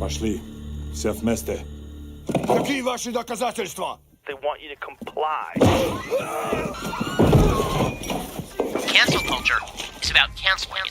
Пошли. Все вместе. Какие ваши доказательства? They want you to comply. Cancel culture is about canceling.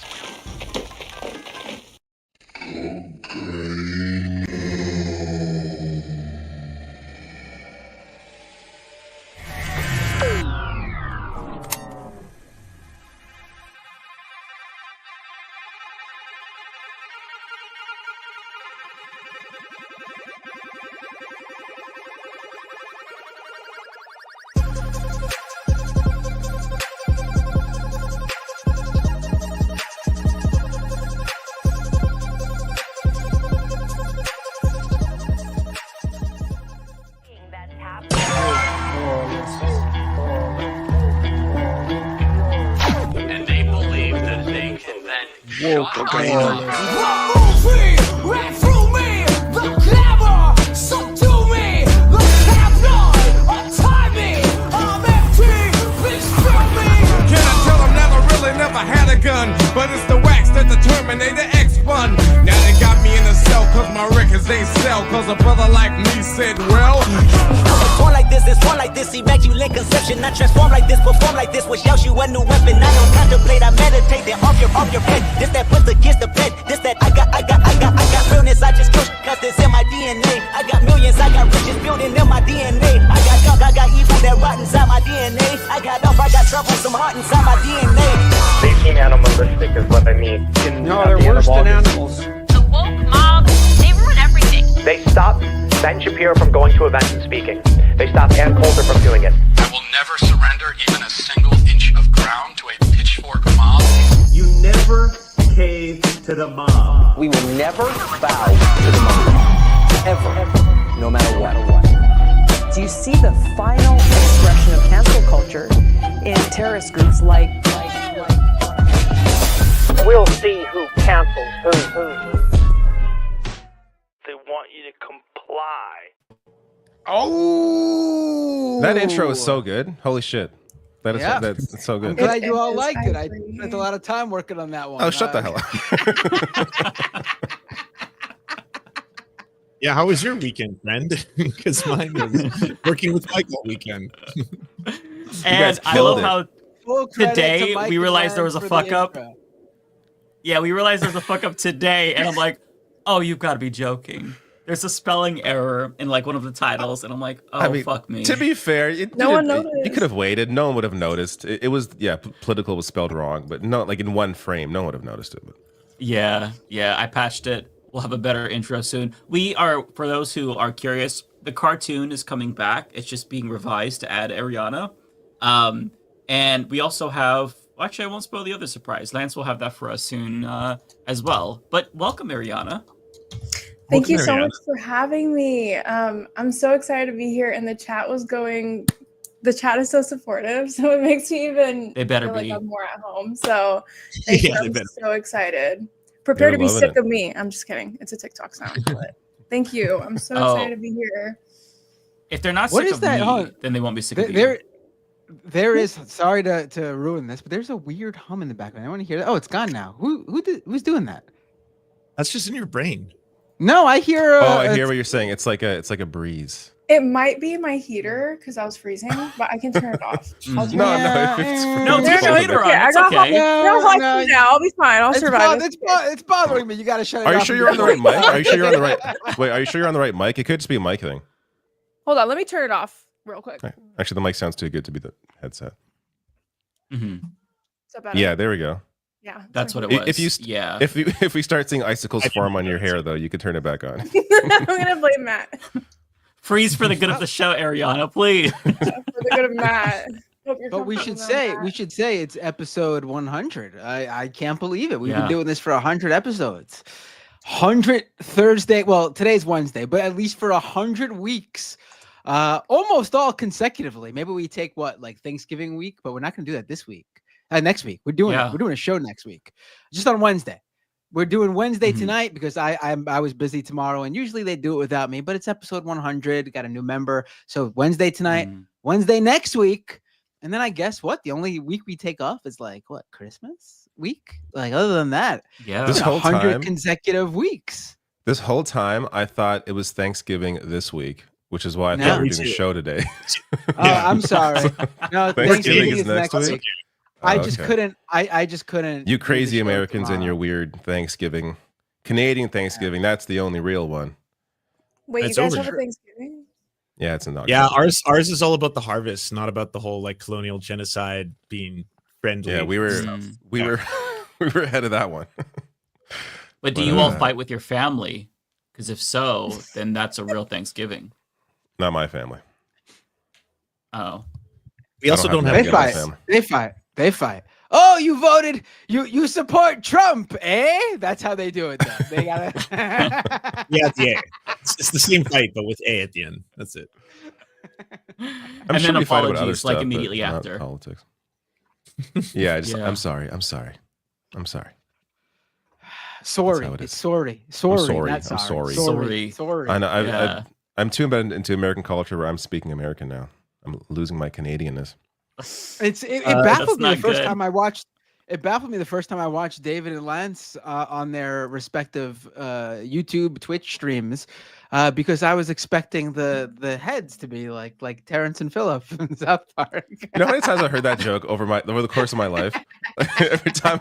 And they believe that they can then shut up. Right through me, the clever, subdue me, the tabloid, untie me, I'm empty, please fill me. Can I tell them never had a gun, but it's the wax that the Terminator X run. Now they got me in a cell cause my records ain't sell, cause a brother like me said, well, it's one like this, immaculate conception. I transform like this, perform like this, which yells you a new weapon. I don't contemplate, I meditate, then off your head. This that puts against the bed, this that I got realness, I just kill cause it's in my DNA. I got millions, I got riches building in my DNA. I got dark, I got evil that rot inside my DNA. I got off, I got trouble, some heart inside my DNA. They seem animalistic is what I mean. No, they're worse than animals. The woke mob, they ruin everything. They stopped Ben Shapiro from going to events and speaking. They stopped Ann Coulter from doing it. I will never surrender even a single inch of ground to a pitchfork mob. You never cave to the mob. We will never bow to the mob. Ever. No matter what. Do you see the final expression of cancel culture in terrorist groups like We'll see who cancels who. They want you to comply. Oh, that intro is so good. Holy shit. That's so good. I'm glad you all liked it. I spent a lot of time working on that one. Oh, shut the hell up. Yeah, how was your weekend, friend? Because mine was working with Mike all weekend. And I love how today we realized there was a fuck up. Yeah, we realized there's a fuck up today, and I'm like, oh, you've got to be joking. There's a spelling error in like one of the titles, and I'm like, oh, fuck me. To be fair, no one noticed. You could have waited. No one would have noticed. It was, political was spelled wrong, but not like in one frame. No one would have noticed it. But. Yeah, I patched it. We'll have a better intro soon. We are, for those who are curious, the cartoon is coming back. It's just being revised to add Ariana. And we also have, actually, I won't spoil the other surprise. Lance will have that for us soon as well. But welcome, Ariana. Thank you so much for having me. I'm so excited to be here, and the chat is so supportive, so it makes me even feel like I'm more at home. So I'm so excited. Prepare to be sick of me. I'm just kidding. It's a TikTok sound. But thank you. I'm so excited to be here. If they're not sick of me, then they won't be sick of you. There is, sorry to ruin this, but there's a weird hum in the background. I want to hear that. Oh, it's gone now. Who's doing that? That's just in your brain. No, I hear. I hear what you're saying. It's like a breeze. It might be my heater because I was freezing, but I can turn it off. No, turn the heater on. It's okay. Now I'll be fine. I'll survive. It's bothering me. You got to shut it off. Are you sure you're on the right mic? Are you sure you're on the right? Wait, are you sure you're on the right mic? It could just be a mic thing. Hold on, let me turn it off real quick. Actually, the mic sounds too good to be the headset. Mm-hmm. Is that better? Yeah, there we go. Yeah, that's what it was. If we start seeing icicles form on your hair, though, you could turn it back on. I'm gonna blame Matt. Freeze for the good of the show, Ariana, please. For the good of Matt. But we should say it's episode 100. I can't believe it. We've been doing this for 100 episodes. 100 Thursday. Well, today's Wednesday, but at least for 100 weeks. Almost all consecutively. Maybe we take like Thanksgiving week, but we're not going to do that this week. Next week. We're doing a show next week. Just on Wednesday. We're doing Wednesday tonight because I was busy tomorrow, and usually they do it without me, but it's episode 100. Got a new member. So Wednesday tonight, Wednesday next week. And then I guess the only week we take off is Christmas week? Like other than that, this whole 100 time, consecutive weeks. This whole time, I thought it was Thanksgiving this week, which is why I thought we were doing a show today. I'm sorry. No, Thanksgiving is next week. I just couldn't. I just couldn't. You crazy Americans and your weird Thanksgiving. Canadian Thanksgiving, that's the only real one. Wait, you guys have a Thanksgiving? Yeah, it's in October. Yeah, ours is all about the harvest, not about the whole like colonial genocide being friendly. Yeah, we were ahead of that one. But do you all fight with your family? Because if so, then that's a real Thanksgiving. Not my family. Oh. We also don't have They fight. Oh, you voted. You support Trump, eh? That's how they do it. Though. They gotta. Yeah, it's the same fight, but with A at the end. That's it. I'm sure then we fight about other apologies stuff, like immediately but not after. politics. Yeah, Yeah. I'm sorry. Sorry. I'm sorry. how it is. Sorry. I'm Not sorry. Sorry. I know. I'm too embedded into American culture where I'm speaking American now. I'm losing my Canadianness. It baffled me the first time I watched. It baffled me the first time I watched David and Lance on their respective YouTube, Twitch streams, because I was expecting the heads to be like Terrence and Phillip in South Park. You know how many times I heard that joke over the course of my life? Every time.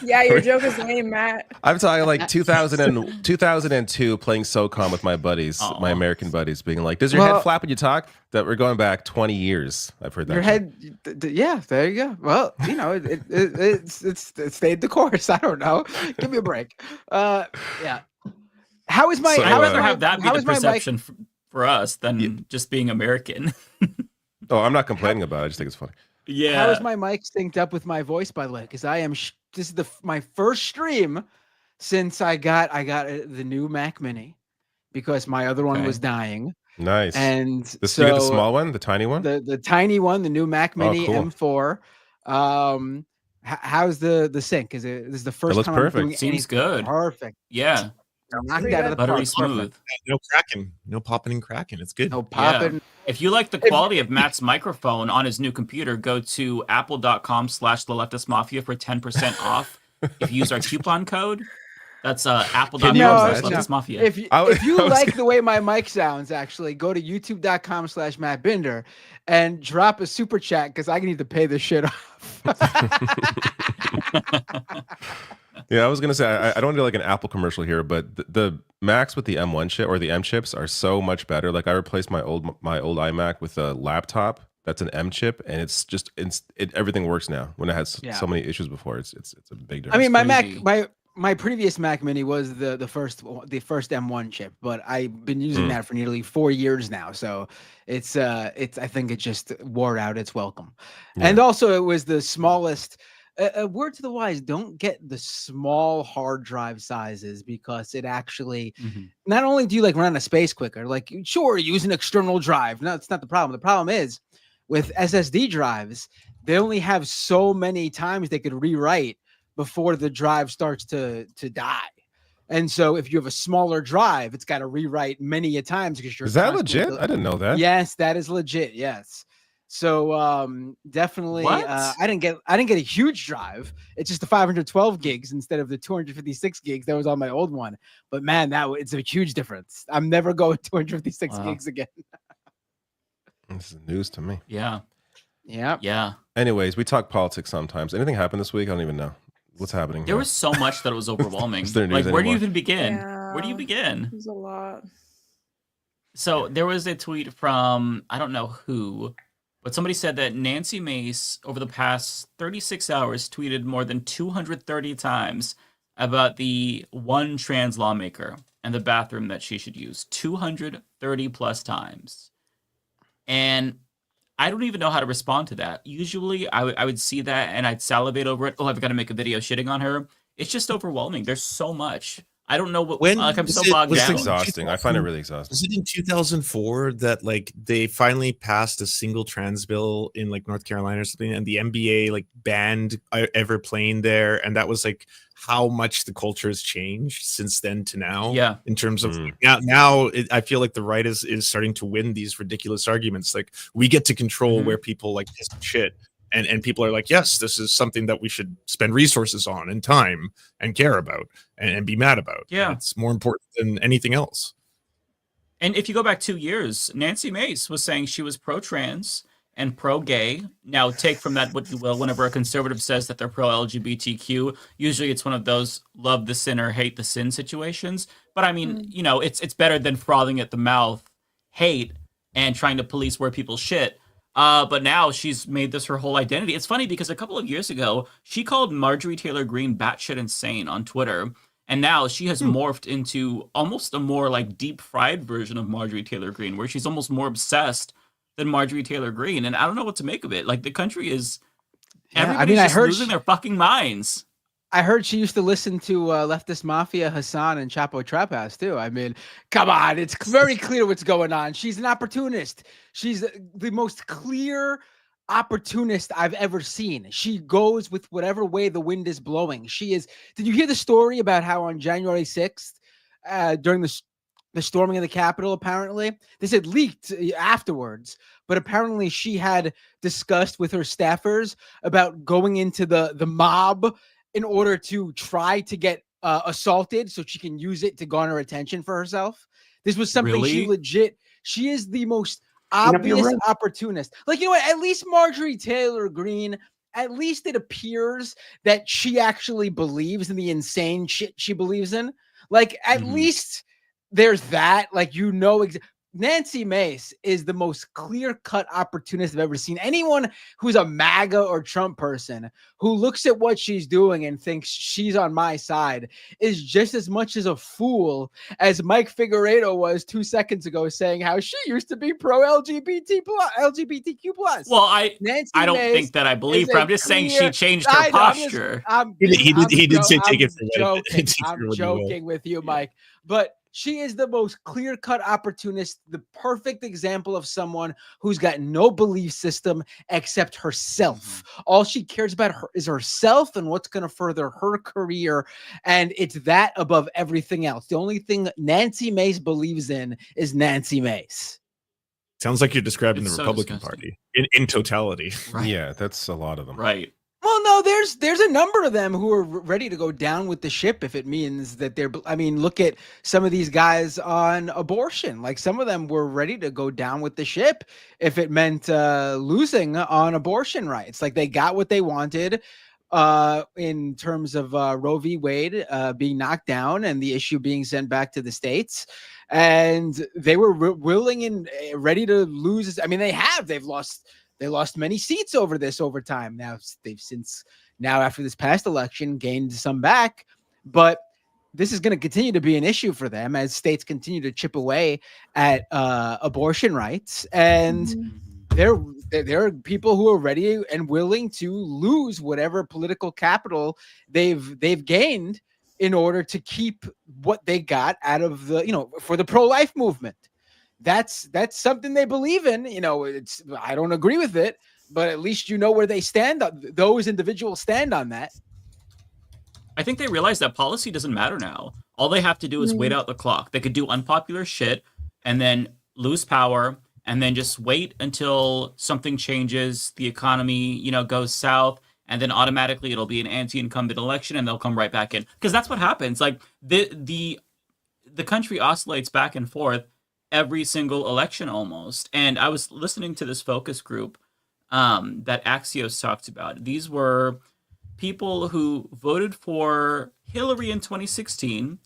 Yeah, your joke is lame, Matt. I'm talking like 2002 playing SOCOM with my buddies, my American buddies, being like, "Does your head flap when you talk?" That we're going back 20 years. I've heard that. Your head, yeah. There you go. Well, you know, it stayed the course. I don't know. Give me a break. Yeah. How is my? I'd how is rather my, have that be how the is my mic? perception for us than just being American. Oh, I'm not complaining about it. I just think it's funny. Yeah. How is my mic synced up with my voice, by the way? Because I am. This is my first stream since I got the new Mac Mini, because my other one was dying. Nice. And you so get the small one, the tiny one, the tiny one, the new Mac Mini cool. M4. How's the sync? This is the first looks time perfect. I'm doing Seems good. Perfect. Yeah. Knocked out of the Buttery park. smooth. No cracking, no popping and cracking. It's good. No popping. Yeah. If you like the quality of Matt's microphone on his new computer, go to apple.com/theleftistmafia for 10% off. If you use our coupon code, that's apple.com/theleftistmafia. If you like the way my mic sounds, actually, go to youtube.com/Matt Binder and drop a super chat, because I need to pay this shit off. Yeah, I was gonna say I don't do like an Apple commercial here, but the Macs with the M1 chip or the M chips are so much better. Like I replaced my old iMac with a laptop that's an M chip, and it's just everything works now. When it had so many issues before, it's a big difference. I mean, my previous Mac Mini was the first M1 chip, but I've been using that for nearly 4 years now. So it's I think it just wore out its welcome. Yeah. And also it was the smallest. A word to the wise: don't get the small hard drive sizes, because it actually not only do you like run out of space quicker, like sure, use an external drive. No, it's not the problem. The problem is with SSD drives, they only have so many times they could rewrite before the drive starts to die. And so if you have a smaller drive, it's got to rewrite many a times, because you're. Is that legit? I didn't know that. Yes, that is legit. Yes. So definitely I didn't get a huge drive. It's just the 512 gigs instead of the 256 gigs that was on my old one. But man, it's a huge difference. I'm never going 256 gigs again. This is news to me. Yeah. Yeah. Anyways, we talk politics sometimes. Anything happened this week? I don't even know. What's happening? There was so much that it was overwhelming. Like, where do you even begin? Yeah. Where do you begin? There's a lot. So there was a tweet from, I don't know who, but somebody said that Nancy Mace, over the past 36 hours, tweeted more than 230 times about the one trans lawmaker and the bathroom that she should use. 230 plus times. And I don't even know how to respond to that. Usually I would see that and I'd salivate over it. Oh, I've got to make a video shitting on her. It's just overwhelming. There's so much. I don't know what. I'm so bogged down. It's exhausting. I find it really exhausting. Was it in 2004 that like they finally passed a single trans bill in like North Carolina or something, and the NBA like banned ever playing there, and that was like how much the culture has changed since then to now. Yeah. In terms of now, I feel like the right is starting to win these ridiculous arguments. Like we get to control where people like piss and shit. and people are like, yes, this is something that we should spend resources on and time and care about and be mad about. Yeah, it's more important than anything else. And if you go back 2 years, Nancy Mace was saying she was pro-trans and pro-gay. Now, take from that what you will. Whenever a conservative says that they're pro-LGBTQ, usually it's one of those love the sin or hate the sin situations. But I mean, you know, it's better than frothing at the mouth hate and trying to police where people shit. But now she's made this her whole identity. It's funny because a couple of years ago, she called Marjorie Taylor Greene batshit insane on Twitter. And now she has morphed into almost a more like deep fried version of Marjorie Taylor Greene, where she's almost more obsessed than Marjorie Taylor Greene. And I don't know what to make of it. Like the country is, everybody's just losing their fucking minds. I heard she used to listen to Leftist Mafia, Hassan, and Chapo Trap House too. I mean, come on, it's very clear what's going on. She's an opportunist. She's the most clear opportunist I've ever seen. She goes with whatever way the wind is blowing. She is. Did you hear the story about how on January 6th, during the storming of the Capitol, apparently this had leaked afterwards, but apparently she had discussed with her staffers about going into the mob in order to try to get assaulted so she can use it to garner attention for herself. This was something she legit. She is the most obvious opportunist. Like, you know what? At least Marjorie Taylor Greene, at least it appears that she actually believes in the insane shit she believes in. Like, at least there's that. Like, you know, Nancy Mace is the most clear-cut opportunist I've ever seen. Anyone who's a MAGA or Trump person who looks at what she's doing and thinks she's on my side is just as much as a fool as Mike Figueredo was 2 seconds ago, saying how she used to be LGBTQ plus. Well, I don't think that I believe her. I'm just saying she changed her posture. He did say take it for I'm joking with you, Mike, but she is the most clear-cut opportunist, the perfect example of someone who's got no belief system except herself. All she cares about is herself and what's going to further her career, and it's that above everything else. The only thing Nancy Mace believes in is Nancy Mace. Sounds like you're describing the Republican Party in totality. Right. Yeah, that's a lot of them. Right. Well, no, there's a number of them who are ready to go down with the ship if it means that they're. I mean, look at some of these guys on abortion. Like some of them were ready to go down with the ship if it meant losing on abortion rights. Like they got what they wanted in terms of Roe v. Wade being knocked down and the issue being sent back to the states. And they were willing and ready to lose. I mean, they've lost. They lost many seats over this over time. Now they've since after this past election gained some back, but this is going to continue to be an issue for them as states continue to chip away at abortion rights. And there are people who are ready and willing to lose whatever political capital they've gained in order to keep what they got out of for the pro-life movement. That's something they believe in. You know, I don't agree with it, but at least you know where they stand. Those individuals stand on that. I think they realize that policy doesn't matter now. All they have to do is wait out the clock. They could do unpopular shit and then lose power and then just wait until something changes, the economy, goes south, and then automatically it'll be an anti-incumbent election and they'll come right back in. Because that's what happens. Like the country oscillates back and forth every single election almost. And I was listening to this focus group that Axios talked about. These were people who voted for Hillary in 2016.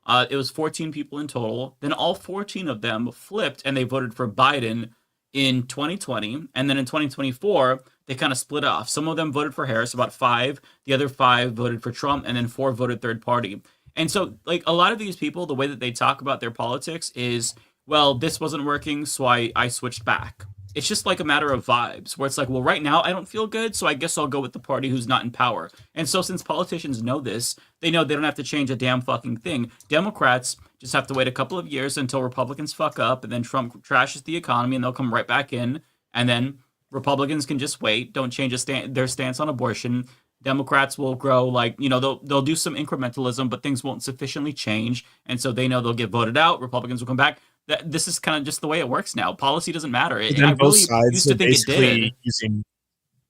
It was 14 people in total. Then all 14 of them flipped and they voted for Biden in 2020. And then in 2024, they kind of split off. Some of them voted for Harris, about 5. The other 5 voted for Trump, and then 4 voted third party. And so like a lot of these people, the way that they talk about their politics is, well, this wasn't working, so I switched back. It's just like a matter of vibes, where it's like, well, right now I don't feel good, so I guess I'll go with the party who's not in power. And so since politicians know this, they know they don't have to change a damn fucking thing. Democrats just have to wait a couple of years until Republicans fuck up, and then Trump trashes the economy, and they'll come right back in. And then Republicans can just wait, don't change their stance on abortion. Democrats will grow they'll do some incrementalism, but things won't sufficiently change. And so they know they'll get voted out. Republicans will come back. This is kind of just the way it works now. Policy doesn't matter. I really used to think it did.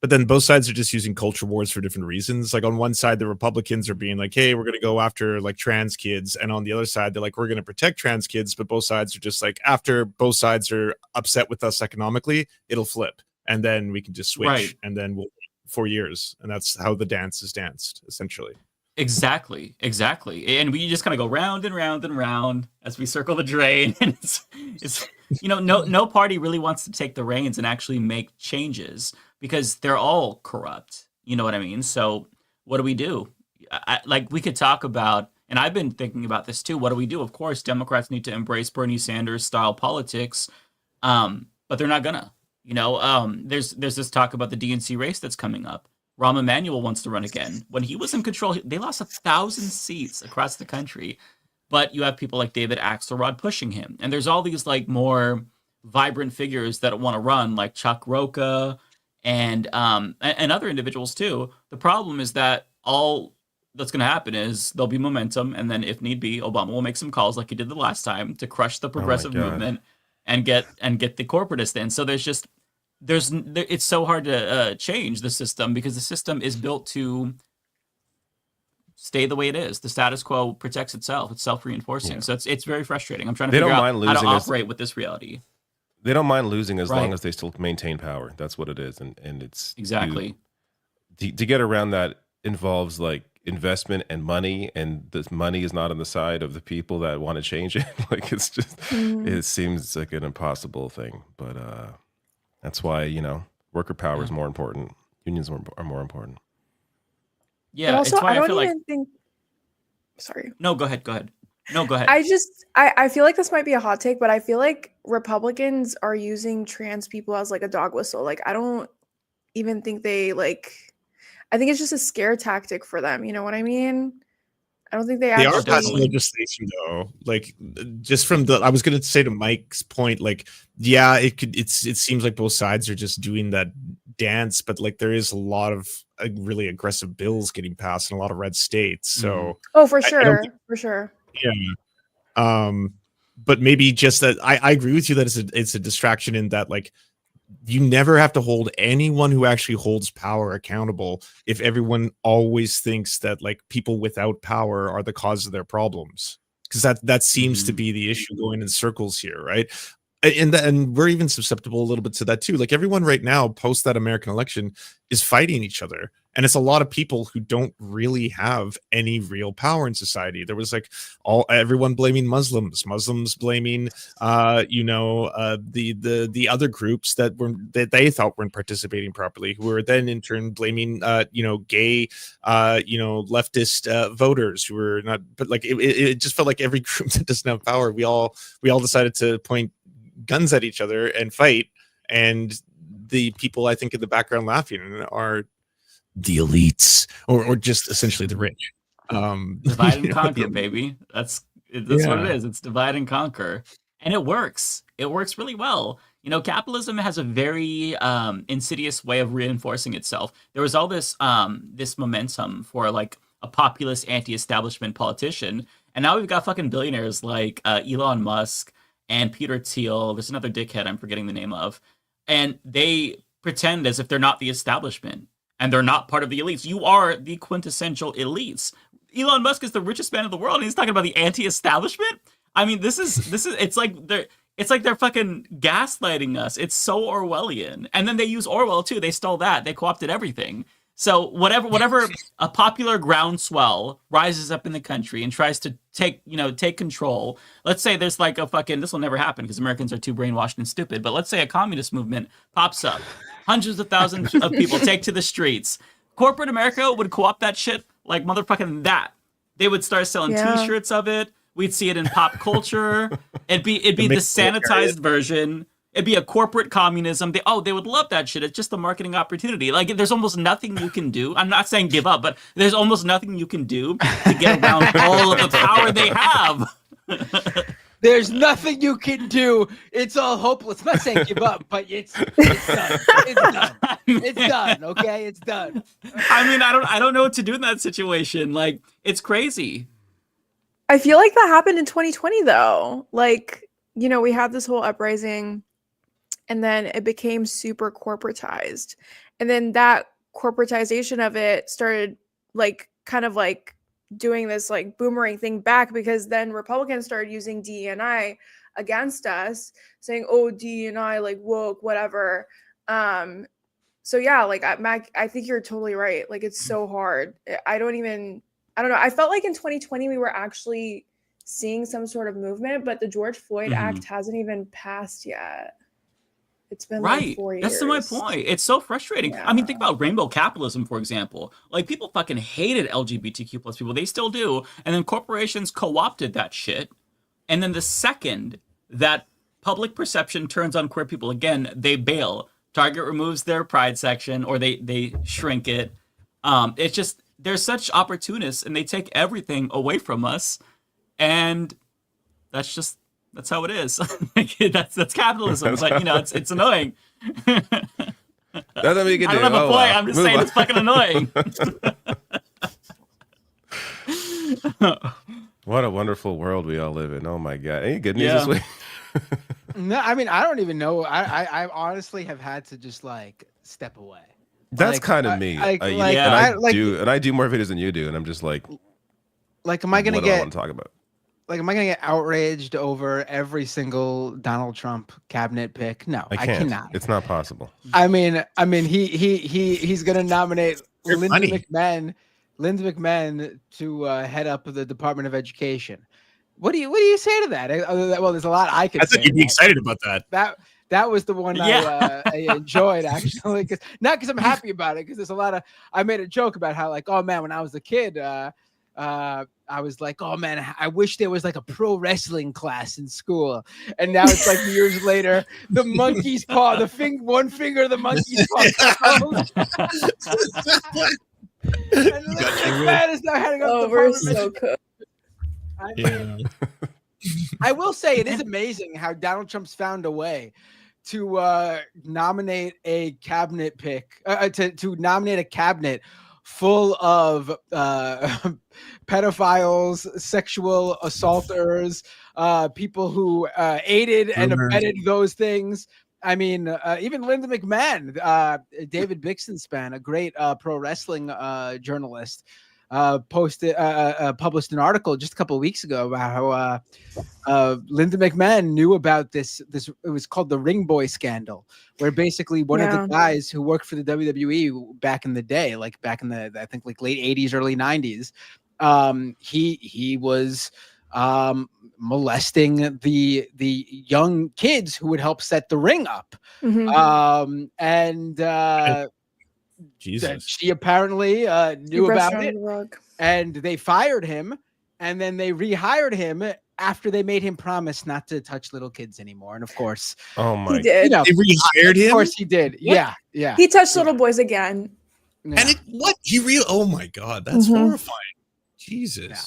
But then both sides are just using culture wars for different reasons. Like on one side, the Republicans are being like, hey, we're going to go after like trans kids. And on the other side, they're like, we're going to protect trans kids. But both sides are just like, after both sides are upset with us economically, it'll flip. And then we can just switch. Right. And then we'll 4 years. And that's how the dance is danced, essentially. Exactly. And we just kind of go round and round and round as we circle the drain. And it's no party really wants to take the reins and actually make changes because they're all corrupt. You know what I mean? So what do we do? Like we could talk about, and I've been thinking about this too. What do we do? Of course, Democrats need to embrace Bernie Sanders style politics, but they're not gonna. There's this talk about the DNC race that's coming up. Rahm Emanuel wants to run again. When he was in control, they lost 1,000 seats across the country. But you have people like David Axelrod pushing him. And there's all these like more vibrant figures that want to run, like Chuck Rocha and other individuals too. The problem is that all that's going to happen is there'll be momentum. And then if need be, Obama will make some calls like he did the last time to crush the progressive movement and get the corporatists in. So it's so hard to change the system because the system is built to stay the way it is. The status quo protects itself. It's self-reinforcing. So it's very frustrating. I'm trying to figure out how to operate with this reality. They don't mind losing as long as they still maintain power. That's what it is. And it's exactly to get around that involves like investment and money, and this money is not on the side of the people that want to change it. Like it's just it seems like an impossible thing. But that's why, worker power is more important. Unions are more important. Yeah, but also, it's why I don't feel even think. Sorry. No, go ahead. No, go ahead. I feel like this might be a hot take, but I feel like Republicans are using trans people as like a dog whistle. Like, I don't even think they like. I think it's just a scare tactic for them. You know what I mean? I don't think they are passing legislation though. Like just from I was going to say to Mike's point, like, yeah, it seems like both sides are just doing that dance, but like there is a lot of really aggressive bills getting passed in a lot of red states. So for sure. For sure. Yeah. But maybe just that I agree with you that it's a distraction in that like you never have to hold anyone who actually holds power accountable if everyone always thinks that like people without power are the cause of their problems, because that seems to be the issue going in circles here, right? And we're even susceptible a little bit to that too. Like everyone right now post that American election is fighting each other, and it's a lot of people who don't really have any real power in society. There was like everyone blaming Muslims blaming the other groups that they thought weren't participating properly, who were then in turn blaming gay leftist voters who were not. But like it just felt like every group that doesn't have power, we all decided to point guns at each other and fight, and the people I think in the background laughing are the elites or just essentially the rich. Divide and conquer, baby. That's what it is. It's divide and conquer, and it works. It works really well. Capitalism has a very insidious way of reinforcing itself. There was all this this momentum for like a populist anti-establishment politician, and now we've got fucking billionaires like Elon Musk and Peter Thiel. There's another dickhead I'm forgetting the name of. And they pretend as if they're not the establishment and they're not part of the elites. You are the quintessential elites. Elon Musk is the richest man in the world and he's talking about the anti-establishment. I mean, it's like they're fucking gaslighting us. It's so Orwellian. And then they use Orwell too. They stole that. They co-opted everything. So whatever a popular groundswell rises up in the country and tries to take control. Let's say there's like this will never happen because Americans are too brainwashed and stupid. But let's say a communist movement pops up. Hundreds of thousands of people take to the streets. Corporate America would co-opt that shit like motherfucking that. They would start selling T-shirts of it. We'd see it in pop culture. It'd be the sanitized version. It'd be a corporate communism. They would love that shit. It's just a marketing opportunity. Like, there's almost nothing you can do. I'm not saying give up, but there's almost nothing you can do to get around all of the power they have. There's nothing you can do. It's all hopeless. I'm not saying give up, but it's done. It's done. It's done. Okay, it's done. I mean, I don't know what to do in that situation. Like, it's crazy. I feel like that happened in 2020, though. Like, we had this whole uprising. And then it became super corporatized. And then that corporatization of it started like kind of like doing this like boomerang thing back, because then Republicans started using DE&I against us, saying, oh, DE&I, like woke, whatever. So yeah, like Mac, I think you're totally right. Like it's so hard. I don't know. I felt like in 2020 we were actually seeing some sort of movement, but the George Floyd Act hasn't even passed yet. It's been like 4 years. That's to my point. It's so frustrating. Yeah. I mean, think about rainbow capitalism, for example. Like, people fucking hated LGBTQ plus people. They still do. And then corporations co-opted that shit. And then the second that public perception turns on queer people, again, they bail. Target removes their pride section, or they shrink it. It's just, they're such opportunists, and they take everything away from us. And that's how it is. that's capitalism. But you know, it's annoying. That's what we can do. I don't have a point. I'm just saying it's fucking annoying. What a wonderful world we all live in. Oh my God. Any good news this week? No, I mean, I don't even know. I honestly have had to just like step away. That's kind of me. I do more videos than you do, and I'm just like, am I gonna what do I want to talk about? Like, am I gonna get outraged over every single Donald Trump cabinet pick? No, I cannot. It's not possible. I mean, he's gonna nominate Linda McMahon to head up the Department of Education. What do you say to that? Well, there's a lot I could. I thought you'd be excited about that. That was the one I enjoyed, actually. Not because I'm happy about it, because there's a lot of. I made a joke about how, like, oh man, when I was a kid, I was like, oh man, I wish there was like a pro wrestling class in school. And now it's like years later, the monkey's paw, one finger of the monkey's paw. And McMahon is now heading up the we're so good. I will say it is amazing how Donald Trump's found a way to nominate a cabinet pick, to nominate a cabinet full of pedophiles, sexual assaulters, people who aided and abetted those things. I mean, even Linda McMahon, David Bixenspan, a great pro wrestling journalist, published an article just a couple of weeks ago about how Linda McMahon knew about this. It was called the Ring Boy scandal, where basically one of the guys who worked for the WWE back in the day, like back in the, I think, like late 80s, early 90s, he was molesting the young kids who would help set the ring up. Jesus. She apparently knew about it, and they fired him, and then they rehired him after they made him promise not to touch little kids anymore. And of course, he did. They rehired him. Of course, he did. What? Yeah. He touched little boys again. Yeah. And oh my God, that's horrifying. Jesus. Yeah.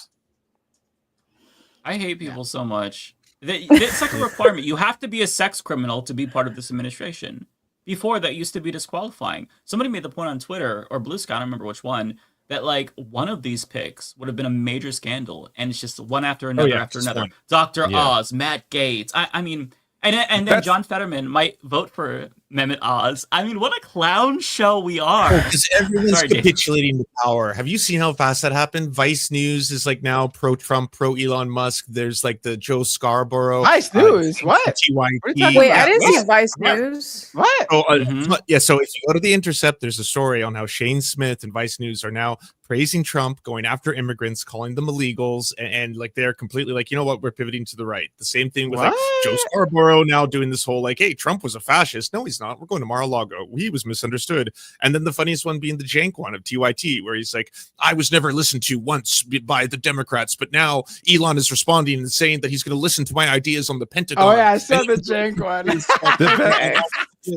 I hate people so much. It's like a requirement. You have to be a sex criminal to be part of this administration. Before, that used to be disqualifying. Somebody made the point on Twitter, or Blue Sky, I don't remember which one, that like one of these picks would have been a major scandal, and it's just one after another after another. Dr. Oz, Matt Gaetz. I mean, and then John Fetterman might vote for Mehmet Oz. I mean, what a clown show we are. Because everyone's capitulating to power. Have you seen how fast that happened? Vice News is like now pro-Trump, pro-Elon Musk. There's like the Joe Scarborough. Vice News? What? TYT. Wait, I didn't see Vice News. What? So if you go to The Intercept, there's a story on how Shane Smith and Vice News are now praising Trump, going after immigrants, calling them illegals, and like they're completely like, you know what, we're pivoting to the right. The same thing with like Joe Scarborough now doing this whole like, hey, Trump was a fascist. No, he's not. We're going to Mar-a-Lago. He was misunderstood. And then the funniest one being the jank one of TYT, where he's like, I was never listened to once by the Democrats, but now Elon is responding and saying that he's going to listen to my ideas on the Pentagon. Oh yeah, I saw the jank one.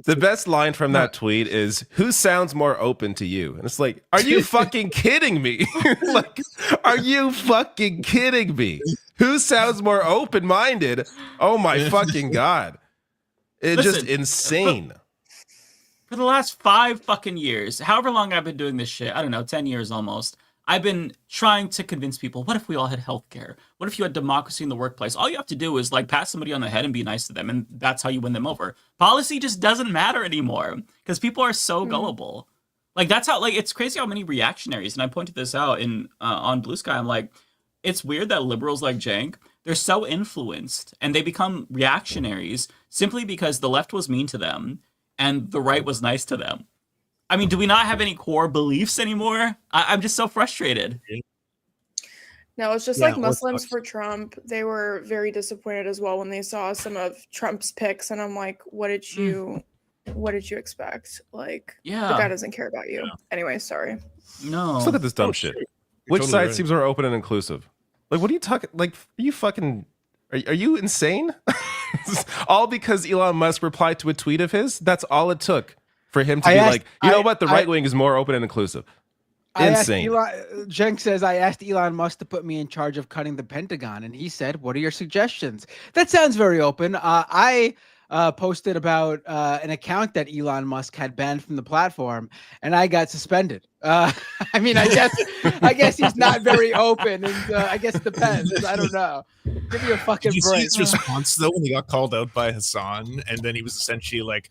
The best line from that tweet is, who sounds more open to you? And it's like, are you fucking kidding me? Like, are you fucking kidding me? Who sounds more open-minded? Oh my fucking God. It's just insane. For the last 5 fucking years, however long I've been doing this shit, I don't know, 10 years almost, I've been trying to convince people, what if we all had healthcare? What if you had democracy in the workplace? All you have to do is like pat somebody on the head and be nice to them, and that's how you win them over. Policy just doesn't matter anymore because people are so gullible. Like that's how, like, it's crazy how many reactionaries, and I pointed this out in on Blue Sky. I'm like, it's weird that liberals like Jank, they're so influenced and they become reactionaries simply because the left was mean to them and the right was nice to them. I mean, do we not have any core beliefs anymore? I'm just so frustrated. No, it's just like Muslims for Trump. They were very disappointed as well when they saw some of Trump's picks, and I'm like, what did you expect? Like, the guy doesn't care about you. Anyway, sorry. No. Let's look at this dumb shit. Which totally side right. seems more open and inclusive? Like, what are you talking? Like, are you fucking? Are you insane? All because Elon Musk replied to a tweet of his. That's all it took for him to be like, you know what? The right wing is more open and inclusive. Insane. Jenk says, I asked Elon Musk to put me in charge of cutting the Pentagon, and he said, what are your suggestions? That sounds very open. I posted about an account that Elon Musk had banned from the platform, and I got suspended. I mean, I guess he's not very open, and I guess it depends. I don't know. Give me a fucking Did you break. see his response though when he got called out by Hassan, and then he was essentially like,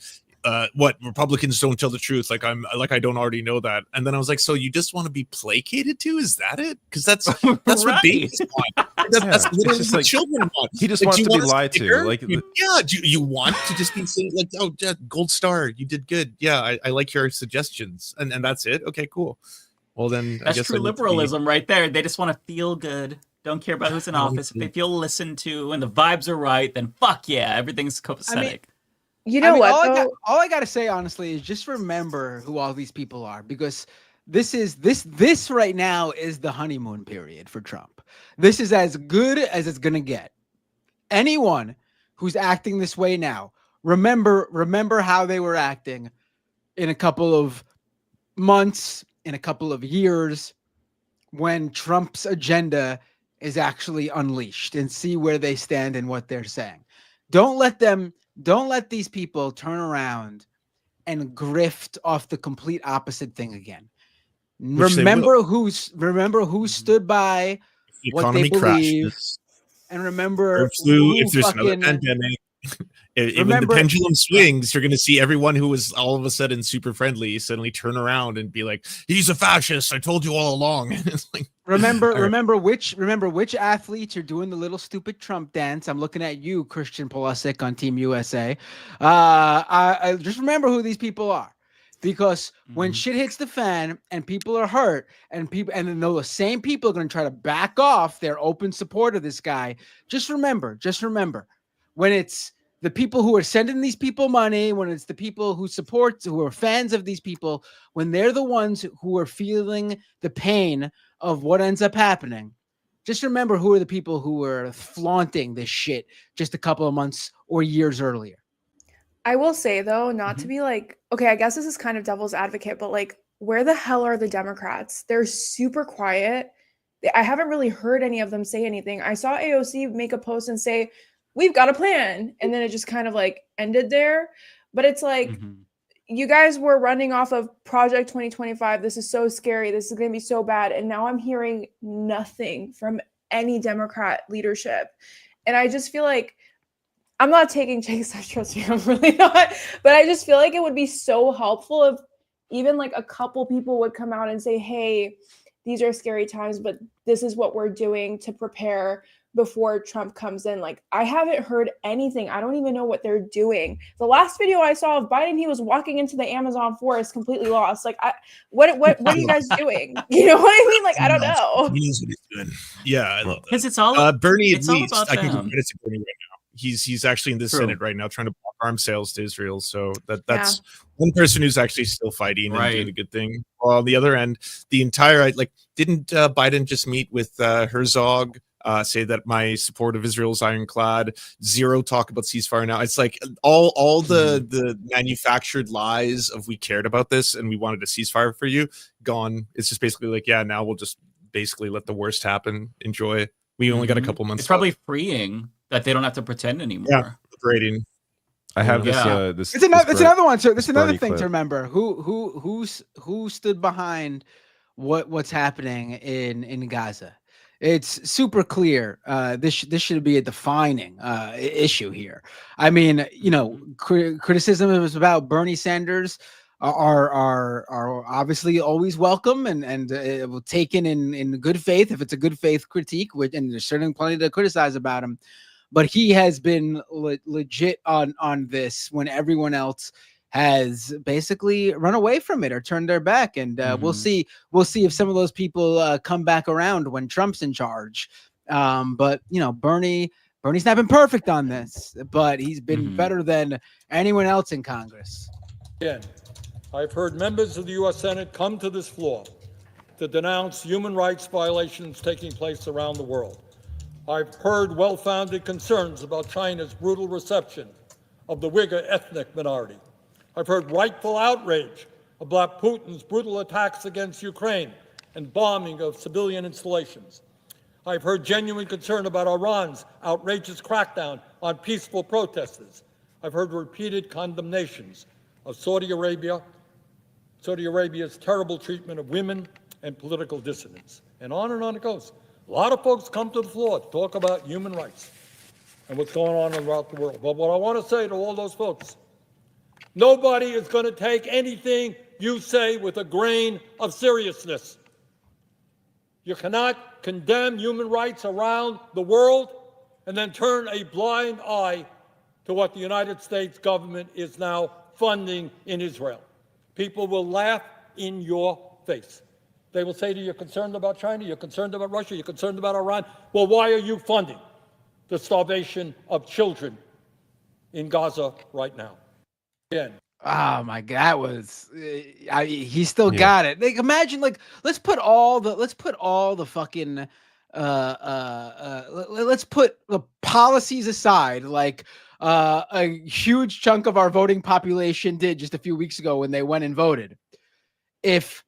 what, Republicans don't tell the truth, like I don't already know that. And then I was like, so you just want to be placated to? Is that it? Because that's what babies want. That's literally just what like, children want. He just Like, wants do to you be want a lied to. sticker? Like, Yeah, do you want to just be saying like, oh, yeah, gold star, you did good. Yeah, I like your suggestions, and that's it. Okay, cool. Well then, That's I guess true liberalism right there. They just want to feel good. Don't care about who's in office. If they feel listened to and the vibes are right, then fuck yeah, everything's copacetic. I mean, you know what? All I gotta say honestly is just remember who all these people are, because this right now is the honeymoon period for Trump. This is as good as it's gonna get. Anyone who's acting this way now, remember how they were acting in a couple of months, in a couple of years, when Trump's agenda is actually unleashed, and see where they stand and what they're saying. Don't let these people turn around and grift off the complete opposite thing again. Remember who stood by the what they economy believe, crashes. and remember If there's another pandemic, when the pendulum swings, you're going to see everyone who was all of a sudden super friendly suddenly turn around and be like, "He's a fascist. I told you all along." It's like, remember which athletes are doing the little stupid Trump dance. I'm looking at you, Christian Pulisic on Team USA. I just remember who these people are, because when shit hits the fan and people are hurt, and then those same people are going to try to back off their open support of this guy. Just remember, when it's the people who are sending these people money, when it's the people who are fans of these people, when they're the ones who are feeling the pain of what ends up happening, just remember who are the people who were flaunting this shit just a couple of months or years earlier. I will say though, not to be like, okay, I guess this is kind of devil's advocate, but like, where the hell are the Democrats? They're super quiet. I haven't really heard any of them say anything. I saw AOC make a post and say, we've got a plan. And then it just kind of like ended there. But it's like, you guys were running off of Project 2025. This is so scary. This is going to be so bad. And now I'm hearing nothing from any Democrat leadership. And I just feel like, I'm not taking Jake's side, trust me, I'm really not. But I just feel like it would be so helpful if even like a couple people would come out and say, hey, these are scary times, but this is what we're doing to prepare before Trump comes in. Like, I haven't heard anything. I don't even know what they're doing. The last video I saw of Biden, he was walking into the Amazon forest completely lost. Like, what are you guys doing? You know what I mean? Like, I don't know. He knows what he's doing. Yeah, I love that. Because it's all Bernie. At it's all least about I can give them. credit to Bernie right now. He's actually in the Senate right now trying to block arms sales to Israel. So that's one person who's actually still fighting and doing a good thing. Well, on the other end, the entire didn't Biden just meet with Herzog? Say that my support of Israel is ironclad. Zero talk about ceasefire now. It's like all the manufactured lies of we cared about this and we wanted a ceasefire for you gone. It's just basically like, yeah, now we'll just basically let the worst happen. Enjoy. We only got a couple months. It's probably freeing that they don't have to pretend anymore. Yeah, liberating. I have this. It's another one. So this is another thing to remember. Who stood behind what's happening in Gaza. It's super clear. This should be a defining issue here. I mean, criticism is about Bernie Sanders are obviously always welcome and taken in good faith if it's a good faith critique. And there's certainly plenty to criticize about him, but he has been legit on this when everyone else has basically run away from it or turned their back. And we'll see if some of those people come back around when Trump's in charge. But Bernie's not been perfect on this, but he's been better than anyone else in Congress. Again, I've heard members of the U.S. Senate come to this floor to denounce human rights violations taking place around the world. I've heard well-founded concerns about China's brutal reception of the Uyghur ethnic minority. I've heard rightful outrage about Putin's brutal attacks against Ukraine and bombing of civilian installations. I've heard genuine concern about Iran's outrageous crackdown on peaceful protesters. I've heard repeated condemnations of Saudi Arabia's terrible treatment of women and political dissidents. And on it goes. A lot of folks come to the floor to talk about human rights and what's going on throughout the world. But what I want to say to all those folks, nobody is going to take anything you say with a grain of seriousness. You cannot condemn human rights around the world and then turn a blind eye to what the United States government is now funding in Israel. People will laugh in your face. They will say to you, you're concerned about China, you're concerned about Russia, you're concerned about Iran. Well, why are you funding the starvation of children in Gaza right now? Again. Oh my God, that was he still got it. Like, imagine, like, let's put all the fucking let's put the policies aside, like a huge chunk of our voting population did just a few weeks ago when they went and voted. If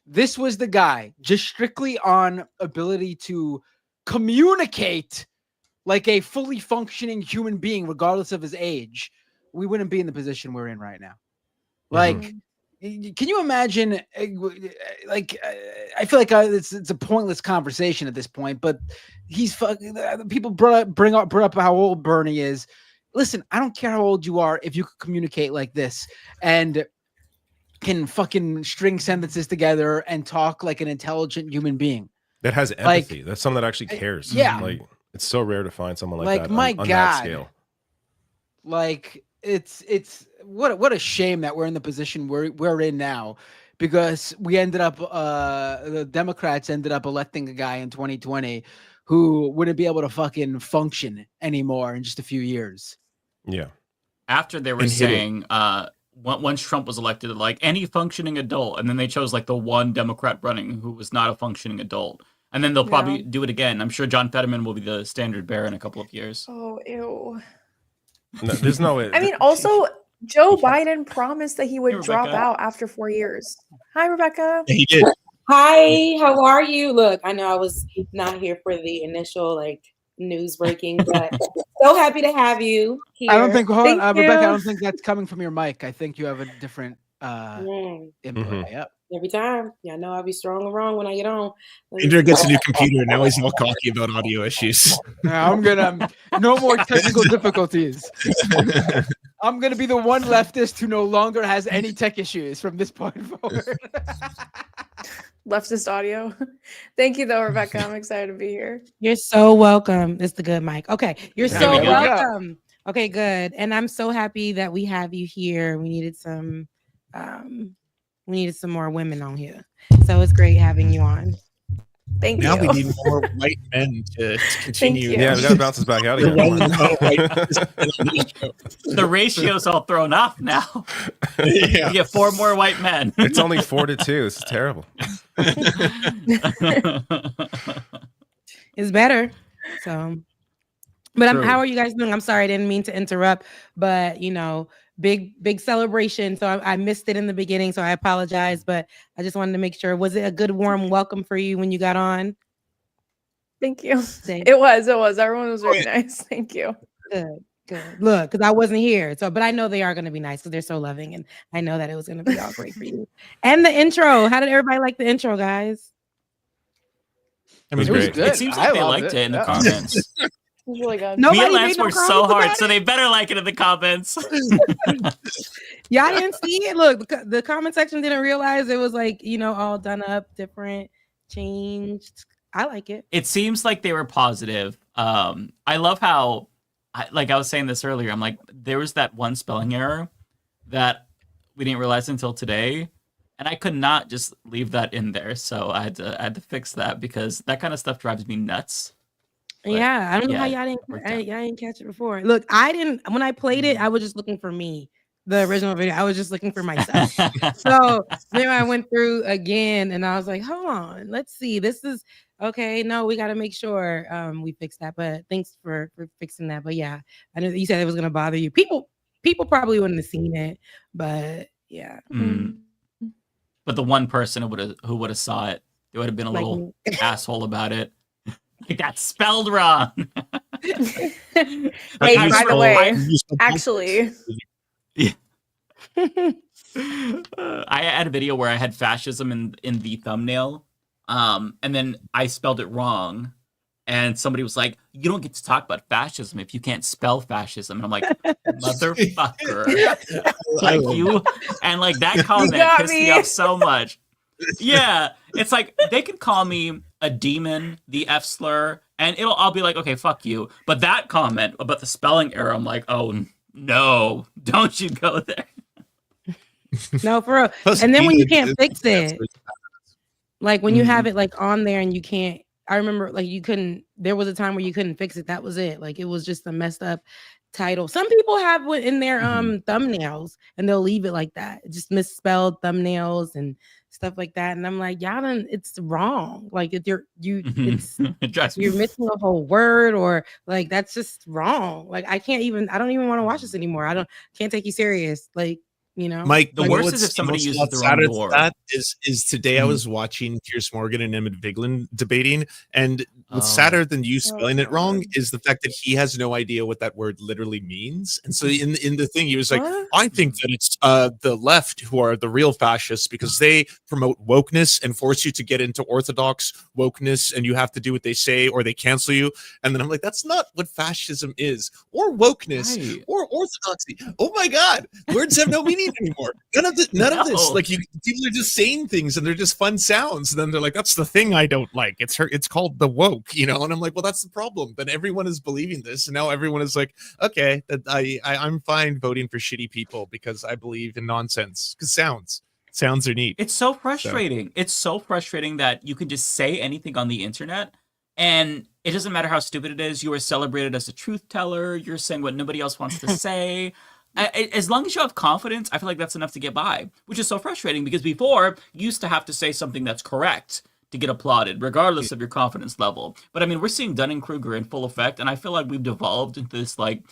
this was the guy just strictly on ability to communicate like a fully functioning human being, regardless of his age, we wouldn't be in the position we're in right now. Like, can you imagine? Like, I feel like it's a pointless conversation at this point. But he's people bring up how old Bernie is. Listen, I don't care how old you are if you could communicate like this and can fucking string sentences together and talk like an intelligent human being that has empathy. Like, that's someone that actually cares. Yeah, like it's so rare to find someone like that my on God, that scale. Like it's what a shame that we're in the position we're in now, because we ended up the Democrats ended up electing a guy in 2020 who wouldn't be able to fucking function anymore in just a few years. Yeah. After they were saying once Trump was elected, like any functioning adult, and then they chose like the one Democrat running who was not a functioning adult. And then they'll probably do it again. I'm sure John Fetterman will be the standard bearer in a couple of years. Oh, ew. No, there's no way. I mean, also, Joe Biden promised that he would drop out after 4 years. Hi, Rebecca. Yeah, he did. Hi, how are you? Look, I know I was not here for the initial news breaking, but so happy to have you here. I don't think, Rebecca, I don't think that's coming from your mic. I think you have a different input. Yep. Every time. Yeah, I know I'll be strong and wrong when I get on. Andrew gets a new computer, and now he's all cocky about audio issues. I'm gonna no more technical difficulties. I'm gonna be the one leftist who no longer has any tech issues from this point forward. Leftist audio. Thank you, though, Rebecca. I'm excited to be here. You're so welcome. It's the good mic. Okay, you're so welcome. Okay, good. And I'm so happy that we have you here. We needed some more women on here, so it's great having you on. Thank now you. We need more white men to continue. Yeah, we gotta bounce this back out again. The ratio's all thrown off now. Yeah. You get 4 more white men. It's only 4-2. This is terrible. It's better. So, but how are you guys doing? I'm sorry, I didn't mean to interrupt, but big celebration. So I missed it in the beginning, so I apologize, but I just wanted to make sure. Was it a good warm welcome for you when you got on? Thank you. It was. Everyone was very nice. Thank you. Good. Good. Look, because I wasn't here. So, but I know they are going to be nice because they're so loving, and I know that it was going to be all great for you. And the intro. How did everybody like the intro, guys? I mean, it was great. Good. It seems like they liked it in the comments. It was really good. Me and Nobody Lance made no worked so comments hard, about so it? they better like it in the comments. Y'all didn't see it. Look, the comment section didn't realize it was like, all done up, different, changed. I like it. It seems like they were positive. I love how, like I was saying this earlier, I'm like, there was that one spelling error that we didn't realize until today, and I could not just leave that in there. So I had to fix that because that kind of stuff drives me nuts. But, yeah, I don't know how y'all didn't catch it before. Look, when I played it, I was just looking for me. The original video, I was just looking for myself. So then I went through again and I was like, hold on, let's see. This is okay. No, we got to make sure we fix that. But thanks for fixing that. But yeah, I know that you said it was going to bother you. People probably wouldn't have seen it, but yeah. But the one person who would have saw it, they would have been a little asshole about it. Like, that's spelled wrong. Hey, by the way, actually. Yeah. I had a video where I had fascism in the thumbnail, and then I spelled it wrong, and somebody was like, "You don't get to talk about fascism if you can't spell fascism." And I'm like, "Motherfucker!" Like you, and like that comment pissed me off so much. Yeah, it's like they could call me a demon, the F slur, and I'll be like, "Okay, fuck you." But that comment about the spelling error, I'm like, "Oh no, don't you go there." No, for real. And then when you can't fix it, like when you have it like on there and you can't, I remember like there was a time where you couldn't fix it. That was it. Like it was just a messed up title. Some people have it in their thumbnails and they'll leave it like that. Just misspelled thumbnails and stuff like that. And I'm like, it's wrong. Like if you're missing a whole word or like that's just wrong. Like I don't even want to watch this anymore. Can't take you serious. Like, Mike, the worst is if somebody uses the wrong door. That is today I was watching Piers Morgan and Emmett Vigeland debating, and what's sadder than you spelling it wrong is the fact that he has no idea what that word literally means. And so in the thing, he was like, I think that it's the left who are the real fascists because they promote wokeness and force you to get into orthodox wokeness, and you have to do what they say or they cancel you. And then I'm like, that's not what fascism is, or wokeness, or orthodoxy. Oh my God, words have no meaning anymore. None of this. Like people are just saying things and they're just fun sounds. And then they're like, that's the thing I don't like. It's called the woke, And I'm like, well, that's the problem. Then everyone is believing this, and now everyone is like, okay, that I'm fine voting for shitty people because I believe in nonsense. Because sounds are neat. It's so frustrating. It's so frustrating that you can just say anything on the internet, and it doesn't matter how stupid it is. You are celebrated as a truth teller. You're saying what nobody else wants to say. As long as you have confidence, I feel like that's enough to get by, which is so frustrating because before you used to have to say something that's correct to get applauded, regardless of your confidence level. But I mean, we're seeing Dunning-Kruger in full effect, and I feel like we've devolved into this like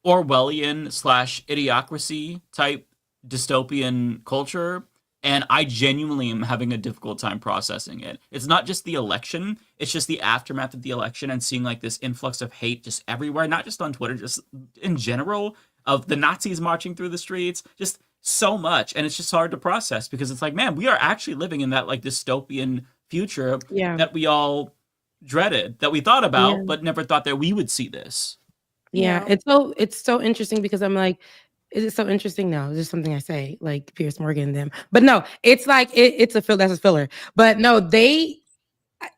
Orwellian / idiocracy type dystopian culture. And I genuinely am having a difficult time processing it. It's not just the election, it's just the aftermath of the election and seeing like this influx of hate just everywhere, not just on Twitter, just in general, of the Nazis marching through the streets, just so much. And it's just hard to process because it's like, man, we are actually living in that like dystopian future that we all dreaded, that we thought about, but never thought that we would see this. Yeah, it's so interesting because I'm like, is it so interesting? No, it's just something I say, like Piers Morgan and them. But no, it's like it's a that's a filler. But no,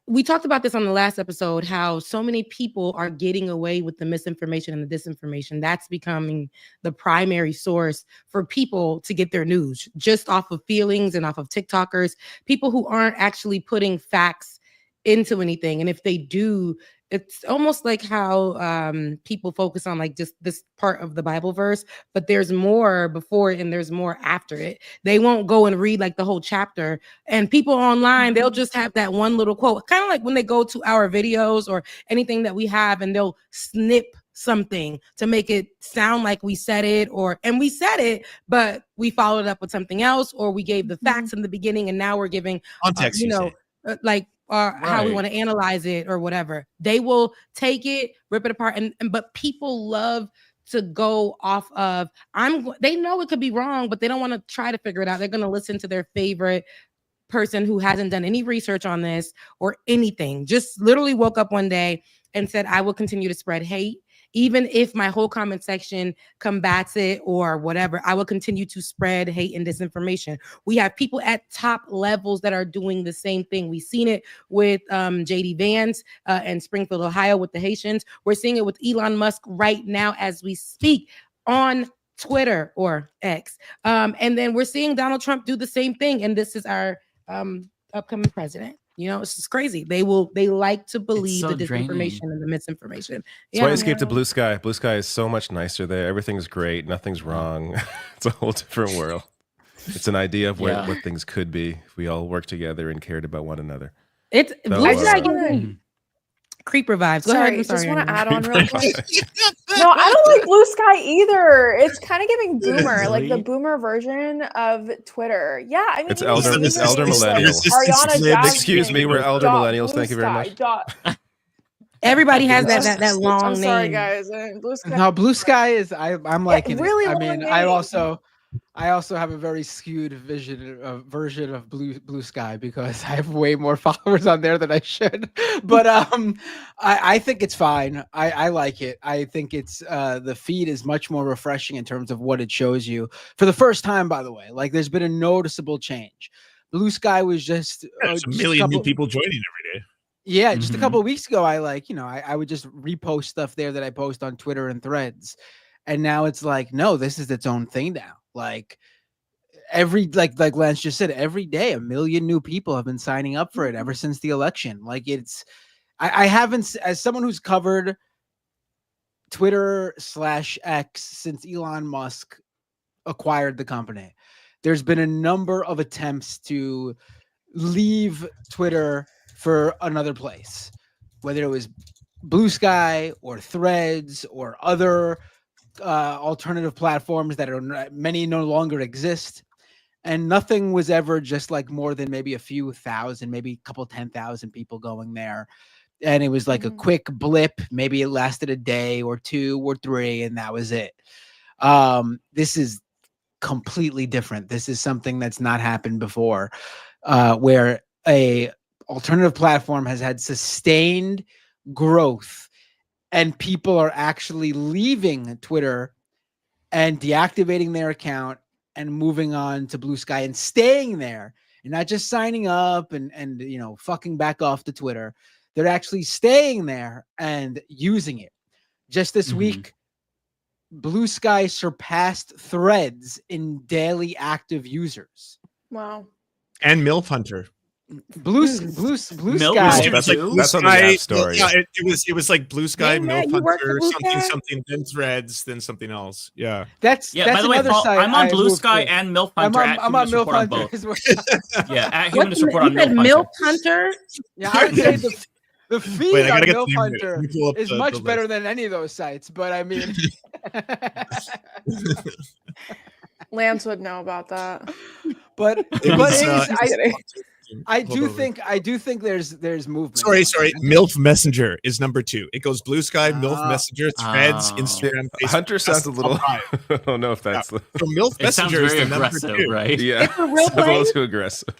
we talked about this on the last episode, how so many people are getting away with the misinformation and the disinformation. That's becoming the primary source for people to get their news, just off of feelings and off of TikTokers, people who aren't actually putting facts into anything. And if they do, it's almost like how people focus on like just this part of the Bible verse, but there's more before it and there's more after it. They won't go and read like the whole chapter, and people online, they'll just have that one little quote, kind of like when they go to our videos or anything that we have and they'll snip something to make it sound like we said it, and we said it, but we followed up with something else, or we gave the facts in the beginning and now we're giving context, how we want to analyze it or whatever. They will take it, rip it apart, but people love to go off of. They know it could be wrong, but they don't want to try to figure it out. They're going to listen to their favorite person who hasn't done any research on this or anything. Just literally woke up one day and said, I will continue to spread hate. Even if my whole comment section combats it or whatever, I will continue to spread hate and disinformation. We have people at top levels that are doing the same thing. We've seen it with JD Vance in Springfield, Ohio with the Haitians. We're seeing it with Elon Musk right now as we speak on Twitter or X. And then we're seeing Donald Trump do the same thing. And this is our upcoming president. You know, it's just crazy. They like to believe so the disinformation draining. and the misinformation. That's why I escaped to Blue Sky. Blue Sky is so much nicer there. Everything's great. Nothing's wrong. It's a whole different world. It's an idea of what things could be if we all worked together and cared about one another. It's Blue Sky. Creeper vibes. Go ahead. I'm sorry. Just want to add on real quick. No, I don't like Blue Sky either. It's kind of giving boomer, like the boomer version of Twitter. Yeah, I mean, it's elder millennials. Excuse me, we're elder millennials. Thank you very much. Everybody has that long I'm name. sorry, guys. Blue Sky. No, Blue Sky is I'm liking really it. I long mean, name. I also have a very skewed version of Blue Sky because I have way more followers on there than I should. But I think it's fine. I like it. I think it's the feed is much more refreshing in terms of what it shows you for the first time. By the way, like there's been a noticeable change. Blue Sky was just a million new people joining every day. Yeah, just a couple of weeks ago, I would just repost stuff there that I post on Twitter and Threads, and now it's like, no, this is its own thing now. Like like Lance just said, every day 1 million new people have been signing up for it ever since the election. Like I haven't, as someone who's covered Twitter /X since Elon Musk acquired the company, there's been a number of attempts to leave Twitter for another place, whether it was Blue Sky or Threads or other alternative platforms that are many no longer exist, and nothing was ever just like more than maybe a few thousand, maybe a couple 10,000 people going there, and it was like a quick blip. Maybe it lasted a day or 2 or 3, and that was it. This is completely different. This is something that's not happened before, where a alternative platform has had sustained growth and people are actually leaving Twitter and deactivating their account and moving on to Blue Sky and staying there and not just signing up and fucking back off to Twitter. They're actually staying there and using it. Just this week, Blue Sky surpassed Threads in daily active users. Wow. And MILF Hunter. Blue Sky. That's on the App Store. Yeah, it was like Blue Sky, MILF Hunter, something, then Threads, then something else. Yeah. That's by the way, another Paul, site I'm on I Blue moved Sky to. and MILF Hunter. I'm on MILF Hunter both. as well. Yeah, at Human Support on You said MILF MILF Hunter? Yeah, I would say the feed Wait, I on gotta get MILF the name of it. Hunter Let me pull up is the much better list. than any of those sites, but I mean Lance would know about that. but I do think there's movement. Sorry. MILF Messenger is number 2. It goes Blue Sky, MILF Messenger, Threads, Instagram, Facebook. Hunter sounds a little. I don't know if that's. So MILF It sounds Messenger is very the number aggressive, 2. right? Yeah, It's a real sounds a little place? too aggressive.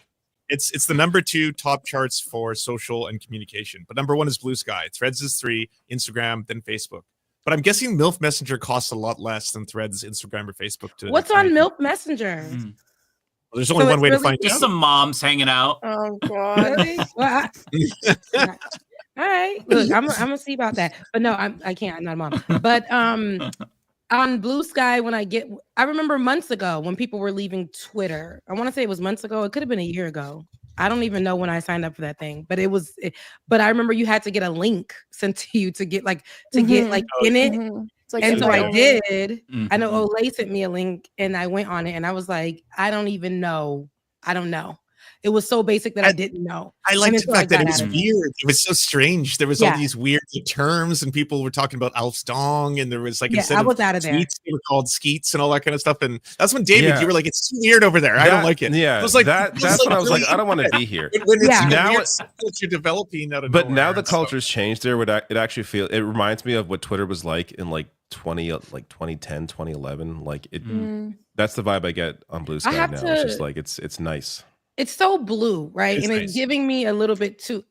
It's the number 2 top charts for social and communication. But number 1 is Blue Sky. Threads is 3, Instagram, then Facebook. But I'm guessing MILF Messenger costs a lot less than Threads, Instagram, or Facebook. What's on MILF Messenger? Well, there's only one way to find Just out. some moms hanging out. Oh God. Really? Well, all right. Look, I'm gonna see about that. But no, I can't. I'm not a mom. But on Blue Sky, I remember months ago when people were leaving Twitter. I want to say it was months ago. It could have been a year ago. I don't even know when I signed up for that thing, but but I remember you had to get a link sent to you to get in it. It's like And so I invite did. I know Olay sent me a link and I went on it and I was like, I don't even know. I don't know. It was so basic that I didn't know. I liked the fact that it was out of weird. It was so strange. There was all these weird terms, and people were talking about Alf's dong, and there was like instead I of was out of there. tweets, they were called skeets and all that kind of stuff. And that's when David, you were like, "It's too weird over there. I don't like it." Yeah, I was like, that's when I was like, I don't want to be here. When it's now you're developing out of but nowhere, now the culture's changed there. It actually it reminds me of what Twitter was like in like 2010, 2011. Like it. That's the vibe I get on Blue Sky now. It's just like it's nice. It's so blue, right? It's And nice. it's giving me a little bit too.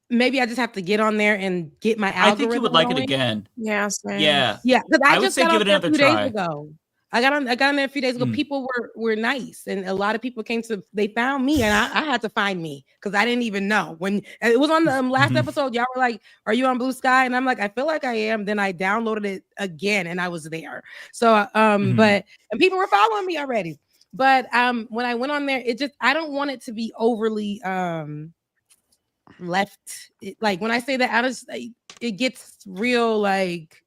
Maybe I just have to get on there and get my algorithm. I think you would like it going. again. Yeah, same. Yeah. Yeah, because I would just say got give on it there a another few try. days ago. I got on there a few days ago. People were nice, and a lot of people they found me, and I had to find me because I didn't even know when it was on the last episode. Y'all were like, "Are you on Blue Sky?" And I'm like, "I feel like I am." Then I downloaded it again, and I was there. So but people were following me already. But when I went on there, I don't want it to be overly left. Like when I say that, it gets real like.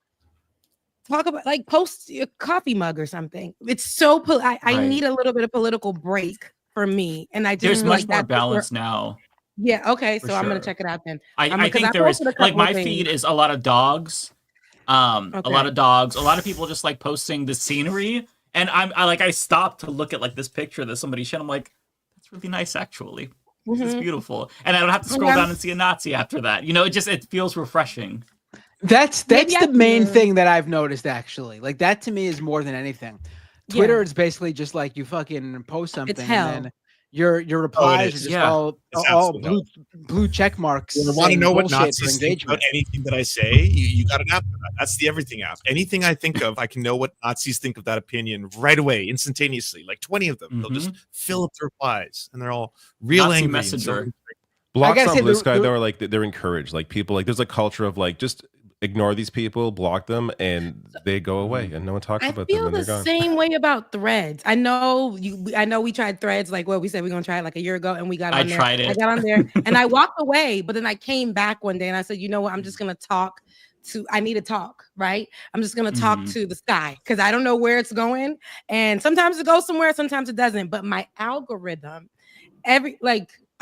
Talk about like post a coffee mug or something. It's so I need a little bit of political break for me, and I There's didn't much like more that balance now. Yeah. Okay. So I'm gonna sure. check it out then. I think there is like my feed is a lot of dogs. A lot of dogs. A lot of people just like posting the scenery, and I stopped to look at like this picture that somebody shared. I'm like, that's really nice actually. This is beautiful, and I don't have to scroll down and see a Nazi after that. You know, it feels refreshing. That's the main thing that I've noticed actually. Like that to me is more than anything. Twitter is basically just like you fucking post something and then your replies are just all blue check marks. You want to know what Nazis think about anything that I say? You got an app for that. That's the everything app. Anything I think of, I can know what Nazis think of that opinion right away, instantaneously. Like 20 of them. They'll just fill up the replies, and they're all real Nazi angry. messenger. Blocks on Blue Sky though are like they're encouraged. Like people like there's a culture of like just ignore these people, block them, and they go away, and no one talks about them. I feel the same way about Threads. I know we tried Threads, like what we said we're gonna try it like a year ago, and we got on there. I got on there and I walked away, but then I came back one day and I said, you know what? I'm just gonna I need to talk, right? I'm just gonna talk to the sky because I don't know where it's going, and sometimes it goes somewhere, sometimes it doesn't. But my algorithm,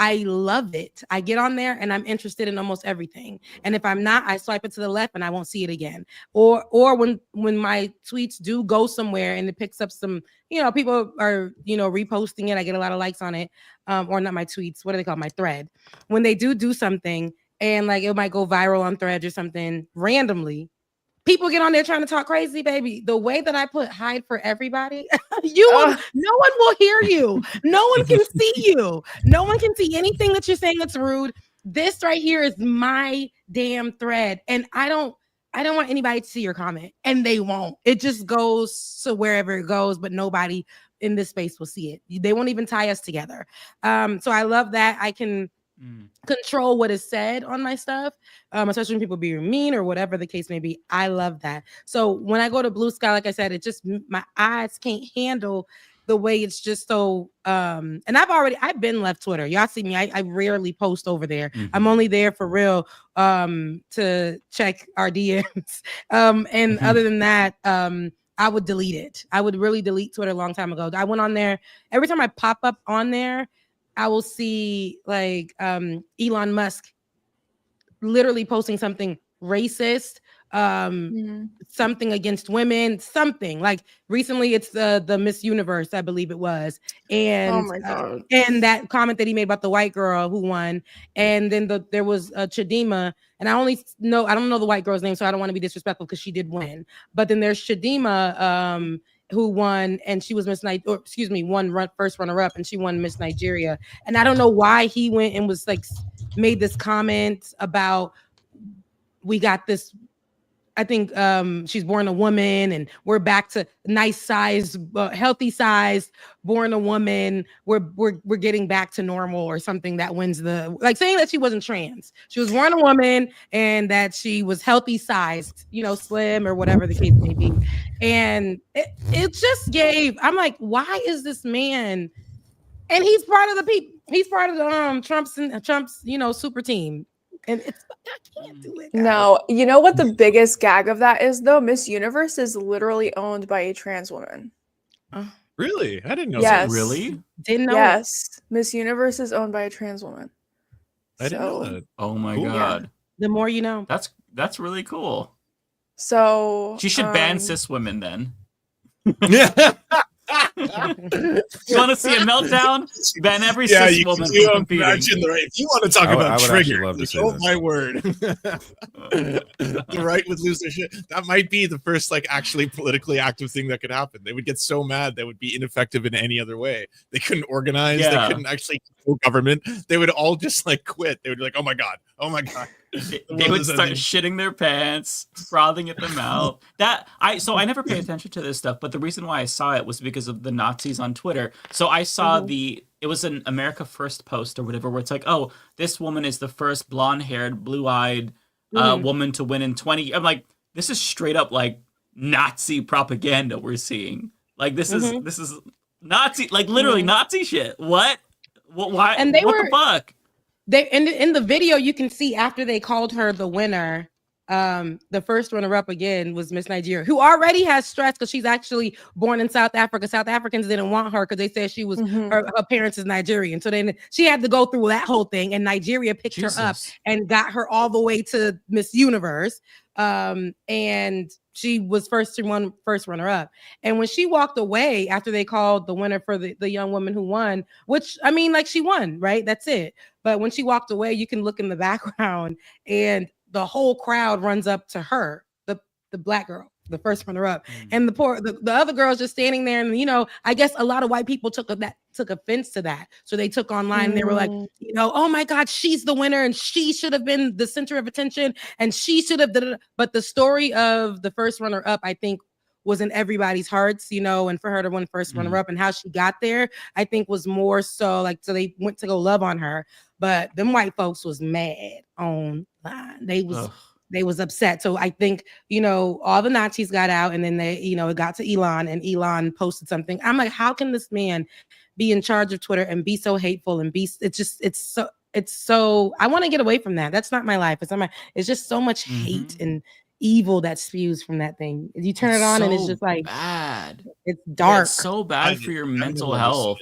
I love it. I get on there and I'm interested in almost everything. And if I'm not, I swipe it to the left and I won't see it again. Or when my tweets do go somewhere and it picks up some, people are, reposting it. I get a lot of likes on it. Or not my tweets. What do they call my thread? When they do something and like it might go viral on Threads or something randomly, people get on there trying to talk crazy, baby. The way that I put hide for everybody, no one will hear you. No one can see you. No one can see anything that you're saying that's rude. This right here is my damn thread. And I don't want anybody to see your comment. And they won't. It just goes to wherever it goes, but nobody in this space will see it. They won't even tie us together. So I love that I can control what is said on my stuff, especially when people be mean or whatever the case may be. I love that. So when I go to Blue Sky, like I said, it just my eyes can't handle the way it's just so and I've been left Twitter. Y'all see me, I rarely post over there. I'm only there for real to check our DMs. And other than that, I would delete it. I would really delete Twitter a long time ago. I went on there. Every time I pop up on there, I will see like Elon Musk literally posting something racist, something against women, something like recently it's the Miss Universe, I believe it was. And oh my God. And that comment that he made about the white girl who won. And then there was Chidima, and I don't know the white girl's name, so I don't want to be disrespectful because she did win. But then there's Chidima, who won, and she was first runner-up, and she won Miss Nigeria. And I don't know why he went and was like made this comment about we got this. I think she's born a woman, and we're back to nice size, healthy size, born a woman. We're getting back to normal or something that wins saying that she wasn't trans. She was born a woman and that she was healthy sized, slim or whatever the case may be. And it just I'm like, why is this man? And he's part of the people. He's part of the Trump's super team. And I can't do it. Guys. No, you know what the biggest gag of that is though? Miss Universe is literally owned by a trans woman. Really? I didn't know that. Really? Didn't know. Yes. Miss Universe is owned by a trans woman. I didn't know that. Oh my God. Yeah. The more you know. That's really cool. So she should ban cis women then. You want to see a meltdown? Then every cis woman will competing. If you want to talk about I would trigger, actually love to see oh this. my word, the right would lose their shit. That might be the first like actually politically active thing that could happen. They would get so mad that would be ineffective in any other way. They couldn't organize. Yeah. They couldn't actually control government. They would all just like quit. They would be like, oh my god. They would start shitting their pants, frothing at the mouth. So I never pay attention to this stuff, but the reason why I saw it was because of the Nazis on Twitter. So I saw it was an America First post or whatever, where it's like, oh, this woman is the first blonde-haired, blue-eyed woman to win in 20. I'm like, this is straight up like Nazi propaganda we're seeing. Like this is Nazi, like literally Nazi shit. What? Why? And they what were the fuck? They in the video you can see after they called her the winner, the first runner-up again was Miss Nigeria, who already has stress because she's actually born in South Africa. South Africans didn't want her because they said she was her parents is Nigerian. So then she had to go through that whole thing, and Nigeria picked her up and got her all the way to Miss Universe. And she was first runner-up. And when she walked away after they called the winner for the young woman who won, which I mean, like she won, right? That's it. But when she walked away, you can look in the background and the whole crowd runs up to her, the black girl, the first runner-up, and the other girls just standing there. And I guess a lot of white people took offense to that, so they took online and they were like, oh my God, she's the winner and she should have been the center of attention and she should have. But the story of the first runner-up, I think, was in everybody's hearts, and for her to win first runner-up and how she got there, I think was more so like, so they went to go love on her, but them white folks was mad online. They was upset. So I think, all the Nazis got out, and then they, it got to Elon, and Elon posted something. I'm like, how can this man be in charge of Twitter and be so hateful and it's so I want to get away from that. That's not my life. It's just so much hate and evil that spews from that thing. You turn it on and it's just like bad. It's dark. It's so bad for your mental health.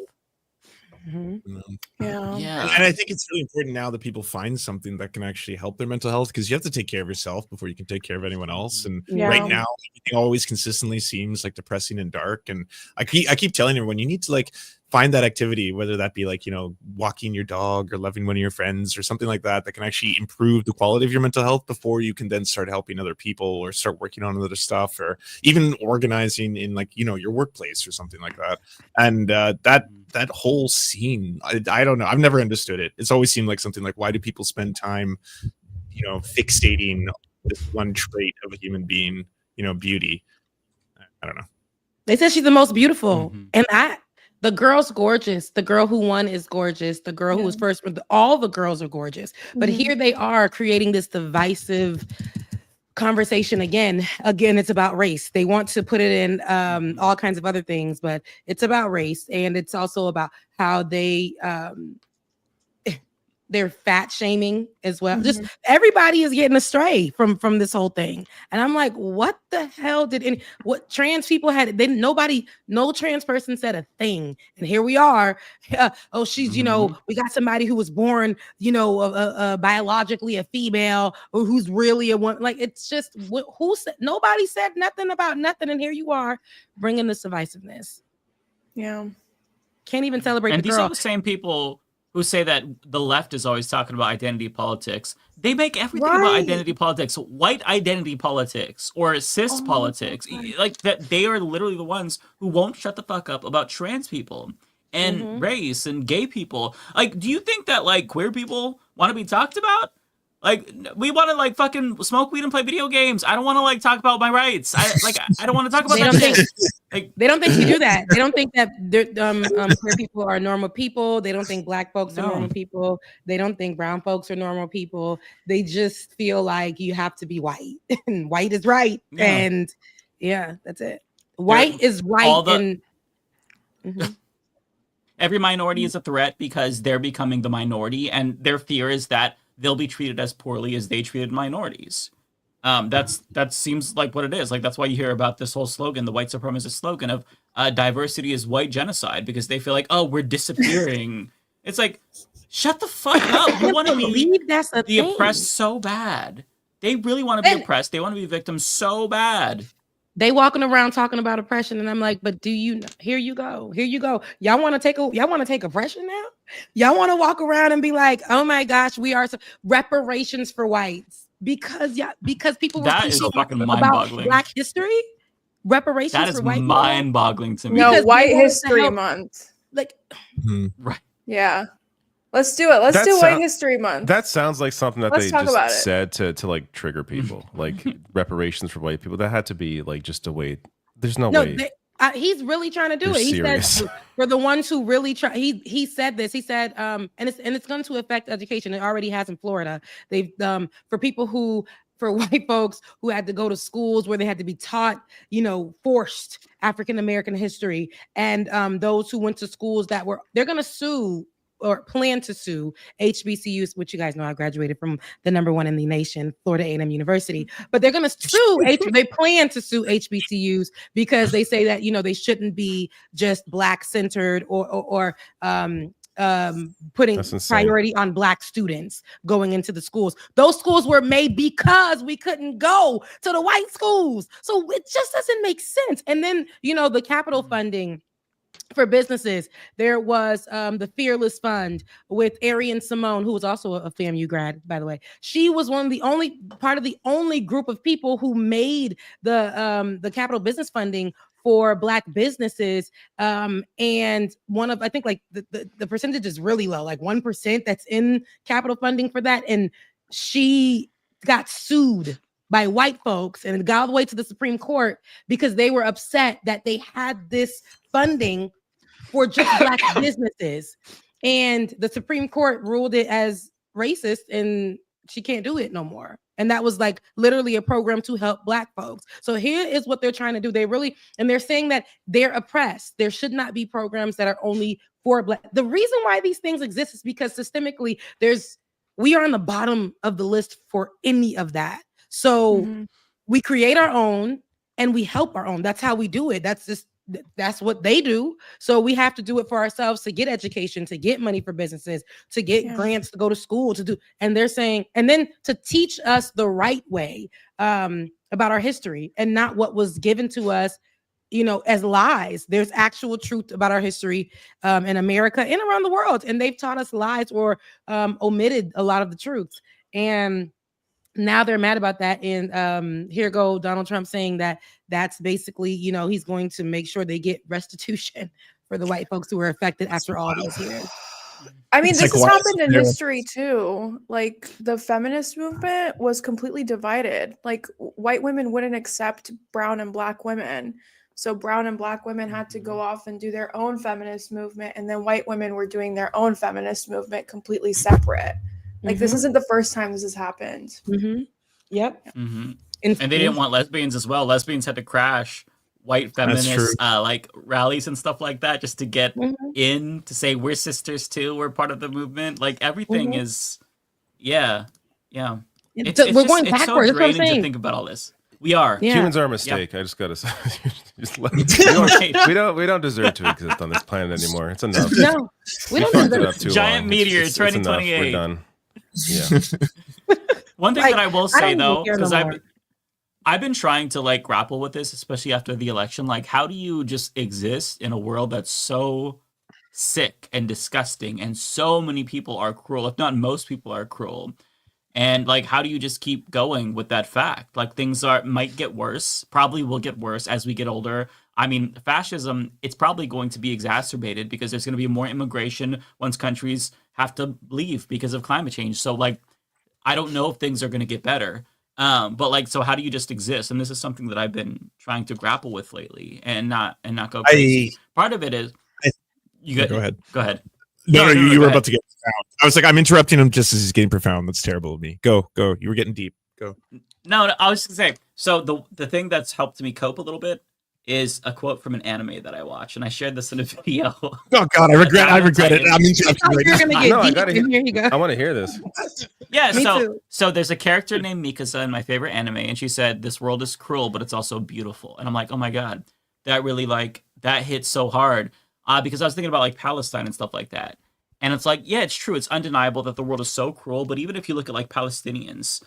Yeah. And I think it's really important now that people find something that can actually help their mental health, because you have to take care of yourself before you can take care of anyone else. And right now, everything always consistently seems like depressing and dark. And I keep telling everyone, you need to like find that activity, whether that be like, walking your dog or loving one of your friends or something like that can actually improve the quality of your mental health before you can then start helping other people or start working on other stuff, or even organizing in like, your workplace or something like that. And that whole scene, I don't know. I've never understood it. It's always seemed like something like, why do people spend time, fixating this one trait of a human being, beauty? I don't know. They said she's the most beautiful. And the girl's gorgeous. The girl who won is gorgeous. The girl who was first, all the girls are gorgeous. But here they are creating this divisive conversation again. It's about race. They want to put it in all kinds of other things, but it's about race. And it's also about how they're fat shaming as well. Just everybody is getting astray from this whole thing. And I'm like, what the hell what trans people had? No trans person said a thing. And here we are. She's, we got somebody who was born, biologically a female, or who's really a one. Like, it's just, who said, nobody said nothing about nothing. And here you are bringing this divisiveness. Yeah. Can't even celebrate and the these girl. are the same people who say that the left is always talking about identity politics. They make everything about identity politics, white identity politics, or cis politics. Like that, they are literally the ones who won't shut the fuck up about trans people and race and gay people. Like, do you think that like queer people want to be talked about? Like, we want to like fucking smoke weed and play video games. I don't want to like talk about my rights. I don't want to talk about that shit. They don't think you do that. They don't think that queer people are normal people. They don't think black folks are normal people. They don't think brown folks are normal people. They just feel like you have to be white, and white is right. Yeah. And that's it. White is right. Every minority is a threat because they're becoming the minority, and their fear is that they'll be treated as poorly as they treated minorities. That seems like what it is. Like, that's why you hear about this whole slogan, the white supremacist slogan of diversity is white genocide, because they feel like, oh, we're disappearing. It's like, shut the fuck up. You want to be the oppressed so bad. They really want to be oppressed. They want to be victims so bad. They walking around talking about oppression, and I'm like, but do you? Here you go. Y'all want to take oppression now? Y'all want to walk around and be like, oh my gosh, we are reparations for whites because people were That is fucking about mind-boggling. Black history. Reparations That is for white mind-boggling to me. No, Because White they wanted to History help- Month. Like, right. Yeah. Let's do it. Let's do White History Month. That sounds like something that Let's they talk about it. just said to like trigger people, like reparations for white people. That had to be like just a way. There's no way. He's really trying to do it. He said for the ones who really try. He said this. He said, and it's going to affect education. It already has in Florida. They've for people who. For white folks who had to go to schools where they had to be taught, forced African American history, and those who went to schools they're going to sue or plan to sue HBCUs, which you guys know I graduated from the #1 in the nation, Florida A&M University, but they're going to sue. They plan to sue HBCUs because they say that they shouldn't be just Black centered or putting priority on Black students going into the schools. Those schools were made because we couldn't go to the white schools. So it just doesn't make sense. And then, the capital funding for businesses, there was the Fearless Fund with Arian Simone, who was also a FAMU grad, by the way. She was one of the only group of people who made the capital business funding for Black businesses. And one of, I think like the percentage is really low, like 1% that's in capital funding for that. And she got sued by white folks and it got all the way to the Supreme Court because they were upset that they had this funding for just Black businesses. And the Supreme Court ruled it as racist and she can't do it no more. And that was like literally a program to help Black folks. So here is what they're trying to do. They're saying that they're oppressed. There should not be programs that are only for Black. The reason why these things exist is because systemically we are on the bottom of the list for any of that. So we create our own and we help our own. That's how we do it. That's what they do. So we have to do it for ourselves to get education, to get money for businesses, to get grants to go to school, and they're saying, and then to teach us the right way about our history and not what was given to us, as lies. There's actual truth about our history in America and around the world. And they've taught us lies or omitted a lot of the truths. And now they're mad about that. And here go Donald Trump saying that that's basically, he's going to make sure they get restitution for the white folks who were affected after all these years. I mean, this has happened in history too. Like the feminist movement was completely divided. Like white women wouldn't accept brown and Black women. So brown and Black women had to go off and do their own feminist movement. And then white women were doing their own feminist movement completely separate. Like this isn't the first time this has happened. Yep. And they didn't want lesbians as well. Lesbians had to crash white feminist like rallies and stuff like that just to get in to say we're sisters too. We're part of the movement. Like everything is, yeah. We're going backwards. It's so draining to think about all this. We are. Humans are a mistake. I just gotta say, we don't deserve to exist on this planet anymore. It's enough. No, we don't deserve it. Giant long. meteor, it's 2028. We're done. Yeah. One thing that I will say though, because I've been trying to like grapple with this, especially after the election. Like, how do you just exist in a world that's so sick and disgusting, and so many people are cruel, if not most people are cruel? And like, how do you just keep going with that fact? Like, things might get worse, probably will get worse as we get older. I mean, fascism, it's probably going to be exacerbated because there's going to be more immigration once countries have to leave because of climate change. So like, I don't know if things are going to get better. But like, so how do you just exist? And this is something that I've been trying to grapple with lately and not go crazy. Part of it is go ahead. Go ahead. No, you were about to get profound. I was like, I'm interrupting him just as he's getting profound. That's terrible of me. Go. You were getting deep. Go. No, I was just gonna say, so the thing that's helped me cope a little bit is a quote from an anime that I watch, and I shared this in a video. Oh God, I regret it. I'm interrupting I want to hear this. Yeah, so there's a character named Mikasa in my favorite anime, and she said, "This world is cruel, but it's also beautiful." And I'm like, oh my God, that really that hits so hard. Because I was thinking about like Palestine and stuff like that. And it's like, yeah, it's true. It's undeniable that the world is so cruel. But even if you look at like Palestinians,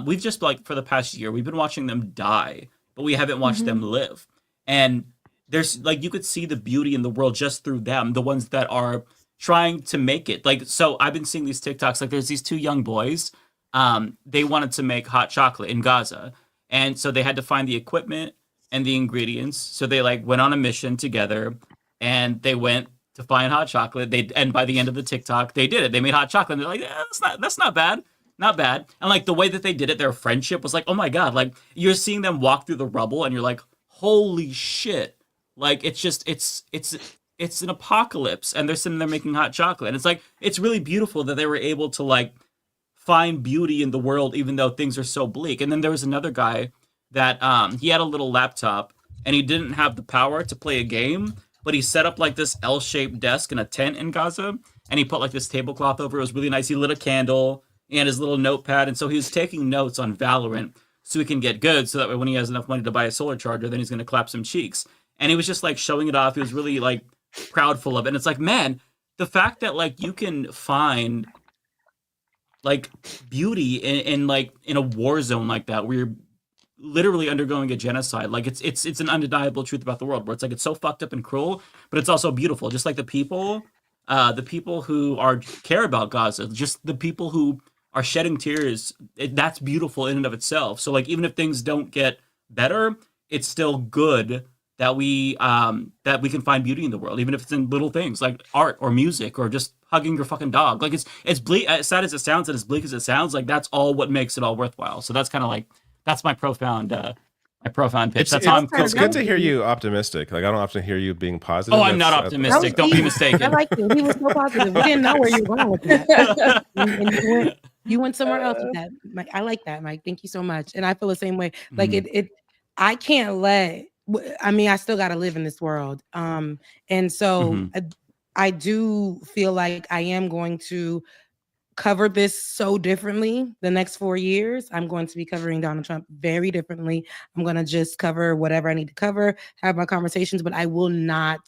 we've just for the past year, we've been watching them die but we haven't watched them live. And there's like, you could see the beauty in the world just through them, the ones that are trying to make it. Like, so I've been seeing these TikToks, like there's these two young boys. They wanted to make hot chocolate in Gaza. And so they had to find the equipment and the ingredients. So they like went on a mission together, and they went to find hot chocolate. And by the end of the TikTok, they did it. They made hot chocolate. And they're like, yeah, that's not bad. Not bad. And like the way that they did it, their friendship was like, oh my God, like you're seeing them walk through the rubble and you're like, holy shit. Like it's just, it's an apocalypse, and they're sitting there making hot chocolate. And it's like, it's really beautiful that they were able to like find beauty in the world, even though things are so bleak. And then there was another guy that he had a little laptop, and he didn't have the power to play a game, but he set up like this L-shaped desk in a tent in Gaza, and he put like this tablecloth over. It was really nice. He lit a candle and his little notepad, and so he was taking notes on Valorant so he can get good, so that way when he has enough money to buy a solar charger, then he's going to clap some cheeks. And he was just like showing it off. He was really like proudful of it. And it's like, man, the fact that like you can find like beauty in like in a war zone like that, where you're literally undergoing a genocide. Like it's an undeniable truth about the world, where it's like, it's so fucked up and cruel, but it's also beautiful. Just like the people who care about Gaza, just the people who are shedding tears, that's beautiful in and of itself. So like, even if things don't get better, it's still good that we can find beauty in the world, even if it's in little things like art or music or just hugging your fucking dog. Like it's bleak, as sad as it sounds and as bleak as it sounds, like that's all what makes it all worthwhile. So that's kind of like, that's my profound pitch. That's how I'm It's good to hear you optimistic. Like I don't often hear you being positive. Oh, I'm not optimistic. Don't be mistaken. I like it. He was so positive. We didn't know where you were going with that. And you went somewhere else with that. Mike, I like that, Mike. Thank you so much. And I feel the same way. Like I can't let. I mean, I still got to live in this world. And so I do feel like I am going to cover this so differently the next 4 years. I'm going to be covering Donald Trump very differently. I'm going to just cover whatever I need to cover, have my conversations, but I will not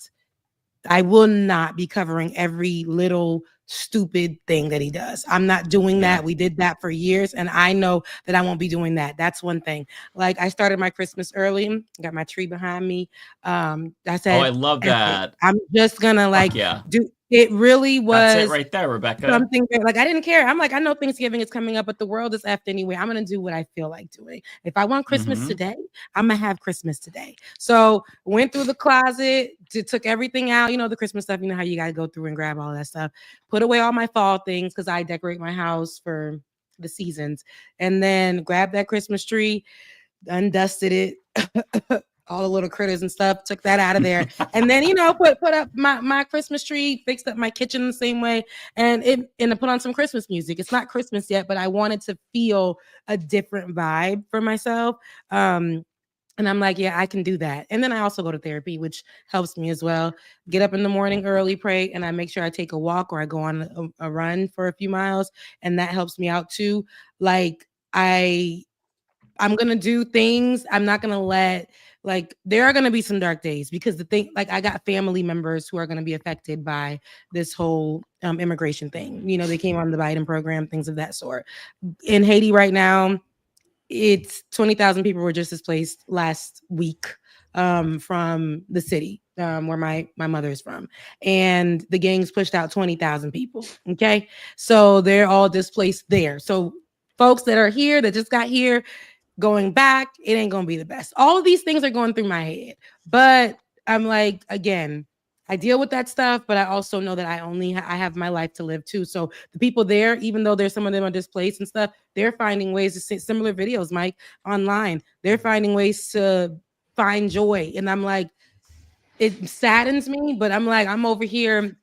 be covering every little stupid thing that he does. I'm not doing that. We did that for years, and I know that I won't be doing that. That's one thing. Like I started my Christmas early, got my tree behind me. I said, oh, I love that. I'm just gonna like do. It really was. That's it right there, Rebecca. Something like I didn't care. I'm like, I know Thanksgiving is coming up, but the world is effed anyway. I'm gonna do what I feel like doing. If I want Christmas today, I'm gonna have Christmas today. So went through the closet, took everything out. You know the Christmas stuff. You know how you gotta go through and grab all that stuff. Put away all my fall things because I decorate my house for the seasons, and then grabbed that Christmas tree, undusted it. All the little critters and stuff, took that out of there. And then, put up my Christmas tree, fixed up my kitchen the same way, and I put on some Christmas music. It's not Christmas yet, but I wanted to feel a different vibe for myself. And I'm like, yeah, I can do that. And then I also go to therapy, which helps me as well. Get up in the morning early, pray, and I make sure I take a walk or I go on a run for a few miles. And that helps me out too. Like I'm going to do things. I'm not going to let, like, there are going to be some dark days because the thing, like, I got family members who are going to be affected by this whole immigration thing. You know, they came on the Biden program, things of that sort. In Haiti right now, it's 20,000 people were just displaced last week from the city where my mother is from. And the gangs pushed out 20,000 people. Okay. So they're all displaced there. So folks that are here, that just got here, going back, it ain't gonna be the best. All of these things are going through my head, but I'm like, again, I deal with that stuff, but I also know that I have my life to live too. So the people there, even though there's some of them are displaced and stuff, they're finding ways to see similar videos, Mike, online. They're finding ways to find joy, and I'm like, it saddens me, but I'm like, I'm over here.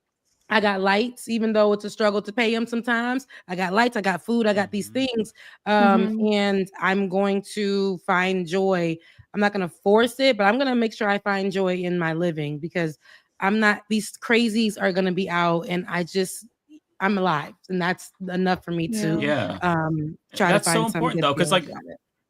I got lights, even though it's a struggle to pay them sometimes. I got lights, I got food, I got these things. And I'm going to find joy. I'm not going to force it, but I'm going to make sure I find joy in my living because these crazies are going to be out and I'm alive. And that's enough for me to try to find so important though, because like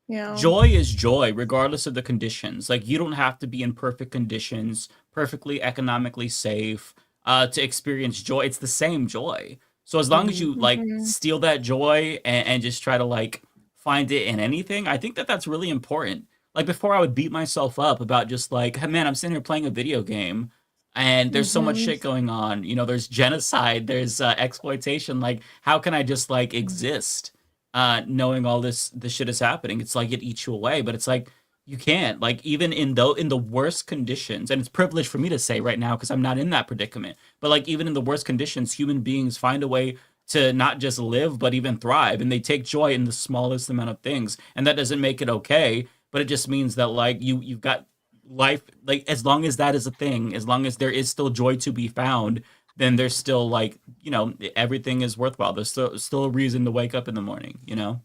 Yeah. Joy is joy, regardless of the conditions. Like, you don't have to be in perfect conditions, perfectly economically safe, to experience joy. It's the same joy. So as long as you like steal that joy and just try to like find it in anything, I think that that's really important. Like before, I would beat myself up about just like, hey, man, I'm sitting here playing a video game, and there's so much shit going on. You know, there's genocide, there's exploitation. Like, how can I just like exist, knowing all this shit is happening? It's like it eats you away, but it's like you can't. Like even in the worst conditions, and it's privileged for me to say right now because I'm not in that predicament. But like even in the worst conditions, human beings find a way to not just live but even thrive, and they take joy in the smallest amount of things, and that doesn't make it okay, but it just means that like you've got life, like as long as that is a thing, as long as there is still joy to be found, then there's still like, you know, everything is worthwhile. There's still a reason to wake up in the morning, you know.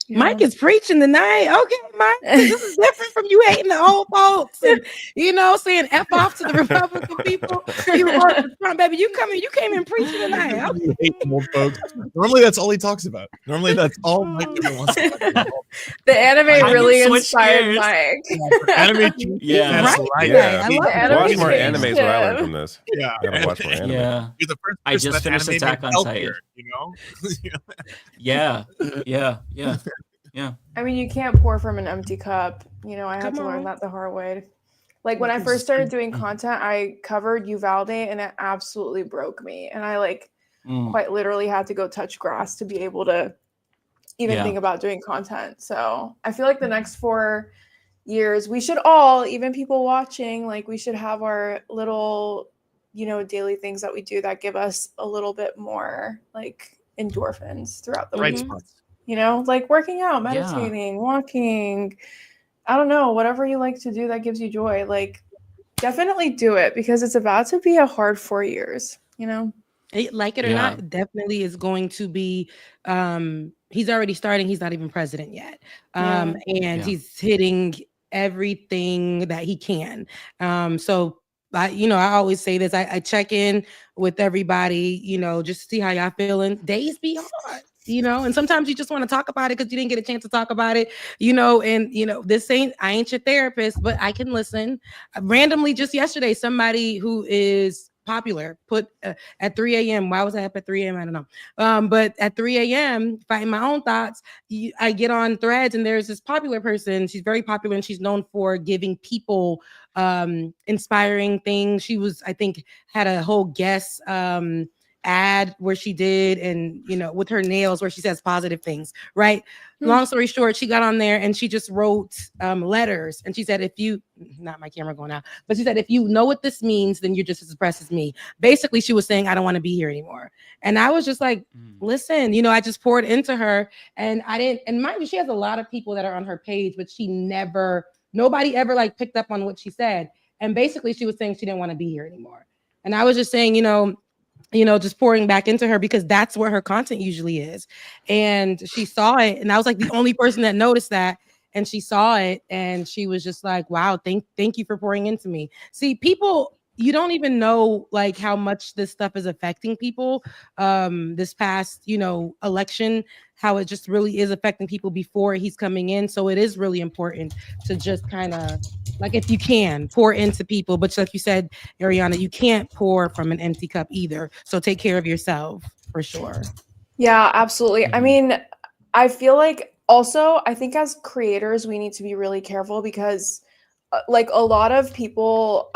Yeah. Mike is preaching tonight. Okay, Mike, this is different from you hating the old folks and, you know, saying F off to the Republican people. You work for Trump, baby. You came in preaching tonight. Okay. You hate old folks. Normally, that's all he talks about. Normally, that's all Mike ever wants to talk about. The anime really inspired Mike. Anime, yeah, that's right. Yeah, I love watch more anime is what I learned from this. Yeah, I gotta watch more anime. Yeah, you're the first I just finished Attack on Titan. You know. Yeah. I mean, you can't pour from an empty cup. You know, I had to learn that the hard way. Like when I first started doing content, I covered Uvalde and it absolutely broke me. And I like quite literally had to go touch grass to be able to even think about doing content. So I feel like the next 4 years, we should all, even people watching, like we should have our little, you know, daily things that we do that give us a little bit more like endorphins throughout the week. You know, like working out, meditating, walking, I don't know, whatever you like to do that gives you joy. Like definitely do it because it's about to be a hard 4 years, you know? Like it or not, definitely is going to be, he's already starting. He's not even president yet. And he's hitting everything that he can. So I always say this, I check in with everybody, you know, just to see how y'all feeling. Days be hard. You know, and sometimes you just want to talk about it because you didn't get a chance to talk about it, you know, and, you know, I ain't your therapist, but I can listen. Randomly, just yesterday, somebody who is popular put at 3 a.m. Why was I up at 3 a.m.? I don't know. But at 3 a.m., fighting my own thoughts, I get on threads and there's this popular person. She's very popular and she's known for giving people inspiring things. She was, I think, had a whole guest ad where she did, and you know, with her nails where she says positive things, right? Long story short, she got on there and she just wrote letters, and she said, if you, not my camera going out, but she said, if you know what this means, then you're just as oppressed as me. Basically, she was saying, I don't want to be here anymore. And I was just like, listen, you know, I just poured into her, and I didn't, and mind you, she has a lot of people that are on her page, but nobody ever like picked up on what she said. And basically she was saying she didn't want to be here anymore. And I was just saying, you know, just pouring back into her because that's where her content usually is. And she saw it, and I was like the only person that noticed that. And she saw it, and she was just like, wow, thank you for pouring into me. See, people, you don't even know like how much this stuff is affecting people. This past, you know, election, how it just really is affecting people before he's coming in. So it is really important to just kind of, like, if you can, pour into people. But like you said, Ariana, you can't pour from an empty cup either. So take care of yourself for sure. Yeah, absolutely. I mean, I feel like also, I think as creators, we need to be really careful because like a lot of people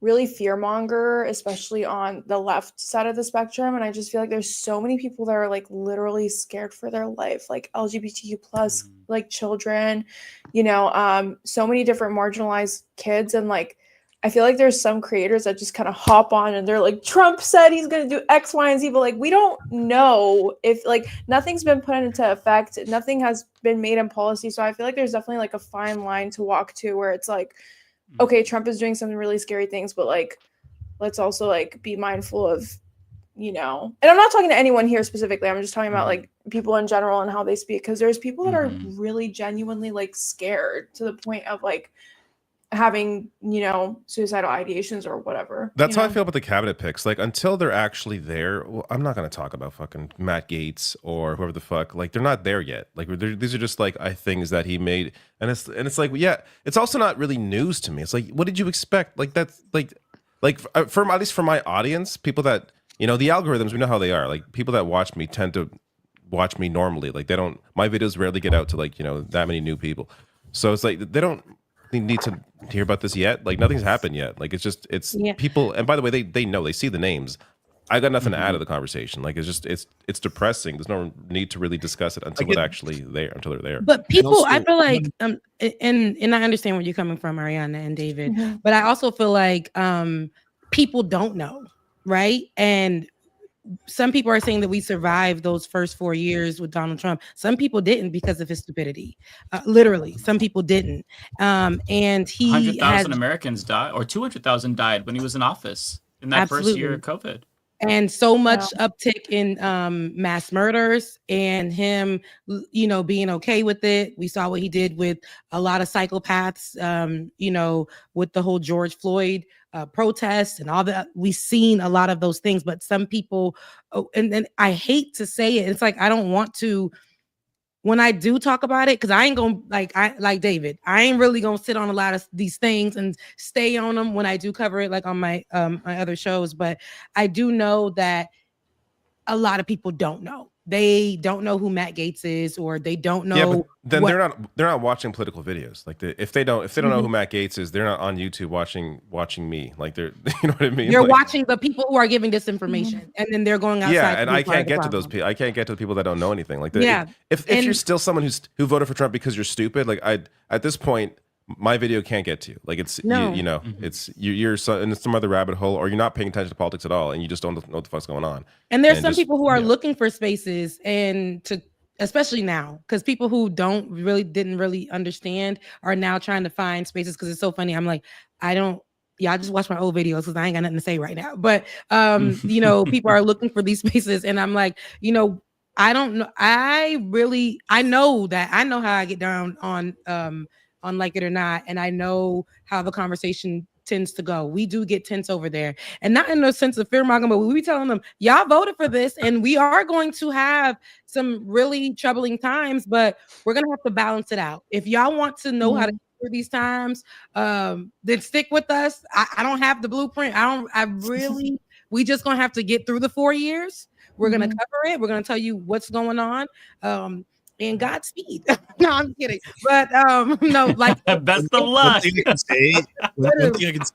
really fearmonger, especially on the left side of the spectrum. And I just feel like there's so many people that are like literally scared for their life, like LGBTQ plus, like children, you know, so many different marginalized kids. And like, I feel like there's some creators that just kind of hop on and they're like, Trump said he's going to do X, Y, and Z, but like, we don't know if like nothing's been put into effect. Nothing has been made in policy. So I feel like there's definitely like a fine line to walk to where it's like, okay, Trump is doing some really scary things, but like, let's also like be mindful of, you know, and I'm not talking to anyone here specifically. I'm just talking about like people in general and how they speak. Cause there's people that are really genuinely like scared to the point of like having, you know, suicidal ideations or whatever. That's how I feel about the cabinet picks. Like until they're actually there, well, I'm not going to talk about fucking Matt Gaetz or whoever the fuck. Like they're not there yet. Like these are just like things that he made, and it's like, yeah, it's also not really news to me. It's like, what did you expect? Like that's like for at least for my audience, people that, you know, the algorithms, we know how they are. Like people that watch me tend to watch me normally. Like my videos rarely get out to like, you know, that many new people. So it's like they don't need to hear about this yet. Like nothing's happened yet. Like it's people. And by the way, they know, they see the names. I got nothing to add to the conversation. Like it's depressing. There's no need to really discuss it until they're there. But people, also, I feel like and I understand where you're coming from, Ariana and David. But I also feel like people don't know, right? And some people are saying that we survived those first 4 years with Donald Trump. Some people didn't because of his stupidity. Literally, some people didn't. And he 100,000 Americans died, or 200,000 died when he was in office in that first year of COVID. And so much uptick in mass murders and him, being okay with it. We saw what he did with a lot of psychopaths, with the whole George Floyd protests and all that. We've seen a lot of those things, but some people, and I hate to say it, it's like, I don't want to, when I do talk about it, because I ain't gonna like David, I ain't really gonna sit on a lot of these things and stay on them when I do cover it, like on my my other shows. But I do know that a lot of people don't know. They don't know who Matt Gaetz is, or they don't know. Yeah, but then they're not watching political videos. Like if they don't know who Matt Gaetz is, they're not on YouTube watching me. Like they're, you know what I mean? You're watching the people who are giving this information, and then they're going outside. Yeah, and I can't get to those people. I can't get to the people that don't know anything. Like if you're still someone who voted for Trump because you're stupid, like at this point, my video can't get to you. Like it's it's you're in some other rabbit hole, or you're not paying attention to politics at all, and you just don't know what the fuck's going on. And there's some people who are looking for spaces, and especially now, because people who didn't really understand are now trying to find spaces. Because it's so funny. I'm like, I just watch my old videos because I ain't got nothing to say right now. But people are looking for these spaces, and I'm like, I don't know. I know how I get down on Like It or Not, and I know how the conversation tends to go. We do get tense over there, and not in a sense of fear mongering, but we be telling them, y'all voted for this, and we are going to have some really troubling times, but we're gonna have to balance it out. If y'all want to know how to get through these times, then stick with us. I don't have the blueprint. We just gonna have to get through the 4 years. We're gonna cover it. We're gonna tell you what's going on. And Godspeed. No, I'm kidding. But no, like best of luck. One thing I can say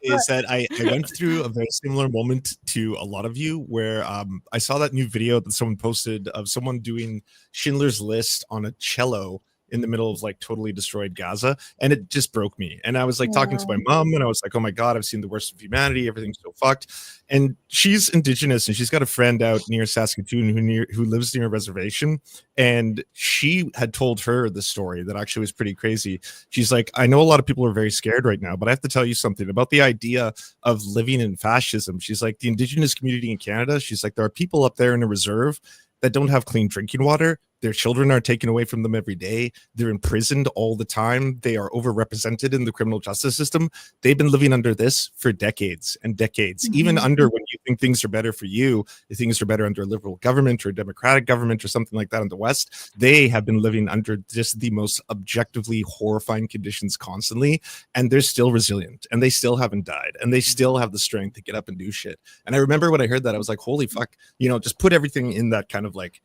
is that I went through a very similar moment to a lot of you, where I saw that new video that someone posted of someone doing Schindler's List on a cello in the middle of like totally destroyed Gaza, and it just broke me. And I was like talking to my mom, and I was like, oh my God, I've seen the worst of humanity. Everything's so fucked. And she's indigenous, and she's got a friend out near Saskatoon who lives near a reservation. And she had told her the story that actually was pretty crazy. She's like, I know a lot of people are very scared right now, but I have to tell you something about the idea of living in fascism. She's like, the indigenous community in Canada, she's like, there are people up there in a reserve that don't have clean drinking water. Their children are taken away from them every day. They're imprisoned all the time. They are overrepresented in the criminal justice system. They've been living under this for decades and decades. Even under when you think things are better for you, things are better under a liberal government or a democratic government or something like that in the West, they have been living under just the most objectively horrifying conditions constantly. And they're still resilient, and they still haven't died, and they still have the strength to get up and do shit. And I remember when I heard that, I was like, holy fuck, just put everything in that kind of like,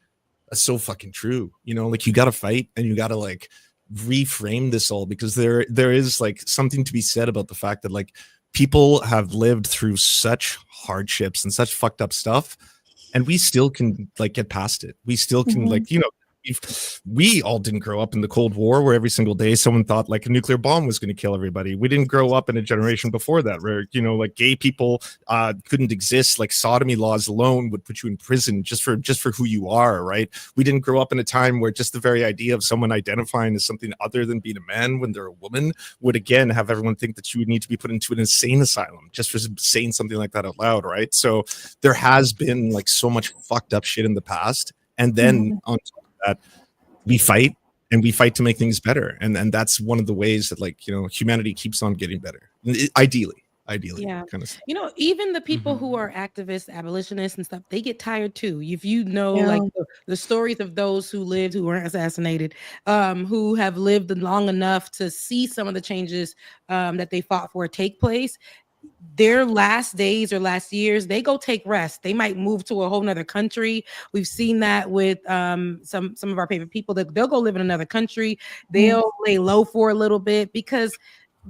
that's so fucking true. Like you got to fight, and you got to like reframe this all, because there is like something to be said about the fact that like people have lived through such hardships and such fucked up stuff, and we still can like get past it. We still can like, we all didn't grow up in the Cold War where every single day someone thought like a nuclear bomb was going to kill everybody. We didn't grow up in a generation before that where, like gay people couldn't exist. Like sodomy laws alone would put you in prison just for who you are, right? We didn't grow up in a time where just the very idea of someone identifying as something other than being a man when they're a woman would again have everyone think that you would need to be put into an insane asylum just for saying something like that out loud, right? So there has been like so much fucked up shit in the past. And then on top of that, we fight to make things better. And that's one of the ways that like, humanity keeps on getting better. Ideally, yeah. kind of stuff. Even the people who are activists, abolitionists and stuff, they get tired too. If like the stories of those who lived, who weren't assassinated, who have lived long enough to see some of the changes that they fought for take place, their last days or last years, they go take rest. They might move to a whole nother country. We've seen that with some of our favorite people, that they'll go live in another country. They'll lay low for a little bit because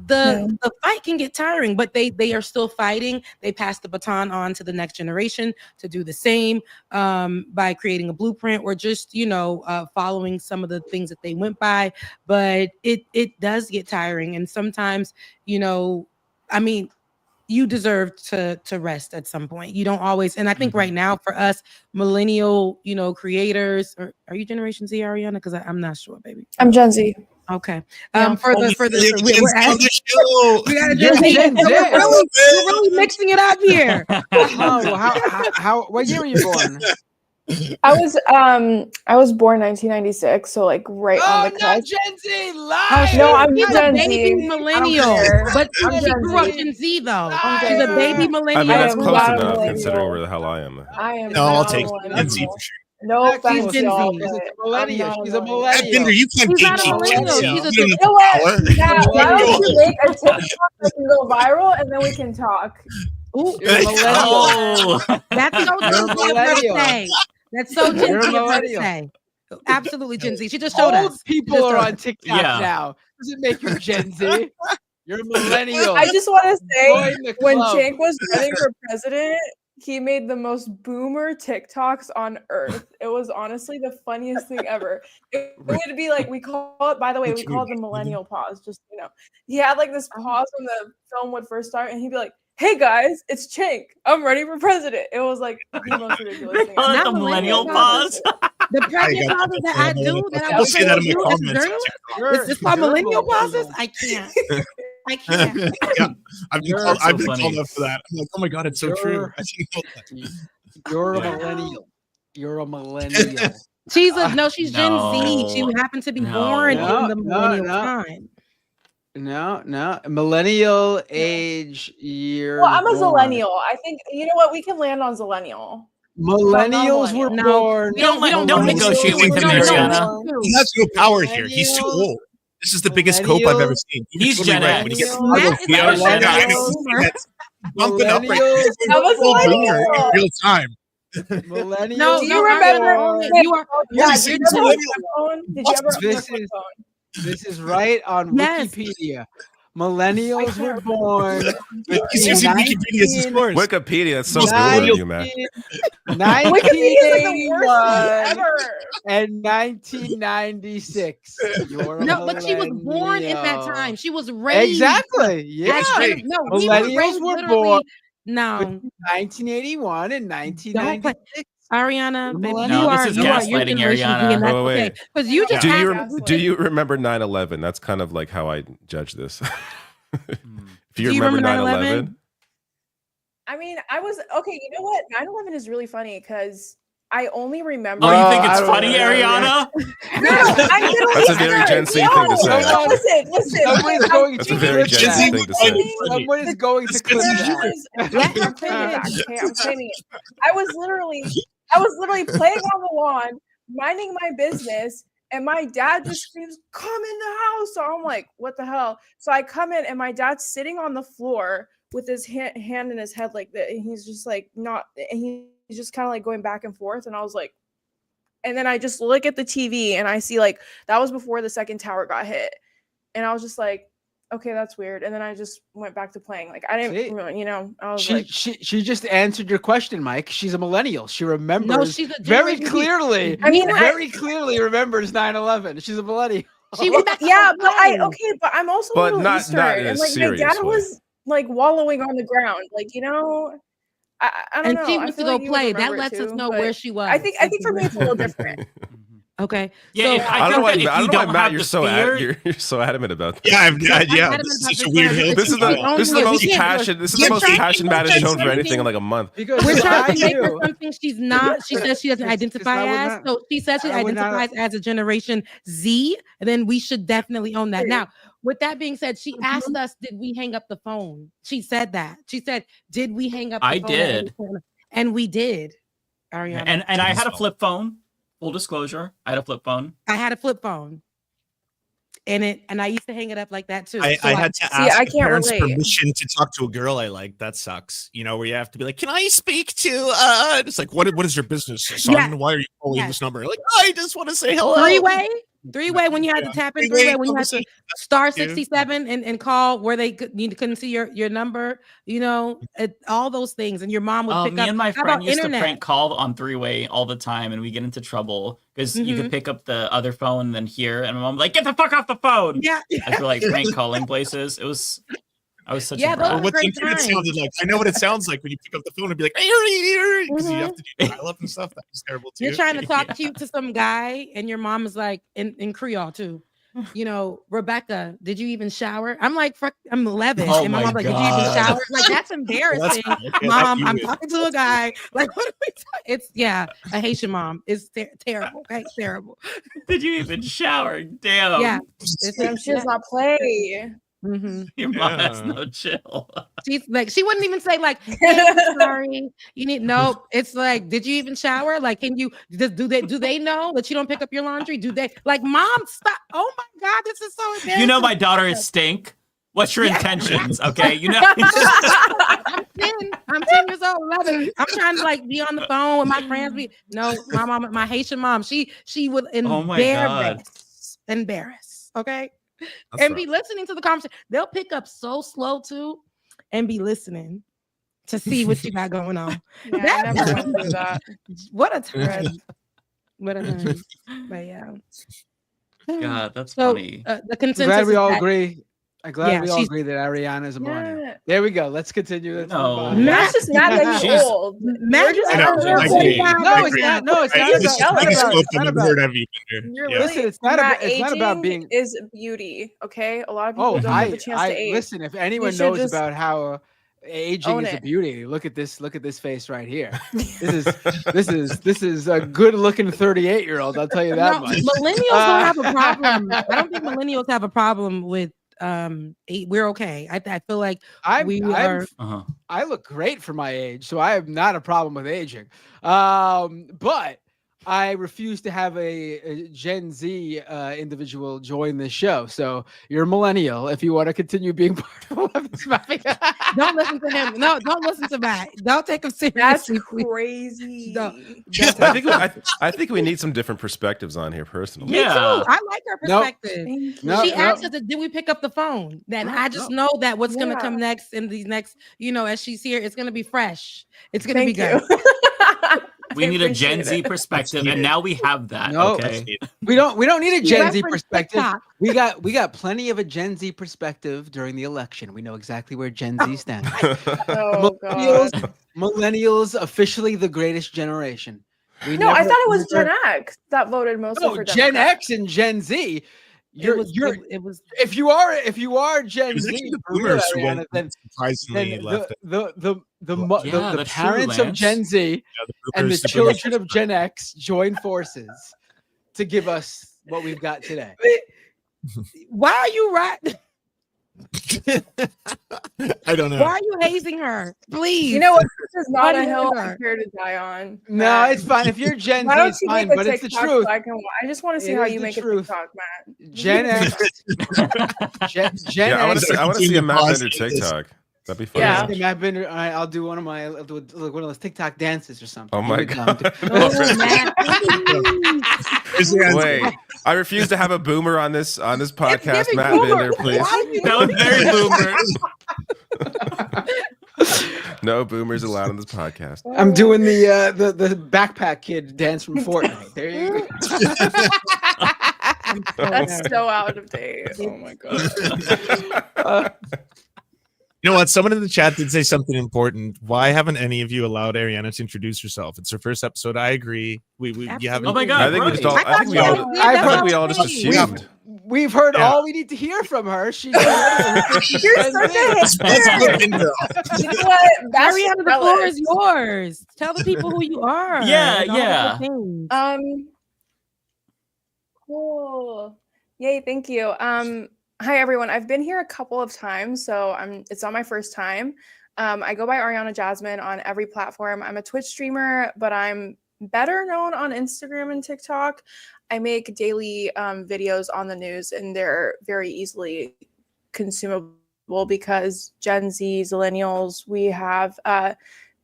the fight can get tiring, but they are still fighting. They pass the baton on to the next generation to do the same by creating a blueprint or just following some of the things that they went by. But it does get tiring, and sometimes I mean, you deserve to rest at some point. You don't always, and I think right now for us millennial, creators, or are you Generation Z, Ariana? Because I'm not sure, baby. I'm Gen Z. Okay. Yeah. We got a Gen Z. We're really mixing it up here. How what year were you born? I was born 1996, so like right on the cusp. Gen Z, No, I'm She's Gen a baby Z. millennial, but she grew up Gen Z though. She's a baby millennial. I mean, that's am close not a enough millennial. considering where the hell I am. I am. No, I'll not take a Gen millennial. Z for sure. No offense, Gen y'all, Z. but She's a millennial. I'm not She's a millennial. millennial. Bender, you can't She's not a gatekeep millennial. Gen Z. She's a You don't You know what? have Matt, why don't power. you make a TikTok that can go viral and then we can talk? Ooh. You're a millennial. That's so You're a Gen Z of her to millennial. say. That's so Gen You're a Z of her to millennial. say. Absolutely Gen Z. She just showed Old us. people are on TikTok now. Does it make you Gen Z? You're a millennial. I just want to say, Join the when club. Cenk was running for president, he made the most boomer TikToks on earth. It was honestly the funniest thing ever. It would be like, we call it, by the way, we call it the millennial pause. Just, he had like this pause when the film would first start, and he'd be like, "Hey guys, it's Cenk. I'm running for president." It was like the most ridiculous thing. Call it the millennial pause. The pregnant pauses that I do, that I I'll say that in my do as a comments. journalist, it's called millennial pauses. I can't. I can't. Yeah, I've been so called funny. up for that. I'm like, oh my god, it's so true. I didn't know that. You're a millennial. You're a millennial. She's Gen Z. No. She happened to be No. born No, in the millennial no. time. No. Millennial age year. Well, I'm a Zillennial. I think, you know what? We can land on Zillennial. Millennials were born. Don't negotiate with him, Ariana. He has no power here. He's too old. This is the biggest cope I've ever seen. He's Gen X. When he gets Matt is Gen X. bumping up right Millennials That was full boomer millennial. in real time. Millennials. No, Do you remember? you are. Yeah, Yes, did you it's ever have a millennial. flip phone? Did you ever have a This flip is- phone? This is right on Yes. Wikipedia. Millennials were born He's using Wikipedia as his source. Wikipedia, that's so cooler than you, man. 1981 Ever. and 1996. You're a No, but she was born at that millennial. time. She was raised. Exactly. Yeah. right. No, we were Millennials raised were literally. born No, between 1981 and don't 1996. Ariana, baby, No, you this are is you are your gaslighting, generation Ariana. being that Wait, wait. okay? Because you just Do asked- you do you remember 9/11? That's kind of like how I judge this. If you Do you remember remember 9/11, I mean, I was okay. You know what? 9/11 is really funny because I only remember. Oh, you think I it's don't funny, know. Ariana? No, I'm literally. That's a very Gen Z thing to say. No, listen. Somebody's going That's to a very clip Gen Z that. thing to say. Someone is going to clip that. I'm claiming it back. Okay, I'm claiming it. I was literally playing on the lawn, minding my business, and my dad just screams, "Come in the house!" So I'm like, "What the hell?" So I come in, and my dad's sitting on the floor with his hand in his head like that, and he's just like he's just kind of like going back and forth, and I was like, and then I just look at the TV, and I see like that was before the second tower got hit, and I was just like, okay, that's weird. And then I just went back to playing. Like I didn't, I was like, she just answered your question, Mike. She's a millennial. She remembers she's a very Generation Z. clearly. I mean, very clearly remembers 9/11. She's a millennial. She went back. yeah, but but I'm also But Middle not- Eastern, not in a and like my serious dad way. was like wallowing on the ground, like I don't And know. she I went to feel go like you would play. That remember it lets us too, know but where she was. I think for me it's a little different. Okay. Yeah, So, if I don't know why, think that I if don't you know why don't Matt, have you're the so fear, you're so adamant about that. Yeah, I'm this is adamant such a about weird this hill. This is We can't- the we most can't- passion. This is the You're most trying passion to Matt has say shown for something- anything in like a month. Because We're what trying I to make her do- something she's not. She says she doesn't identify I would as. not- So she says she I would not- identifies as a Generation Z. And then we should definitely own that. Now, with that being said, she asked us, "Did we hang up the phone?" She said that. She said, "Did we hang up?" The I phone at any did. point?" And we did. Ariana. and I had a flip phone. Full disclosure, I had a flip phone. I had a flip phone. and I used to hang it up like that too. I So had to ask a parent's permission to talk to a girl I like. That sucks. You know, where you have to be like, "Can I speak to?" It's like, what is your business, son? Yeah. Why are you calling this number? Like, I just want to say hello. Three-way when you had to tap in, three-way when you had to star 67 and call where they couldn't see your number, you know, all those things, and your mom would pick me up. and my How friend about used internet? to prank call on three-way all the time, and we get into trouble because you could pick up the other phone and then hear, and my mom like, "Get the fuck off the phone!" Yeah, as we're like prank calling places. I was such a brat. Or what the internet sounded like. I know what it sounds like when you pick up the phone and be like, because you have to do dial up and stuff. That was terrible too. You're trying to talk cute to some guy, and your mom is like in Creole too. You know, Rebecca, did you even shower? I'm like, fuck, I'm 11, and my mom's like, did you even shower? Like, that's embarrassing, mom. I'm talking to a guy. Like, what are we talking? It's a Haitian mom. It's terrible. Okay, terrible. Did you even shower? Damn. Yeah, she does not play. Your mom has no chill. She's like, she wouldn't even say like, hey, I'm sorry, you need nope. It's like, did you even shower? Like, can you do they know that you don't pick up your laundry? Do they like, mom, stop? Oh my god, this is so embarrassing. You know my daughter is stink. What's your intentions? Okay, you know. I'm 10 years old, 11. I'm trying to like be on the phone with my friends. No, my mom, my Haitian mom, she would embarrass. Okay. And be listening to the conversation. They'll pick up so slow too, and be listening to see what you got going on. Yeah, I never went through that. What a time! What a time! But yeah. God, that's funny. The consensus. I'm glad we all that, agree. I'm glad we all she's- agree that Ariana is a millennial. There we go. Let's continue. Let's move No. on. Matt's just mad that he's old. Matt You're just I know, out I there agree. old. No, it's not. No, it's not. He's about- jealous. it's not about- I've heard everything here. You're Yeah. really, Listen, it's not Matt, about- it's not about aging being- is beauty. Okay, a lot of people Oh, don't have the chance to age. listen. If anyone You should knows just about how aging own is a it. beauty, look at this. Look at this face right here. This is a good-looking 38-year-old. I'll tell you that No, much. millennials don't have a problem. I don't think millennials have a problem with we're okay. I feel like I look great for my age, so I have not a problem with aging. But I refuse to have a Gen Z individual join this show. So you're a millennial if you want to continue being part of Leftist Mafia. Don't listen to him. No, don't listen to Matt. Don't take him seriously. That's crazy. No, I think we need some different perspectives on here personally. Me too. I like her perspective. Nope. She asked us, did we pick up the phone? Then I just know that what's going to come next in these next, as she's here, it's going to be fresh. It's going to be good. We need a Gen Z perspective, and now we have that. No, okay, we don't need a Gen Z referenced perspective. TikTok. We got plenty of a Gen Z perspective during the election. We know exactly where Gen Z stands. Oh god. Millennials officially the greatest generation. I thought it was Gen X that voted mostly for Gen Democrats. X and Gen Z. It was if you are Gen was Z, actually the for real, boomers who Ariana, went then surprisingly left. the that's true, parents of Lance. Gen Z and the boomers- children of Gen X join forces to give us what we've got today. Why are you right? I don't know. Why are you hazing her? Please. You know what? This is not a Why do you hill hate I her? care to die on. No, Matt. it's fine. If you're Gen Why Z, don't it's you fine, make a but it's the TikTok truth. so I just want to see It how is you the make truth. a TikTok, Matt. Gen X. Gen Yeah, I want X. to see a Matt Pause Bender this. TikTok. That'd be fun. Yeah. Okay, Matt Bender. All right, I'll do one of those TikTok dances or something. Oh my Here we go. god. Oh, Matt. Wait, I refuse to have a boomer on this podcast, giving Matt boomer. Bender, please. Why are you that was very boomer. No boomers allowed on this podcast. I'm doing the backpack kid dance from Fortnite. There you go. That's so out of date. Oh my god. You know what? Someone in the chat did say something important. Why haven't any of you allowed Ariana to introduce herself? It's her first episode. I agree. You haven't. Oh my god! I think we just all. I I think we all. thought I think we you all just did. assumed. We've heard Yeah. all we need to hear from her. She's You're such a hater. You know what? That's Ariana, the floor is yours. Tell the people who you are. Yeah, and all the yeah. good things. Cool. Yay, thank you. Hi everyone. I've been here a couple of times, so it's not my first time. I go by Ariana Jasmine on every platform. I'm a Twitch streamer, but I'm better known on Instagram and TikTok. I make daily videos on the news, and they're very easily consumable because Gen Z, millennials, we have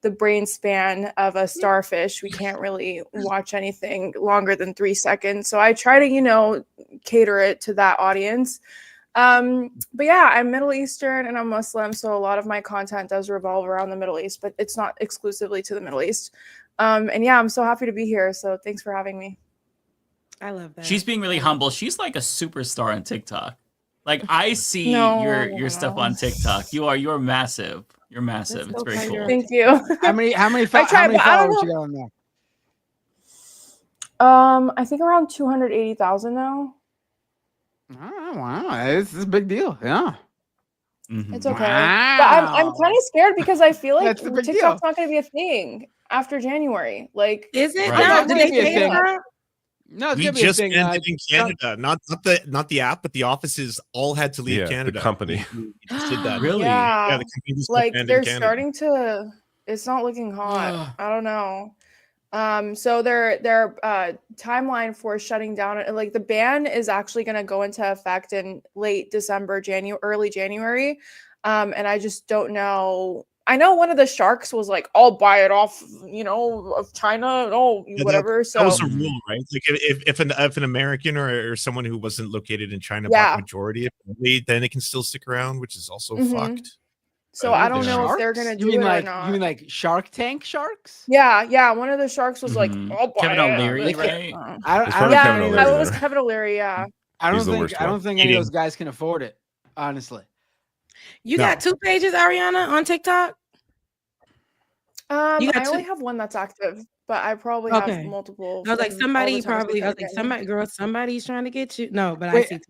the brain span of a starfish. We can't really watch anything longer than 3 seconds. So I try to, cater it to that audience. But yeah, I'm Middle Eastern and I'm Muslim. So a lot of my content does revolve around the Middle East, but it's not exclusively to the Middle East. And yeah, I'm so happy to be here. So thanks for having me. I love that. She's being really humble. She's like a superstar on TikTok. Like I see your stuff on TikTok. You're massive. You're massive. It's very cool. Thank you. How many followers you got on there? I think around 280,000 now. Oh, wow, this is a big deal. Yeah. It's okay. But I'm kind of scared because I feel like TikTok's not going to be a thing after January. Like, is it? Right. No, did they say that? No, it's we gonna be a just thing. ended in Canada, not the app, but the offices all had to leave Canada. The company we just did that. Really? Yeah, the company just like banned in they're Canada. starting to. It's not looking hot. I don't know. So their timeline for shutting down, like the ban is actually going to go into effect in late December, early January. And I just don't know. I know one of the sharks was like, "I'll buy it off, of China, whatever." That was a rule, right? Like if an American or someone who wasn't located in China Yeah. bought majority of it, then it can still stick around, which is also fucked. So I don't know if they're gonna do it or not. You mean like Shark Tank sharks? Yeah. One of the sharks was like, "I'll buy Kevin it." O'Leary, Like, right? It was Kevin O'Leary. Yeah. I don't think any of those guys can afford it. Honestly. You got 2 pages, Ariana, on TikTok? I only have one that's active, but I probably have multiple. I was like, somebody's trying to get you. No, but wait, I see.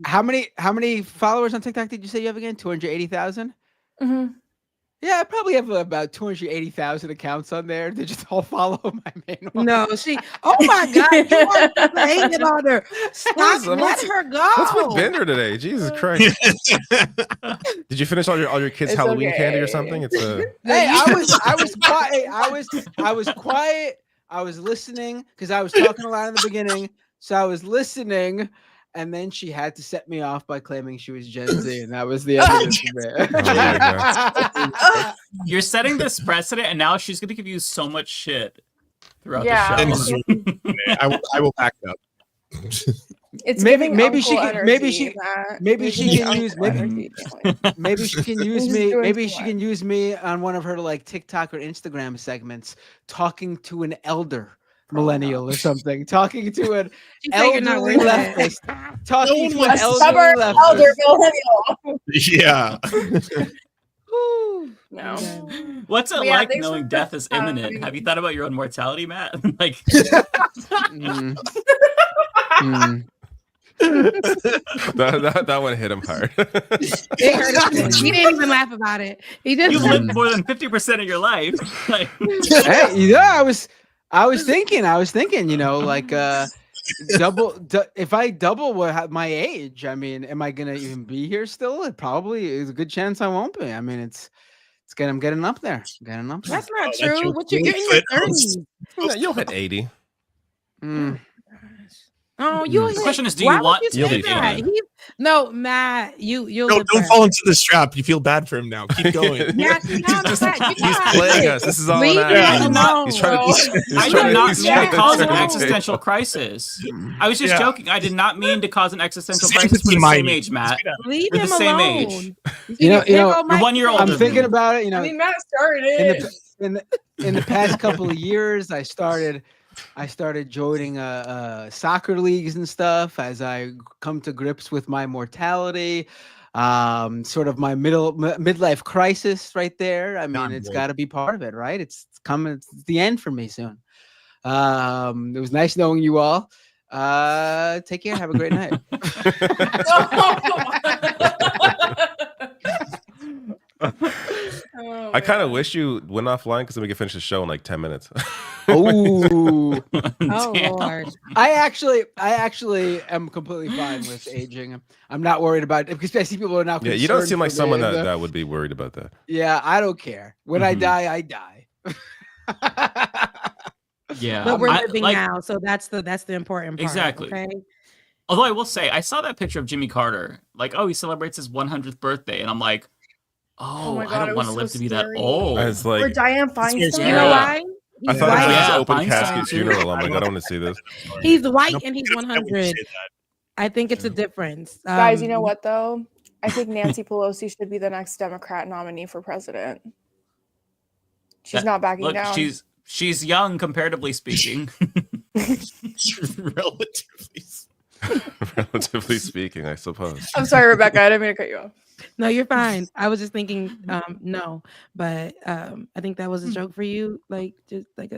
How many followers on TikTok did you say you have again? 280,000? Mm-hmm. Yeah, I probably have about 280,000 accounts on there. They just all follow my main one. No, oh my God, you are hating on her. Stop, let her go. What's with Bender today? Jesus Christ. Did you finish all your kids' Halloween candy or something? It's Hey, I was quiet. I was quiet. I was listening because I was talking a lot in the beginning. So I was listening. And then she had to set me off by claiming she was Gen Z, and that was the end of it. You're setting this precedent, and now she's going to give you so much shit throughout the show. I will back it up. It's maybe she can use me on one of her like TikTok or Instagram segments talking to an elder millennial or something, talking to an elderly leftist, talking to an elderly leftist. Yeah. No. What's it like knowing death is imminent? Have you thought about your own mortality, Matt? Like, that one hit him hard. He didn't even laugh about it. He just you lived more than 50% of your life. Like, hey, yeah, I was thinking, like if I double my age, I mean, am I gonna even be here still? It probably is a good chance I won't be. I mean, I'm getting up there. That's not true. What you're in your 30s. You'll hit 80. Oh, the question is, do you want to be that? No, Matt, you'll don't fall into the trap. You feel bad for him now. Keep going. He's playing us. This is all an act. He's trying to. I did not mean to cause an existential crisis. I was just joking. I did not mean to cause an existential crisis. We're the same age, Matt. Leave We're him the same alone. age. You're 1 year old. I'm thinking about it. I mean, Matt started in the past couple of years. I started joining soccer leagues and stuff as I come to grips with my mortality, sort of my midlife crisis right there. I mean, it's got to be part of it, right? It's coming. It's the end for me soon. It was nice knowing you all. Take care. Have a great night. I kind of wish you went offline because then we could finish the show in like 10 minutes. Oh, Lord. I actually am completely fine with aging. I'm not worried about it because I see people are now. Yeah, you don't seem like someone that would be worried about that. Yeah, I don't care. When I die, I die. Yeah, But we're living now, so that's the important part. Exactly. Okay. Although I will say, I saw that picture of Jimmy Carter. Like, oh, he celebrates his 100th birthday, and I'm like, oh, my I God, don't it want to was live so to be that scary. old. I was like, Or Diane Feinstein. You know why? I He's thought it was white. just Yeah, open Feinstein, casket too. funeral. I'm like, I don't want to see this. He's white and he's 100. I think it's a difference. Guys, you know what though? I think Nancy Pelosi should be the next Democrat nominee for president. She's not backing Look, down. she's young comparatively speaking. Relatively speaking, I suppose. I'm sorry, Rebecca. I didn't mean to cut you off. No, you're fine. I was just thinking, no, but I think that was a joke for you, like just like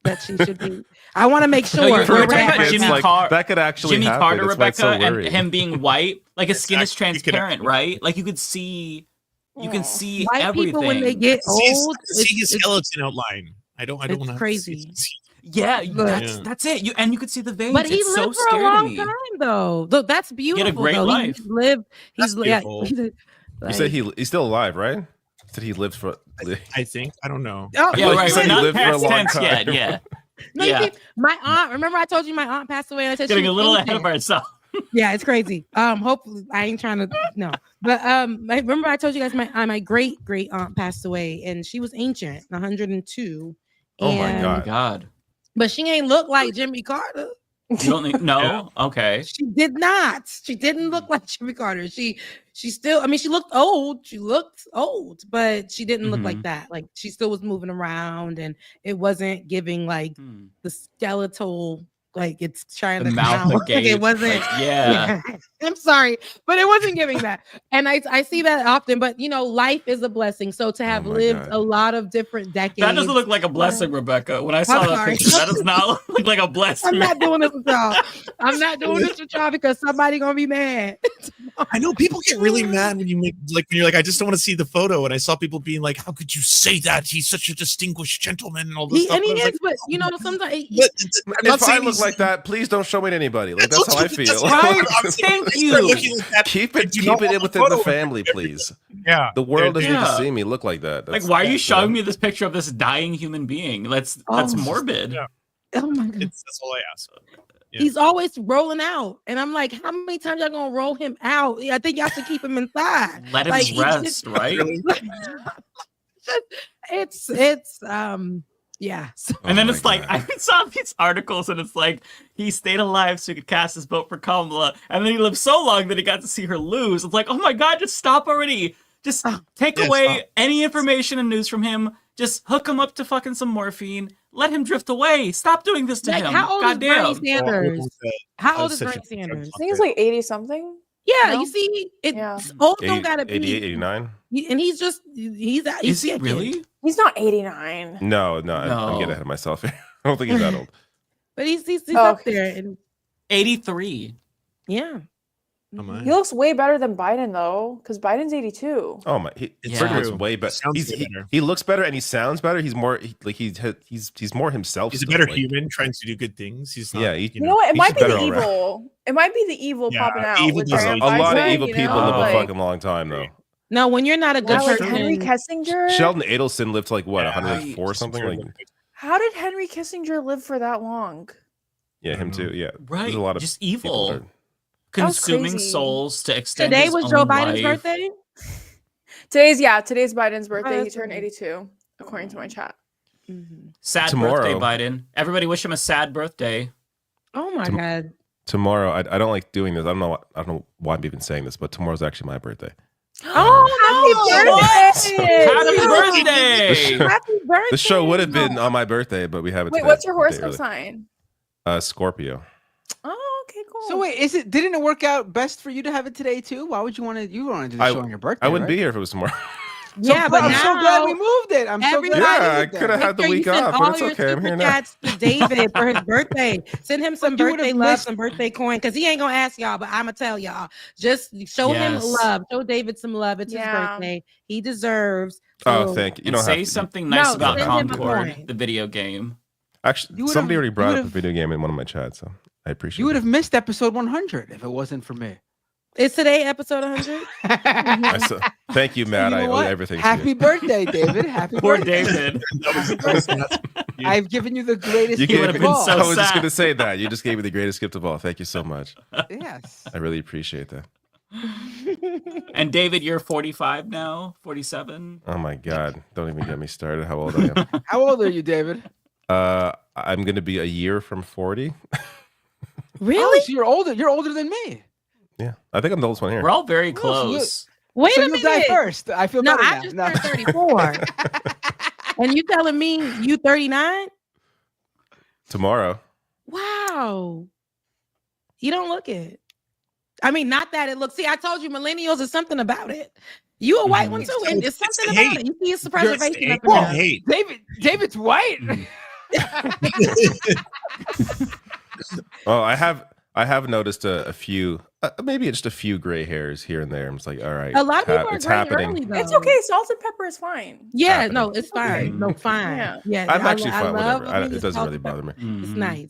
that she should be. I want to make sure. No, you're where we're talking at about right Jimmy now. Carter. that could actually Jimmy happen. Carter, That's why it's Rebecca, so and worrying. him being white, like his skin is transparent, right? Like you can see White everything. people when they get old, see his skeleton outline. I don't want to crazy. Yeah, that's it. You could see the veins. But he it's lived so for a scary long to me. time, though. That's beautiful. great though. life. He's lived. He's beautiful. You said he's still alive, right? You said he lived for. I think. I don't know. Oh, Yeah, right. You said We're he not lived for a past long tense time. yet. Yeah. No, Yeah. you see, my aunt. Remember, I told you my aunt passed away. And I said Getting she a was little ancient. ahead of ourselves. Yeah, it's crazy. Hopefully, I ain't trying to no, but remember I told you guys my great aunt passed away, and she was ancient, 102. Oh my God. But she ain't look like Jimmy Carter. You don't think? No. Okay. She did not. She didn't look like Jimmy Carter. She still. I mean, she looked old. She looked old, but she didn't look like that. Like she still was moving around, and it wasn't giving like the skeletal. Like it's trying The to mouth come out. Like, agape, it wasn't. like, yeah. I'm sorry, but it wasn't giving that. And I see that often. But life is a blessing. So to have lived a lot of different decades. That doesn't look like a blessing, Rebecca. When I saw that picture, that does not look like a blessing. I'm not doing this with y'all. I'm not doing this with y'all because somebody gonna be mad. I know people get really mad when when you're like, I just don't want to see the photo. And I saw people being like, how could you say that? He's such a distinguished gentleman and all this stuff. And he I was is, like, but sometimes If I look like that, please don't show me to anybody. Like that's how I feel. Thank you. Keep it within the family, please. Yeah. The world doesn't need to Yeah. see me look like that. Like, why are you showing me this picture of this dying human being? That's morbid. Yeah. Oh my god. That's all I ask. Yeah. He's always rolling out, and I'm like, how many times y'all gonna roll him out? I think y'all should keep him inside. Let him Like, rest, right? It's yeah. And then it's like, I saw these articles and it's like, he stayed alive so he could cast his vote for Kamala. And then he lived so long that he got to see her lose. It's like, oh my God, just stop already. Just take away any information and news from him. Just hook him up to fucking some morphine. Let him drift away. Stop doing this to him. How old Goddamn. is Bernie Sanders? How old is Bernie Sanders? I think it's like 80 something. Yeah, No? you see, old don't gotta be 88, 89? And he's Is he really? He's not 89. No, I'm getting ahead of myself here. I don't think he's that old. But he's up there. And 83. yeah. He looks way better than Biden though, because Biden's 82. Oh my, he looks way better. He looks better and he sounds better. He's more he's more himself. He's a better human trying to do good things. He's not, you know what? It might be the evil. It might be the evil popping out. A lot of evil people live a fucking long time though. No, when you're not a good person. Henry Kissinger. Sheldon Adelson lived to like what 104 or something. Like, how did Henry Kissinger live for that long? yeah, him too. Yeah, Right. There's a lot of just people evil. that are- Consuming crazy. souls to extend Today his was own Joe Biden's life. birthday. Today's Biden's birthday. He that's turned right. 82, according to my chat. Sad Tomorrow. birthday, Biden. Everybody wish him a sad birthday. Oh my god. Tomorrow, I don't like doing this. I don't know why I'm even saying this, but tomorrow's actually my birthday. Oh, Happy birthday! Happy birthday! Happy birthday! The show would have been on my birthday, but we have it. Wait, today, what's your a day horoscope early. sign? Scorpio. Oh, okay, cool. So wait, didn't it work out best for you to have it today too? Why would you want to do the show on your birthday? I wouldn't right? be here if it was tomorrow. Yeah, but I'm now so glad we moved it. I'm so glad. Yeah, I we moved could have had the Make sure you week send off, all but it's your okay. I'm here super now. chats to David for his birthday. Send him some You would've birthday love, missed- some birthday coin, because he ain't gonna ask y'all, but I'ma tell y'all. Just show him Yes. love. Show David some love. It's his birthday. He deserves. Oh, so- thank you. You And don't say have to. something nice No, about send him a Concord, coin. the video game. Actually, You would've- somebody already brought you up a video game in one of my chats, so I appreciate You would it. have missed episode 100 if it wasn't for me. Is today episode 100? Thank you, Matt. You know I owe what? everything to Happy you. birthday, David. Happy Poor birthday. David. I've given you the greatest You gift gave of me, all. I was just gonna say that. You just gave me the greatest gift of all. Thank you so much. Yes. I really appreciate that. And David, you're 45 now, 47. Oh my God! Don't even get me started. How old I am? How old are you, David? I'm gonna be a year from 40. Really? Oh, so you're older. You're older than me. Yeah, I think I'm the oldest one here. We're all very Oh, so close. Wait so a you'll minute. die first. I feel No, better I now. just No. turned 34. And you telling me you 39? Tomorrow. Wow. You don't look it. I mean, not that it looks. See, I told you millennials is something about it. You a white one too, and it's something about it. You see, it's the preservation up in there. David's white. Oh, I have noticed a few, maybe just a few gray hairs here and there. I'm just like, all right, A lot of people are it's gray happening. early, though. It's okay. Salt and pepper is fine. Yeah, happening. no, it's fine. No, fine. Yeah. Yeah, I'm actually I fine. love Whatever. when It it's doesn't salt really and bother me. pepper. It's nice.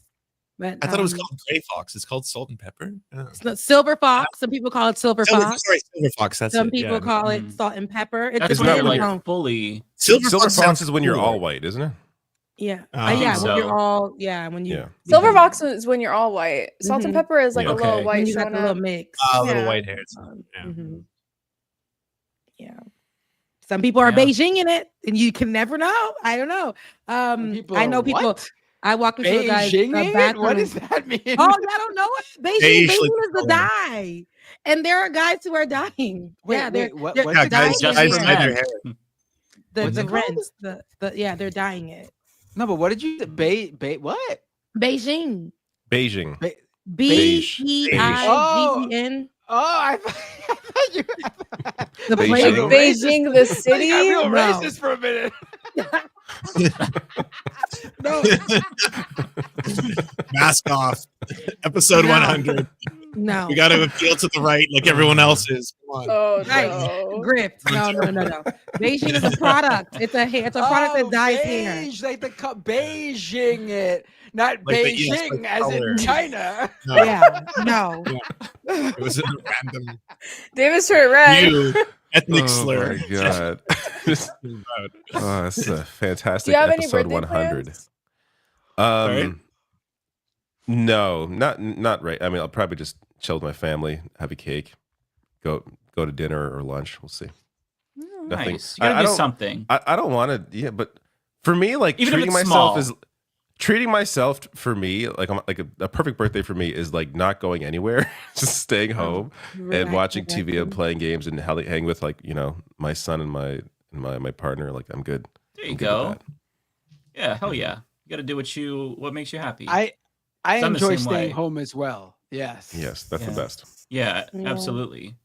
But I thought it was called Gray Fox. It's called Salt and Pepper. Oh. it's not Silver Fox. Some people call it Silver Fox. Sorry, Silver Fox. That's Some it. people Yeah. call it salt and pepper. It That's It's when not you're when like you're- fully. Silver Fox sounds is when you're cooler. all white, isn't it? Yeah. I Yeah, think when so. you're all when you Yeah. Silver Fox is when you're all white. Salt and Mhm. pepper is like Yeah. a little Okay. white when you got showing the little up. mix. Little Yeah. white hairs. Yeah. Mhm. Yeah. Some people are Yeah. Beijing in it, and you can never know. I don't know. People I know are people. what? I walked into a guy's Beijing? bathroom. What does that mean? Oh, y'all don't know it? They Beijing usually is the call it. dye, and there are guys who are dying. Wait, yeah, they're, wait, what- they're what's Yeah, it dyeing guys, Just their guys for dye hair. their hair. The What's it called? rents, they're dying it. No, but what did you what? Beijing. Beijing. Beigin. Oh, I thought you. The Beijing. place. Beijing, the city. I got real No. racist for a minute. No, Mask off. Episode No. 100. no. We got to appeal to the right like everyone else is. Come on. Oh Right. no. Gripped. No. Beijing is a product. It's a product that dyes hair. Beige, like the Beijing it, not Like the- Beijing yes, like as color. in China. No, Yeah. No. it was a random Davis turned red. new ethnic Oh slur. my God. Oh, this is a Do fantastic you have any episode birthday 100. plans? Right? No, not right. I mean, I'll probably just chill with my family, have a cake, go to dinner or lunch. We'll see. Nothing. Nice. You gotta I do don't- something. I don't want to. Yeah, but for me, like Even if treating it's myself small. is treating myself for me, like I'm like a perfect birthday for me is like not going anywhere, just staying home and relax, watching TV and relaxing. playing games and hang with like my son and my partner. Like I'm good. There you I'm good with go. that. Yeah, hell yeah. You got to do what makes you happy. I I'm the enjoy same staying way. home as well. Yes. Yes, that's Yeah. the best. Yeah, Yeah. absolutely.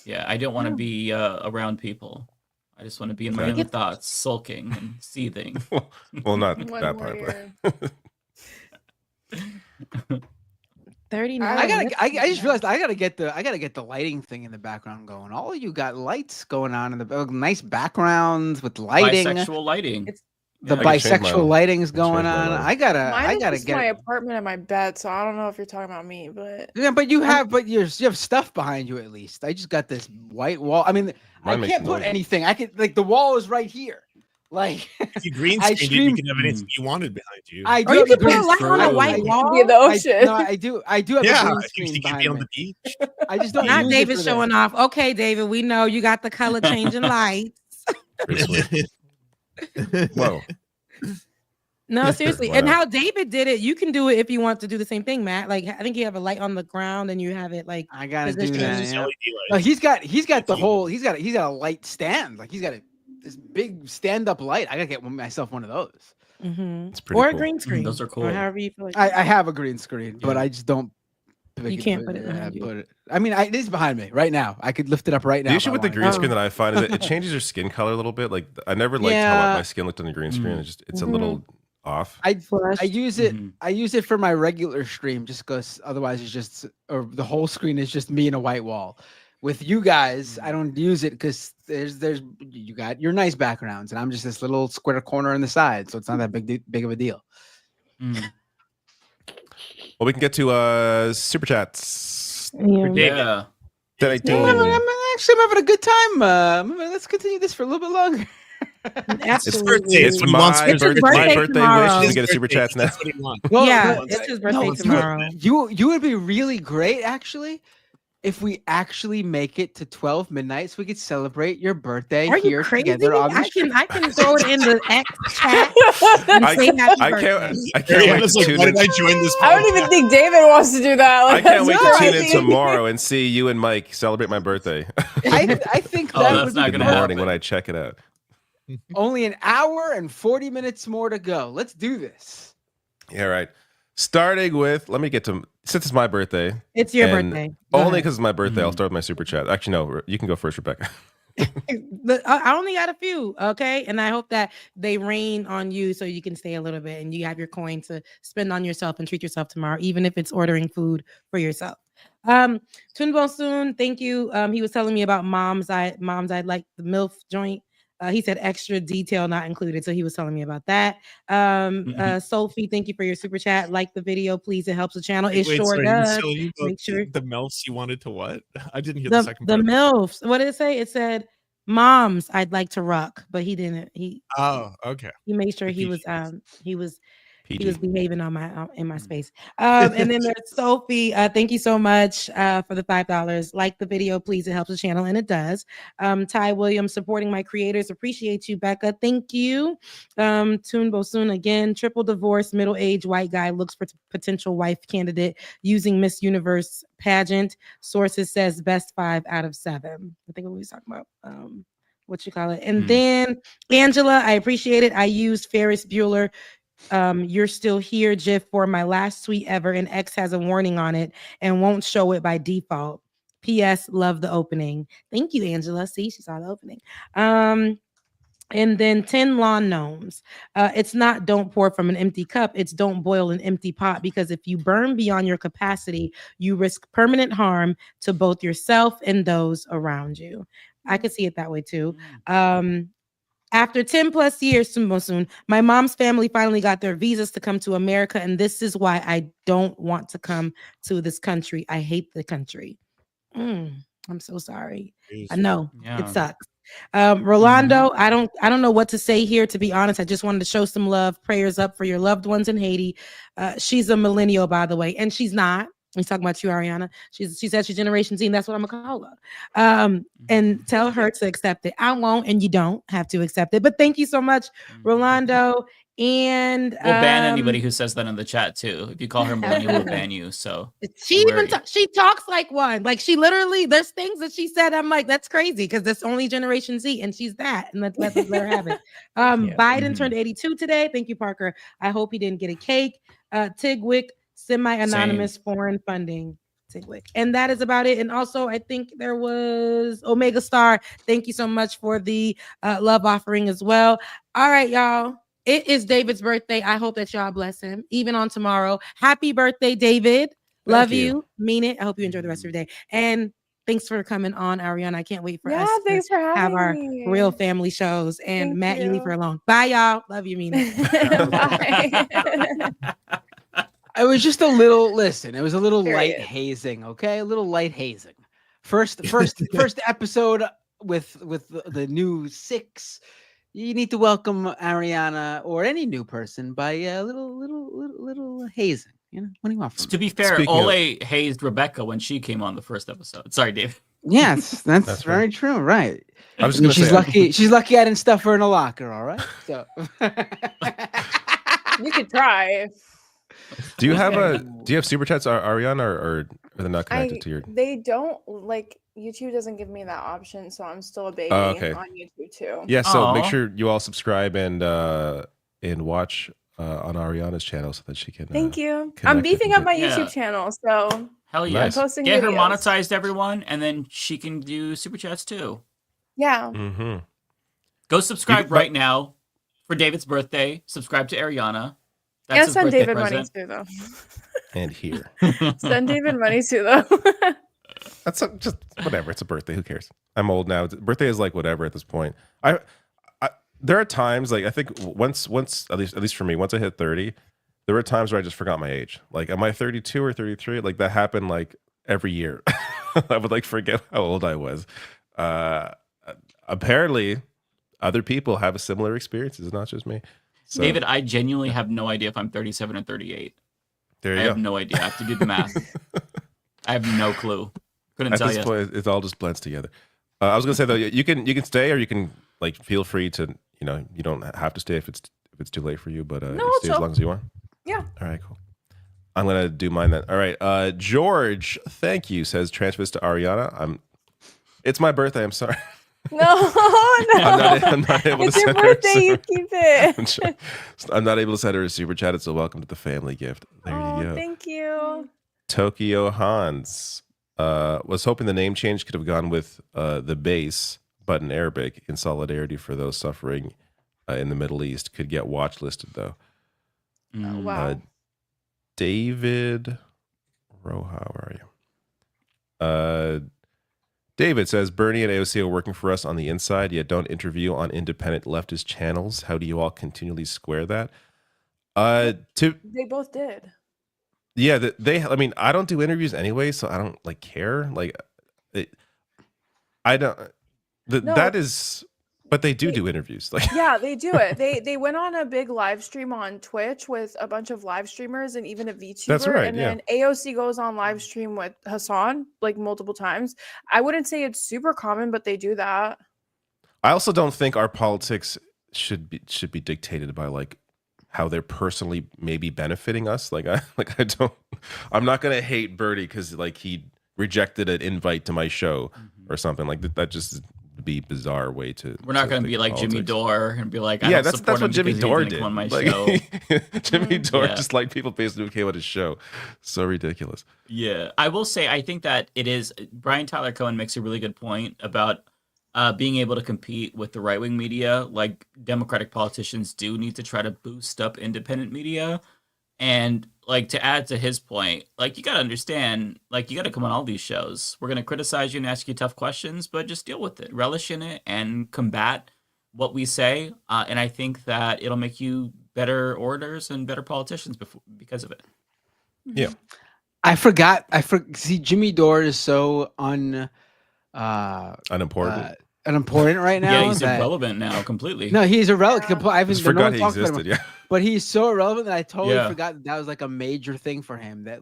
Yeah, I don't want to be around people. I just want to be in my Exactly. own thoughts, sulking and seething. Well, not One that more part, year. but 39. I just realized I gotta get the lighting thing in the background going. All of you got lights going on in the nice backgrounds with lighting. Bisexual lighting. The I can change bisexual my- lighting's I can change going my on. lighting. I gotta Mine is just get my it. apartment and my bed, so I don't know if you're talking about me, but Yeah, but you have stuff behind you at least. I just got this white wall. I mean, I Mine makes can't put noise. anything. I could like the wall is right here. Like If you green I screened it, you stream- can have anything you wanted behind you. I do Or you have a can put a green light on a screen. white it wall. could be the ocean. No, I do have a Yeah, green you screen could be behind on me. the beach. I just don't Not use David it for showing that. off. Okay, David, we know you got the color changing lights. Pretty sweet. Whoa. No, seriously. Why And not? how David did it, you can do it if you want to do the same thing, Matt. Like I think you have a light on the ground and you have it like I gotta do positioned. that. It's Yeah. LED No, light. he's got the whole. He's got a light stand. Like he's got this big stand up light. I gotta get myself one of those. Mhm. It's pretty Or a cool. green screen. Those are cool. Or however you feel like. I have a green screen, but Yeah. I just don't. You can't put it behind you. Put it. I mean, it is behind me right now. I could lift it up right now. The if issue I with the wanted. green screen that I find is that it changes your skin color a little bit. Like I never liked how Yeah. my skin looked on the green screen. It's a little off. I Flushed. use it. Mhm. I use it for my regular stream just because otherwise it's just or the whole screen is just me and a white wall. With you guys, I don't use it because you got your nice backgrounds and I'm just this little square corner on the side, so it's not that big of a deal. Mm. Well, we can get to super chats. Yeah. 10:18. I'm having a good time. Let's continue this for a little bit longer. Absolutely. It's my birthday wish to get a super chats now. Well, yeah, no, it's his birthday no, tomorrow. You would be really great, actually, if we actually make it to 12 midnight so we could celebrate your birthday Are you here crazy? together on the street. I can throw it in the X chat and say happy birthday. I can't wait to tune in. I join this? I don't even think David wants to do that. I Like, can't wait to that's tune in crazy. tomorrow and see you and Mike celebrate my birthday. I think that would be in the morning when I check it out. only an hour and 40 minutes more to go. Let's do this. Yeah, right. Starting with, let me get to, since it's my birthday. It's your and birthday. Go Only ahead. because it's my birthday, I'll start with my super chat. Actually, no, you can go first, Rebecca. I only got a few, okay? And I hope that they rain on you so you can stay a little bit and you have your coin to spend on yourself and treat yourself tomorrow, even if it's ordering food for yourself. Tunbo Soon, thank you. He was telling me about I'd like the MILF joint. He said extra detail not included, so he was telling me about that. Sophie, thank you for your super chat. Like the video, please. It helps the channel. It sure does. Make sure the MILFs you wanted to what? I didn't hear the second the part. MILFs. What did it say? It said moms I'd like to rock, but he didn't. Oh, okay. He made sure he was PG. he was behaving on my in my space. And then there's Sophie. Thank you so much for the $5. Like the video, please. It helps the channel, and it does. Ty Williams supporting my creators. Appreciate you, Becca. Thank you. Toon Bosun again. Triple divorce, middle-aged white guy looks for potential wife candidate using Miss Universe pageant. Sources says best 5 out of 7. I think what we was talking about. What you call it? And then Angela, I appreciate it. I used Ferris Bueller. You're still here, GIF, for my last tweet ever, and X has a warning on it and won't show it by default. P.S. Love the opening. Thank you, Angela. See, she saw the opening. And then 10 lawn gnomes. It's not don't pour from an empty cup. It's don't boil an empty pot, because if you burn beyond your capacity, you risk permanent harm to both yourself and those around you. I could see it that way too. After 10 plus years, soon, my mom's family finally got their visas to come to America, and this is why I don't want to come to this country. I hate the country. I'm so sorry. I know it sucks. Rolando, I don't know what to say here, to be honest. I just wanted to show some love. Prayers up for your loved ones in Haiti. She's a millennial, by the way, and she's not. He's talking about you, Ariana. She said she's Generation Z, and that's what I'm gonna call her. And tell her to accept it. I won't, and you don't have to accept it. But thank you so much, Rolando. And we'll ban anybody who says that in the chat too. If you call her millennial, we'll ban you. So she she talks like one. Like she literally, there's things that she said. I'm like, that's crazy, because that's only Generation Z, and she's that. And let her have it. Biden turned 82 today. Thank you, Parker. I hope he didn't get a cake. Tigwick. Semi-anonymous foreign funding. And that is about it. And also, I think there was Omega Star. Thank you so much for the love offering as well. All right, y'all. It is David's birthday. I hope that y'all bless him, even on tomorrow. Happy birthday, David. Love you. Mean it. I hope you enjoy the rest of your day. And thanks for coming on, Ariana. I can't wait for us thanks for have having our me. real family shows. And Matt, you leave her alone. Bye, y'all. Love you, mean it. Bye. It was just a little, listen, it was a little Period. light hazing, okay? A little light hazing. First episode with the new 6. You need to welcome Ariana or any new person by a little hazing. You know, what do you want from to be fair, Ole hazed Rebecca when she came on the first episode. Sorry, Dave. Yes, that's very true. Right. I was just she's say, lucky. She's lucky I didn't stuff her in a locker. All right. So You could try. do you have super chats, Ariana, or they're not connected to your? They don't, like, YouTube doesn't give me that option, so I'm still a baby on YouTube too. Yeah, so make sure you all subscribe and watch on Ariana's channel so that she can. Thank you. I'm beefing up my YouTube channel, so hell yeah, I'm posting get her videos. monetized, everyone, and then she can do super chats too. Yeah. Go subscribe right now for David's birthday. Subscribe to Ariana. That's his send birthday David present. money too, though. And here. Send David money too, though. That's just whatever. It's a birthday. Who cares? I'm old now. Birthday is like whatever at this point. I there are times, like, I think once at least for me, once I hit 30, there were times where I just forgot my age. Like, am I 32 or 33? Like, that happened like every year. I would like forget how old I was. Apparently, other people have a similar experiences. It's not just me. So, David, I genuinely have no idea if I'm 37 or 38. There you I go. have no idea. I have to do the math. I have no clue. Couldn't At tell this you. point, it all just blends together. I was gonna say though, you can stay, or you can like feel free to, you don't have to stay if it's too late for you, but No, you stay as long as you want. Yeah. All right, cool. I'm gonna do mine then. All right, George, thank you. Says transfers to Ariana. It's my birthday. I'm sorry. No, I'm not able it's to your send her. birthday. You keep it. I'm not able to send her a super chat. It's a welcome to the family gift. There you go. Thank you. Tokyo Hans was hoping the name change could have gone with the base, but in Arabic, in solidarity for those suffering in the Middle East. Could get watch listed though. Wow. David Roja, where are you? David says Bernie and AOC are working for us on the inside, yet don't interview on independent leftist channels. How do you all continually square that? They both did. Yeah, I mean, I don't do interviews anyway, so I don't care. I don't. That is, but they do interviews. Yeah, they do it. They went on a big live stream on Twitch with a bunch of live streamers and even a VTuber. That's right, And then AOC goes on live stream with Hassan multiple times. I wouldn't say it's super common, but they do that. I also don't think our politics should be dictated by how they're personally maybe benefiting us. I'm not gonna hate Bernie because he rejected an invite to my show or something like that. That just be bizarre way to. We're not going to be like politics. Jimmy Dore and be like, that's what Jimmy Dore did. On my show. Jimmy Dore just people basically came on his show. So ridiculous. Yeah, I will say I think that it is. Brian Tyler Cohen makes a really good point about being able to compete with the right wing media. Like Democratic politicians do need to try to boost up independent media, and to add to his point, you got to understand, you got to come on all these shows. We're going to criticize you and ask you tough questions, but just deal with it, relish in it, and combat what we say. And I think that it'll make you better orators and better politicians because of it. Yeah. I forgot. See, Jimmy Dore is so unimportant. Unimportant right now. Yeah, he's irrelevant now completely. No, he's irrelevant. I just forgot he existed. Yeah. But he's so irrelevant that I totally forgot that was a major thing for him. That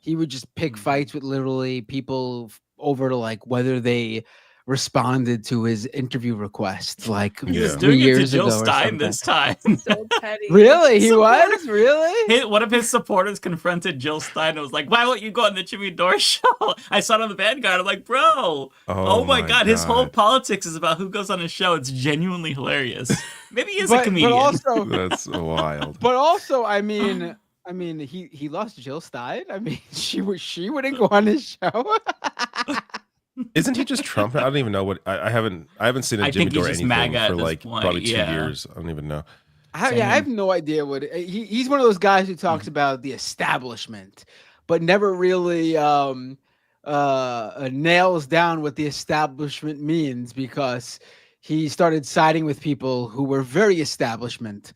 he would just pick fights with literally people over to whether they responded to his interview request. He's 3 doing years it to Jill ago Stein this time. So petty. Really, he was really. One of his supporters confronted Jill Stein and was like, "Why won't you go on the Jimmy Dore show?" I saw it on the Vanguard. I'm like, "Bro, oh my god, his whole politics is about who goes on his show." It's genuinely hilarious. Maybe he is a comedian. But also, that's wild. But also, I mean, he lost Jill Stein. I mean, she wouldn't go on his show. Isn't he just Trump? I don't even know what. I haven't seen a Jimmy Dore anything for probably 2 years. I don't even know. I have no idea what he's one of those guys who talks about the establishment, but never really nails down what the establishment means, because he started siding with people who were very establishment.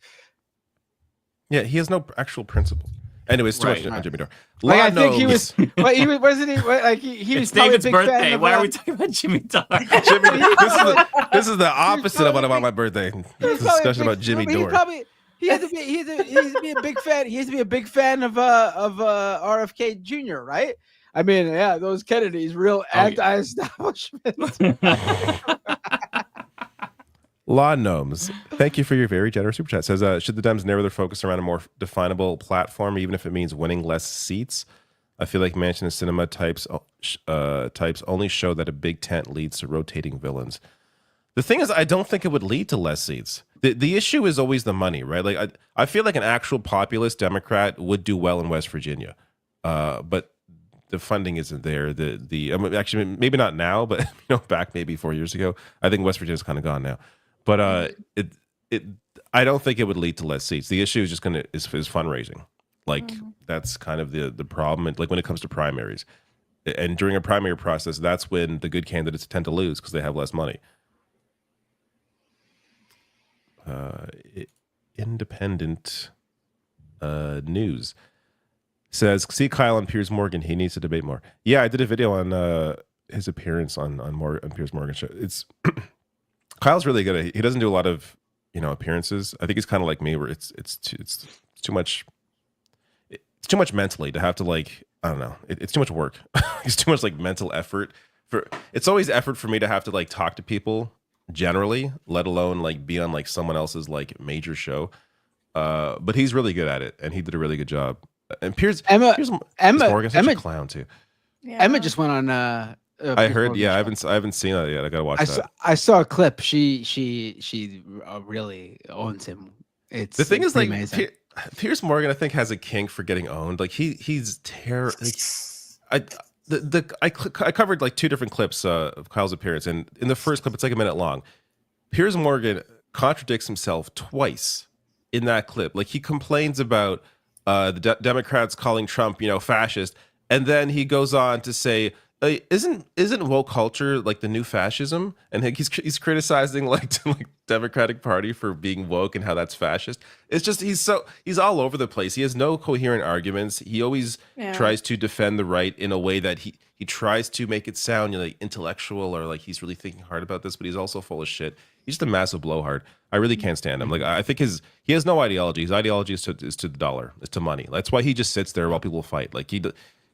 Yeah, he has no actual principle. Anyways, too much on Jimmy Dore. I think he was. But he wasn't. He was David's a big birthday. fan of, Why are we talking about Jimmy Dore? This is the opposite of what I want my birthday. Discussion about Jimmy Dore. He has to be a big fan. He has to be a big fan of RFK Jr. Right? I mean, yeah, those Kennedys, real anti-establishment. Law Gnomes, thank you for your very generous super chat. Says, should the Dems narrow their focus around a more definable platform, even if it means winning less seats? I feel like Manchin and Cinema types only show that a big tent leads to rotating villains. The thing is, I don't think it would lead to less seats. The issue is always the money, right? I feel like an actual populist Democrat would do well in West Virginia, but the funding isn't there. Actually, maybe not now, but back maybe 4 years ago, I think West Virginia's kind of gone now. But I don't think it would lead to less seats. The issue is just is fundraising. That's kind of the problem. And when it comes to primaries, and during a primary process, that's when the good candidates tend to lose because they have less money. Independent news says, see Kyle on Piers Morgan. He needs to debate more. Yeah, I did a video on his appearance on Piers Morgan's show. It's Kyle's really good. He doesn't do a lot of appearances. I think he's kind of like me, where it's too much. It's too much mentally to have to like. I don't know. It's too much work. It's too much like mental effort. It's always effort for me to have to like talk to people generally, let alone like be on like someone else's like major show. But he's really good at it, and he did a really good job. And Piers Morgan's such a clown too. Yeah. Emma just went on. I heard. Yeah, I haven't seen that yet. I gotta watch that. I saw a clip. She really owns him. It's the thing is like amazing. Piers Morgan, I think, has a kink for getting owned. Like he's terrible. Like, I covered like 2 different clips of Kyle's appearance, and in the first clip, it's like a minute long. Piers Morgan contradicts himself twice in that clip. Like he complains about the Democrats calling Trump, fascist, and then he goes on to say, "Isn't woke culture like the new fascism?" And he's criticizing like Democratic Party for being woke and how that's fascist. It's just he's all over the place. He has no coherent arguments. He always tries to defend the right in a way that he tries to make it sound like intellectual or like he's really thinking hard about this, but he's also full of shit. He's just a massive blowhard. I really can't stand him. Like I think he has no ideology. His ideology is to the dollar, is to money. That's why he just sits there while people fight. Like he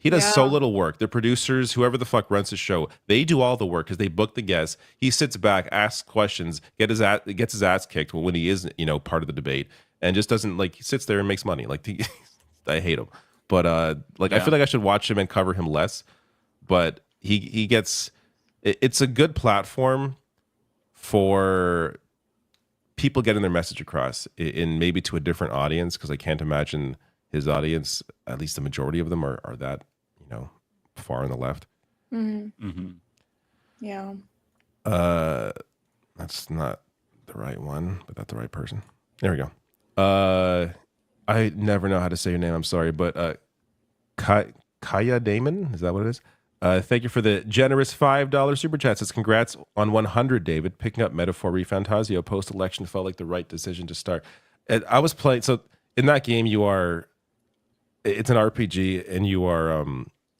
does so little work. The producers, whoever the fuck runs his show, they do all the work because they book the guests. He sits back, asks questions, gets his ass kicked when he is, part of the debate, and just doesn't like. He sits there and makes money. Like I hate him, but I feel like I should watch him and cover him less. But he gets. It's a good platform for people getting their message across in maybe to a different audience, because I can't imagine his audience, at least the majority of them, are that far on the left. Yeah. That's not the right one, but that's the right person. There we go. I never know how to say your name. I'm sorry, but Kaya Damon, is that what it is? Thank you for the generous $5 super chat. Says congrats on 100, David. Picking up Metaphor Refantasio post-election felt like the right decision to start. And I was playing, so in that game it's an RPG, and you are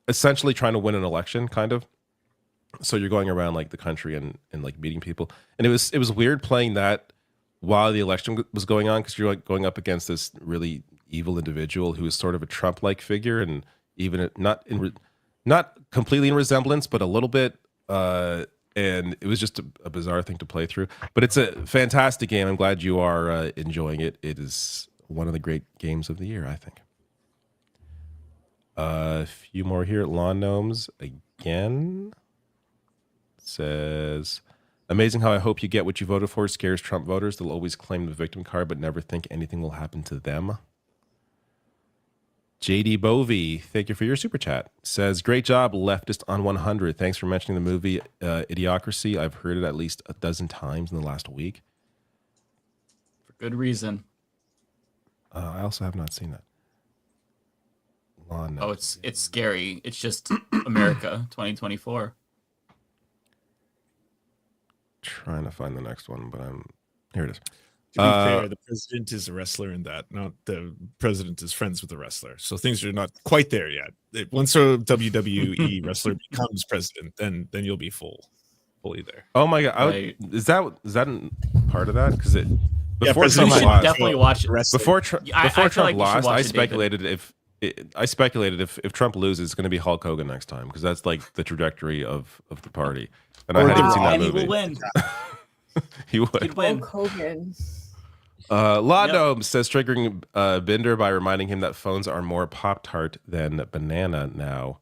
essentially trying to win an election, kind of. So you're going around like the country and like meeting people, and it was weird playing that while the election was going on, because you're like going up against this really evil individual who is sort of a Trump-like figure, and even not completely in resemblance, but a little bit. And it was just a bizarre thing to play through. But it's a fantastic game. I'm glad you are enjoying it. It is one of the great games of the year, I think. A few more here. Lawn Gnomes again says, amazing how I hope you get what you voted for scares Trump voters. They'll always claim the victim card but never think anything will happen to them. JD Bovey, thank you for your super chat. Says, great job, Leftist on 100. Thanks for mentioning the movie Idiocracy. I've heard it at least a dozen times in the last week. For good reason. I also have not seen that. Oh, it's scary. It's just America 2024. Trying to find the next one, but here it is. To be fair, the president is a wrestler in that, not the president is friends with the wrestler. So things are not quite there yet. Once a WWE wrestler becomes president, then you'll be fully there. Oh my god! Is that part of that? Because before Trump lost, definitely watch it. Before Trump lost, I speculated if Trump loses, it's going to be Hulk Hogan next time, because that's like the trajectory of the party. And I hadn't seen that movie. He will win. He would. He'd win. Hulk Hogan. Laudome says, triggering Binder by reminding him that phones are more Pop-Tart than banana now.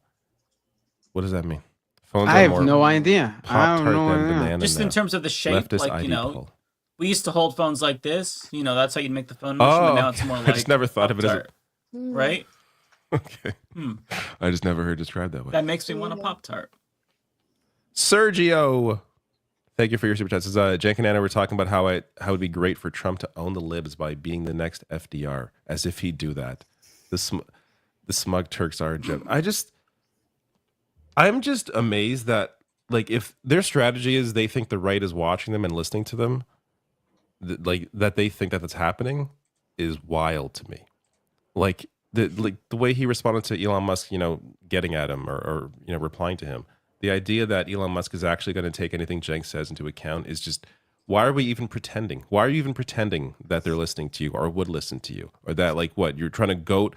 What does that mean? Phones I have no idea. Pop-Tart than banana Just now. in terms of the shape, Leftist like, ID poll. we used to hold phones like this. That's how you'd make the phone motion, but now it's more like I just never thought of it as a... Right? Okay. I just never heard it described that way. That makes me want a Pop-Tart. Sergio, thank you for your super chat. Says, Jenk and Anna were talking about how it would be great for Trump to own the libs by being the next FDR, as if he'd do that. The smug Turks are a joke. I'm just amazed that, like, if their strategy is they think the right is watching them and listening to them, that they think that's happening is wild to me. Like the way he responded to Elon Musk, getting at him or replying to him. The idea that Elon Musk is actually going to take anything Jenk says into account is just why are we even pretending? Why are you even pretending that they're listening to you or would listen to you? Or that like what? You're trying to goat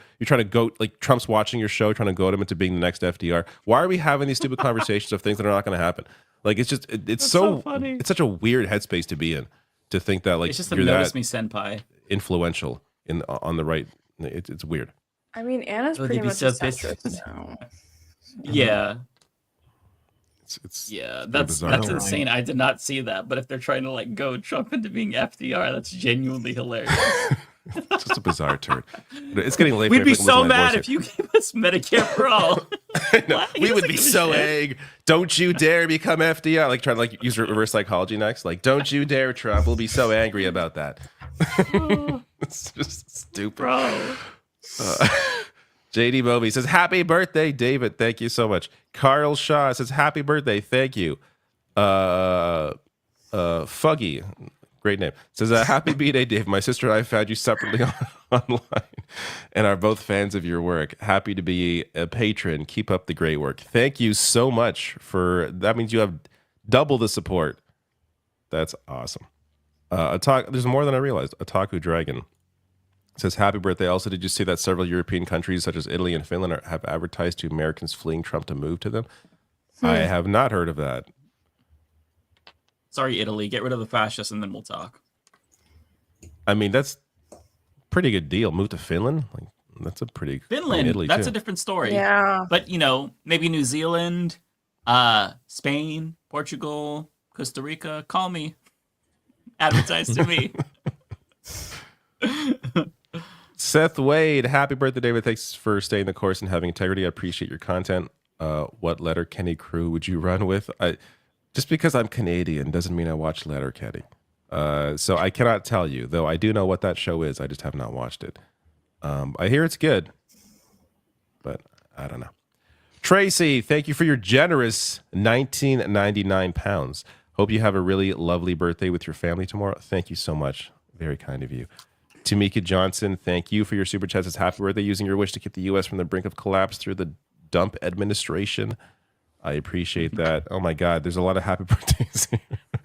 like Trump's watching your show, trying to goat him into being the next FDR. Why are we having these stupid conversations of things that are not going to happen? Like it's just it's so funny. It's such a weird headspace to be in, to think that like It's just a you're notice that me senpai. influential on the right. It's weird. I mean, Anna's Oh, pretty they'd be much so a centrist pissed. now. Yeah. It's Yeah, pretty that's bizarre. insane. I did not see that, but if they're trying to like go Trump into being FDR, that's genuinely hilarious. It's just a bizarre turn. It's getting late. We'd be so mad if you gave us Medicare for all. No, we would be so angry. Don't you dare become FDR. Like trying to like use reverse psychology next. Like, don't you dare, Trump. We'll be so angry about that. It's just stupid. Bro. JD Bovey says, happy birthday, David. Thank you so much. Carl Shaw says, happy birthday. Thank you. Fuggy, great name, says, happy B-Day, Dave. My sister and I found you separately online and are both fans of your work. Happy to be a patron. Keep up the great work. Thank you so much for that. Means you have double the support. That's awesome. There's more than I realized. Otaku Dragon says, happy birthday. Also, did you see that several European countries such as Italy and Finland have advertised to Americans fleeing Trump to move to them? I have not heard of that. Sorry, Italy. Get rid of the fascists and then we'll talk. I mean, that's a pretty good deal. Move to Finland? Like, that's a pretty... Finland, Italy that's too. a different story. Yeah. But, maybe New Zealand, Spain, Portugal, Costa Rica. Call me. Advertise to me. Seth Wade, happy birthday, David. Thanks for staying the course and having integrity. I appreciate your content. What Letterkenny crew would you run with? Just because I'm Canadian doesn't mean I watch Letterkenny. So I cannot tell you, though I do know what that show is. I just have not watched it. I hear it's good, but I don't know. Tracy, thank you for your generous 1999 pounds. Hope you have a really lovely birthday with your family tomorrow. Thank you so much. Very kind of you. Tamika Johnson, thank you for your super chat. Says happy birthday, using your wish to keep the U.S. from the brink of collapse through the dump administration. I appreciate that. Oh my God, there's a lot of happy birthdays here.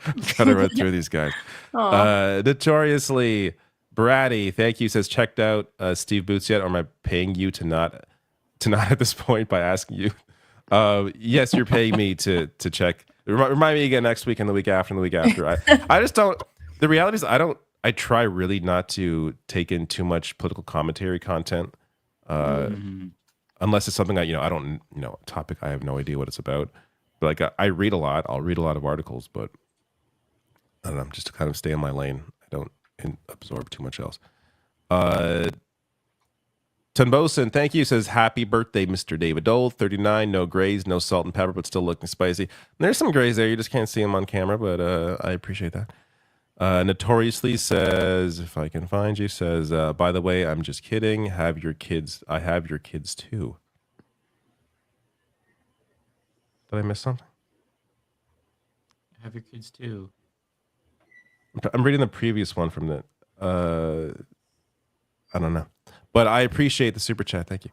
I'm trying to run through these guys. Notoriously Bratty, thank you. Says, checked out Steve Boots yet? Or am I paying you to not at this point by asking you? Yes, you're paying me to check. Remind me again next week and the week after and the week after. I just don't. The reality is I try really not to take in too much political commentary content, unless it's something I don't topic I have no idea what it's about. But like I read a lot. I'll read a lot of articles, but I don't know. Just to kind of stay in my lane. I don't absorb too much else. Tunbosin, thank you. Says happy birthday, Mr. David Dole. 39, no grays, no salt and pepper, but still looking spicy. And there's some grays there. You just can't see them on camera, but I appreciate that. Notoriously says, if I can find you, says, by the way, I'm just kidding. I have your kids too. Did I miss something? Have your kids too. I'm reading the previous one from the, I don't know. But I appreciate the super chat. Thank you.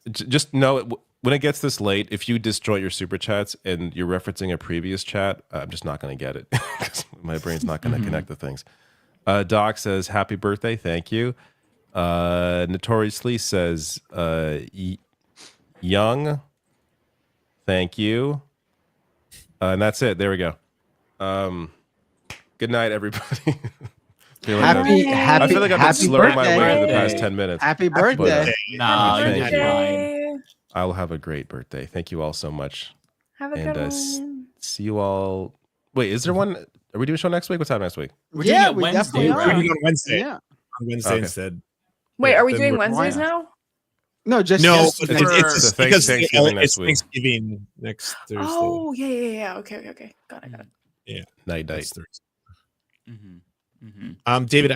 Just know when it gets this late, if you disjoint your super chats and you're referencing a previous chat, I'm just not going to get it. My brain's not going to connect the things. Doc says, happy birthday. Thank you. Notoriously says, young. Thank you. And that's it. There we go. Good night, everybody. I feel like I've been slurring my way for the past 10 minutes. Happy birthday. Thank you. I'll have a great birthday. Thank you all so much. Have a good one. See you all. Wait, is there one? Are we doing a show next week? What's happening next week? We're doing it Wednesday. We're doing it on Wednesday. Yeah. On Wednesday instead. Wait, are we doing Wednesdays now? No, just it's because Thanksgiving next week. Thanksgiving next Thursday. Oh, yeah. Okay. Got it. Yeah. Night. David,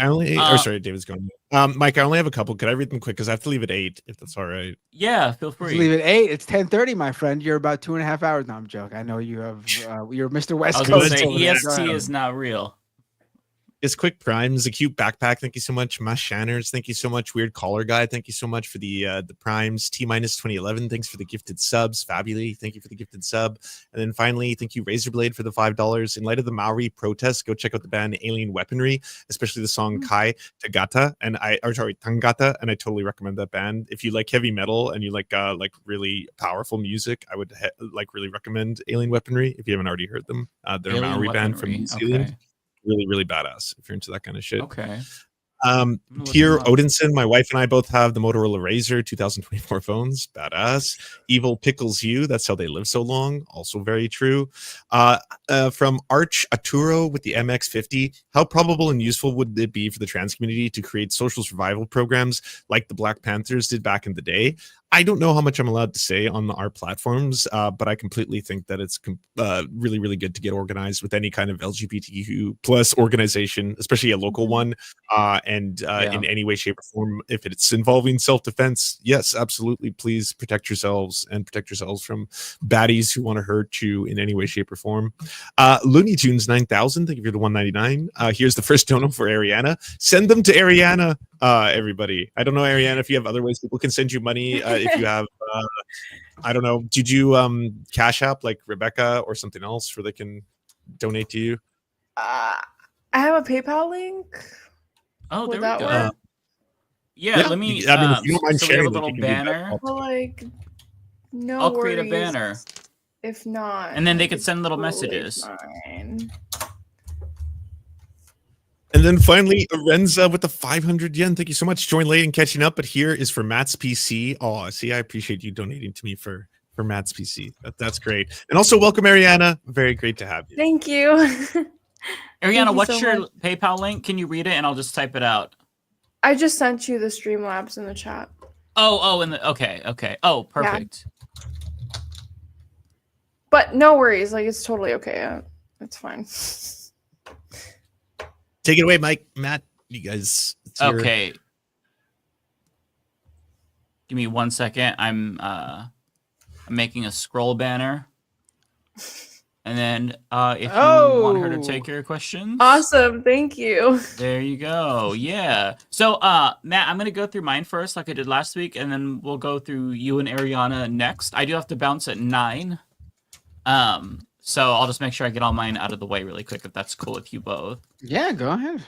David's going. Mike, I only have a couple. Could I read them quick? Because I have to leave at 8, if that's all right. Yeah, feel free. Leave at 8. It's 10:30, my friend. You're about 2.5 hours. No, I'm joking. I know you have. You're Mr. West I was Coast. going to say EST is not real. It's Quick Primes, a cute backpack. Thank you so much. Mash Shanners, thank you so much. Weird Collar Guy, thank you so much for the Primes. T-minus 2011, thanks for the gifted subs. Fabuli, thank you for the gifted sub. And then finally, thank you Razorblade for the $5. In light of the Maori protests, go check out the band Alien Weaponry, especially the song Kai Tangata, Tangata, and I totally recommend that band. If you like heavy metal and you like really powerful music, I would really recommend Alien Weaponry if you haven't already heard them. They're Alien a Maori band from Weaponry, New Zealand. okay. Really, really badass if you're into that kind of shit. Okay. Here, Odinson, my wife and I both have the Motorola Razr 2024 phones. Badass. Evil Pickles You, that's how they live so long. Also very true. From Arch Arturo with the MX50, how probable and useful would it be for the trans community to create social survival programs like the Black Panthers did back in the day? I don't know how much I'm allowed to say on our platforms, but I completely think that it's really, really good to get organized with any kind of LGBTQ plus organization, especially a local one, and in any way, shape, or form. If it's involving self-defense, yes, absolutely. Please protect yourselves and protect yourselves from baddies who want to hurt you in any way, shape, or form. Looney Tunes 9000, thank you for the 199. Here's the first dono for Ariana. Send them to Ariana. Everybody, I don't know, Ariana, if you have other ways people can send you money. If you have I don't know, did you Cash App like Rebecca or something else where they can donate to you? I have a PayPal link. Oh, Would there we that go. work? Yeah, let me. I mean, if you don't mind so we have a sharing, little banner. Well, like, no I'll worries. create a banner. If not, And then they could it's send little totally messages. fine. And then finally, Arenza with the 500 yen. Thank you so much. Join late and catching up, but here is for Matt's PC. Oh, see, I appreciate you donating to me for Matt's PC. That's great. And also welcome, Ariana. Very great to have you. Thank you. Ariana, you what's so your much. PayPal link? Can you read it and I'll just type it out? I just sent you the Streamlabs in the chat. Okay. Oh, perfect. Yeah. But no worries, like it's totally okay. It's fine. Take it away, Mike. Matt, you guys. Okay. Give me 1 second. I'm making a scroll banner. And then if you want her to take your questions. Awesome. Thank you. There you go. Yeah. So Matt, I'm gonna go through mine first like I did last week, and then we'll go through you and Ariana next. I do have to bounce at 9. So I'll just make sure I get all mine out of the way really quick if that's cool with you both. Yeah, go ahead.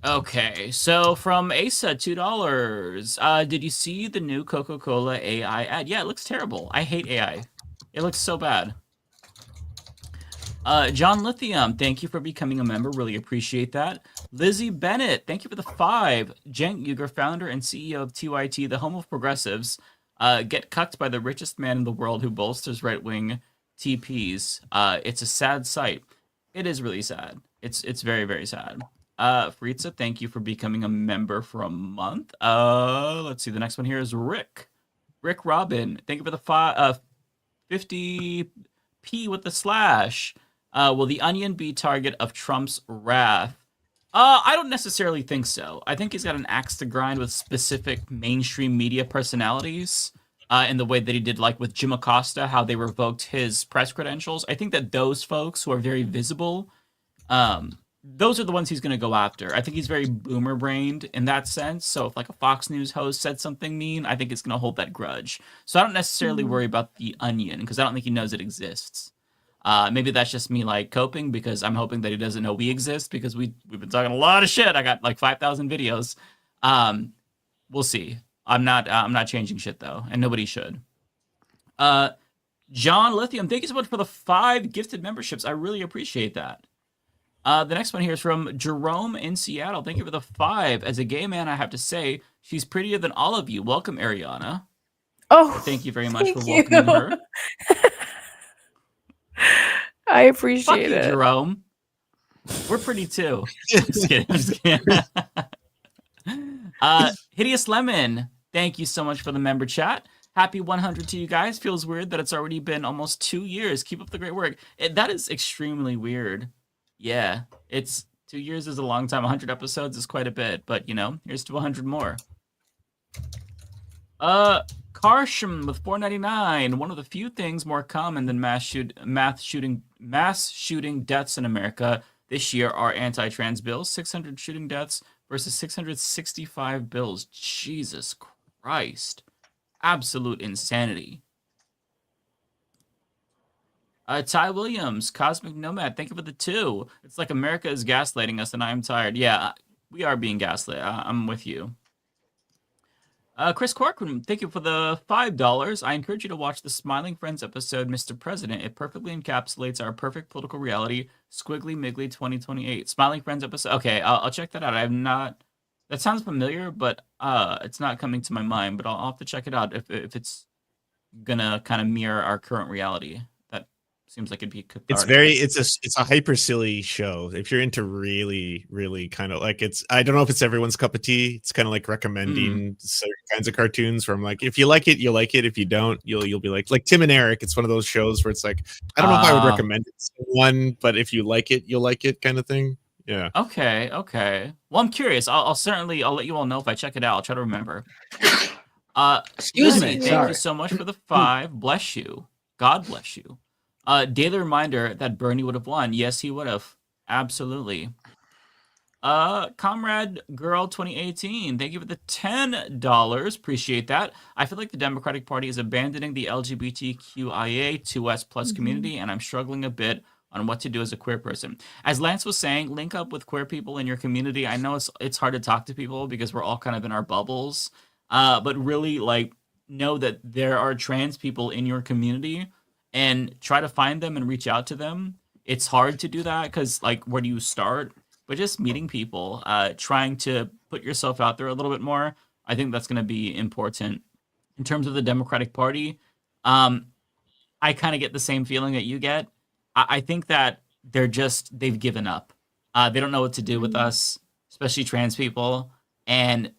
Okay, so from Asa, $2. Did you see the new Coca-Cola AI ad? Yeah, it looks terrible. I hate AI. It looks so bad. John Lithium, thank you for becoming a member. Really appreciate that. Lizzie Bennett, thank you for the 5. Cenk Uygur, founder and CEO of TYT, the home of progressives, get cucked by the richest man in the world who bolsters right-wing TPs. It's a sad sight. It is really sad. It's very, very sad. Fritza, thank you for becoming a member for a month. Let's see. The next one here is Rick. Rick Robin, thank you for the 50p with the slash. Will the Onion be target of Trump's wrath? I don't necessarily think so. I think he's got an axe to grind with specific mainstream media personalities. In the way that he did, like with Jim Acosta, how they revoked his press credentials. I think that those folks who are very visible, those are the ones he's going to go after. I think he's very boomer-brained in that sense. So if like a Fox News host said something mean, I think it's going to hold that grudge. So I don't necessarily worry about the Onion because I don't think he knows it exists. Maybe that's just me like coping because I'm hoping that he doesn't know we exist because we've been talking a lot of shit. I got like 5,000 videos. We'll see. I'm not changing shit though, and nobody should. John Lithium, thank you so much for the 5 gifted memberships. I really appreciate that. The next one here is from Jerome in Seattle. Thank you for the 5. As a gay man, I have to say, she's prettier than all of you. Welcome, Ariana. Oh, thank you very much for welcoming her. I appreciate Fuck it. You, Jerome. We're pretty too. Just kidding. Just kidding. Hideous Lemon, thank you so much for the member chat. Happy 100 to you guys. Feels weird that it's already been almost 2 years. Keep up the great work. That is extremely weird. Yeah, it's 2 years is a long time. 100 episodes is quite a bit, but you know, here's to 100 more. Karsham with $4.99. One of the few things more common than mass shooting deaths in America. this year are anti-trans bills, 600 shooting deaths versus 665 bills. Jesus Christ. Absolute insanity. Ty Williams, Cosmic Nomad, thank you for the 2. It's like America is gaslighting us and I am tired. Yeah, we are being gaslit. I'm with you. Chris Corcoran, thank you for the $5. I encourage you to watch the Smiling Friends episode, Mr. President. It perfectly encapsulates our perfect political reality, Squiggly Miggly 2028. Smiling Friends episode. Okay, I'll check that out. I have not... That sounds familiar, but it's not coming to my mind. But I'll have to check it out if it's gonna kind of mirror our current reality. That seems like it'd be cathartic. It's a hyper silly show. If you're into really kind of like I don't know if it's everyone's cup of tea. It's kind of like recommending certain kinds of cartoons from like if you like it, you'll like it. If you don't, you'll be like Tim and Eric. It's one of those shows where it's like I don't know if I would recommend it to someone, but if you like it, you'll like it kind of thing. Yeah. Okay. Well, I'm curious. I'll let you all know if I check it out. I'll try to remember. Excuse me. Thank you so much for the 5. Bless you. God bless you. Daily reminder that Bernie would have won. Yes, he would have. Absolutely. Comrade Girl 2018, thank you for the $10. Appreciate that. I feel like the Democratic Party is abandoning the LGBTQIA 2S plus community, and I'm struggling a bit on what to do as a queer person. As Lance was saying, link up with queer people in your community. I know it's hard to talk to people because we're all kind of in our bubbles, but really like know that there are trans people in your community and try to find them and reach out to them. It's hard to do that because like where do you start? But just meeting people, trying to put yourself out there a little bit more, I think that's going to be important. In terms of the Democratic Party, I kind of get the same feeling that you get. I think that they've given up. They don't know what to do with us, especially trans people, and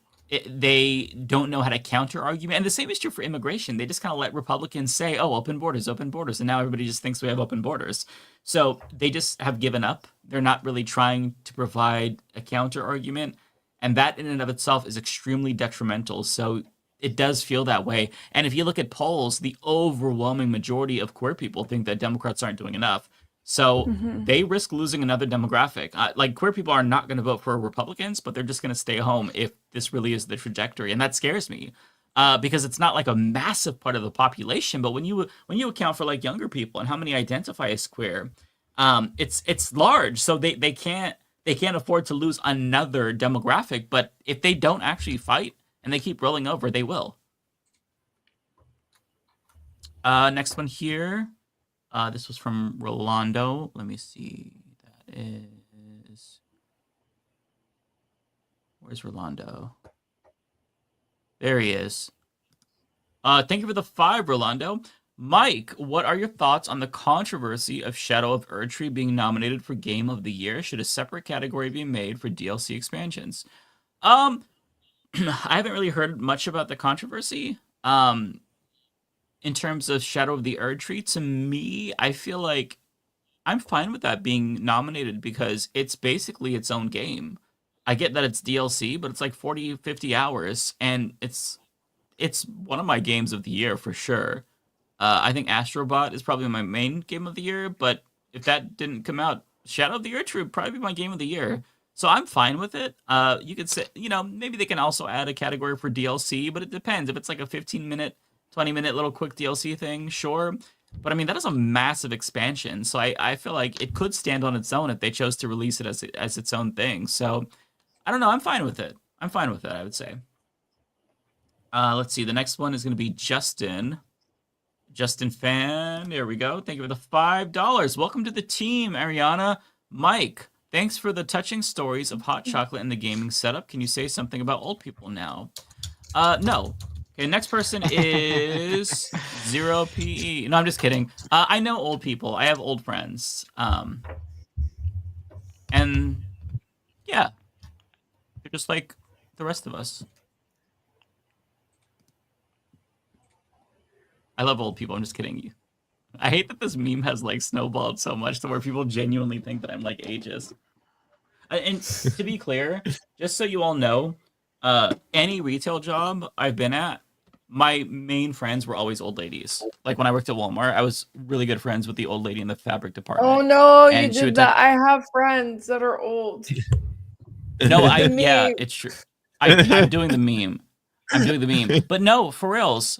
they don't know how to counter argument. And the same is true for immigration. They just kind of let Republicans say, oh, open borders, and now everybody just thinks we have open borders. So they just have given up. They're not really trying to provide a counter argument, and that in and of itself is extremely detrimental. So it does feel that way. And if you look at polls, the overwhelming majority of queer people think that Democrats aren't doing enough. So they risk losing another demographic. Like queer people are not going to vote for Republicans, but they're just going to stay home if this really is the trajectory. And that scares me because it's not like a massive part of the population. But when you account for like younger people and how many identify as queer, it's large. So they can't afford to lose another demographic. But if they don't actually fight and they keep rolling over, they will. Next one here. This was from Rolando. Let me see. That is... Where's Rolando? There he is. Thank you for the 5, Rolando. Mike, what are your thoughts on the controversy of Shadow of Erdtree being nominated for Game of the Year? Should a separate category be made for DLC expansions? I haven't really heard much about the controversy. In terms of Shadow of the Erdtree, to me, I feel like I'm fine with that being nominated because it's basically its own game. I get that it's DLC, but it's like 40, 50 hours, and it's one of my games of the year for sure. I think Astrobot is probably my main game of the year, but if that didn't come out, Shadow of the Erdtree would probably be my game of the year. So I'm fine with it. You could say, maybe they can also add a category for DLC, but it depends. If it's like a 15-minute, 20-minute little quick DLC thing, sure. But I mean, that is a massive expansion. So I feel like it could stand on its own if they chose to release it as its own thing. So I don't know. I'm fine with it. I would say. Let's see. The next one is going to be Justin. Justin Fan. There we go. Thank you for the $5. Welcome to the team, Ariana. Mike, thanks for the touching stories of hot chocolate in the gaming setup. Can you say something about old people now? No. Okay, next person is 0PE. No, I'm just kidding. I know old people. I have old friends. And yeah, they're just like the rest of us. I love old people. I'm just kidding you. I hate that this meme has like snowballed so much to where people genuinely think that I'm like ageist. And to be clear, just so you all know, any retail job I've been at, my main friends were always old ladies. Like when I worked at Walmart, I was really good friends with the old lady in the fabric department. Oh no, you And she did would that. I have friends that are old. No, The meme. it's true. I'm doing the meme. I'm doing the meme. But no, for reals.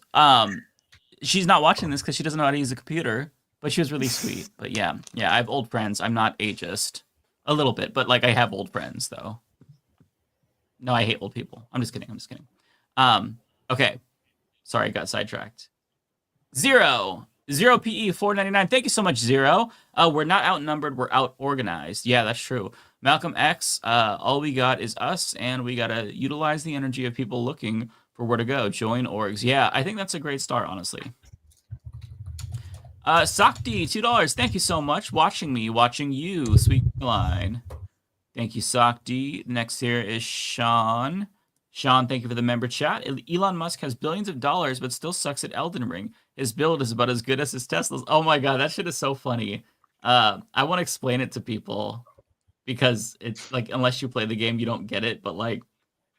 She's not watching this because she doesn't know how to use a computer. But she was really sweet. But yeah, I have old friends. I'm not ageist. A little bit, but like I have old friends though. No, I hate old people. I'm just kidding. Okay. Sorry, I got sidetracked. Zero PE 499. Thank you so much, Zero. We're not outnumbered, we're out organized. Yeah, that's true. Malcolm X, all we got is us, and we gotta utilize the energy of people looking for where to go. Join orgs. Yeah, I think that's a great start, honestly. Sakti, $2. Thank you so much. Watching me, watching you, sweet line. Thank you, Sakti. Next here is Sean. Sean, thank you for the member chat. Elon Musk has billions of dollars, but still sucks at Elden Ring. His build is about as good as his Teslas. Oh my god, that shit is so funny. I want to explain it to people because it's like, unless you play the game, you don't get it. But like,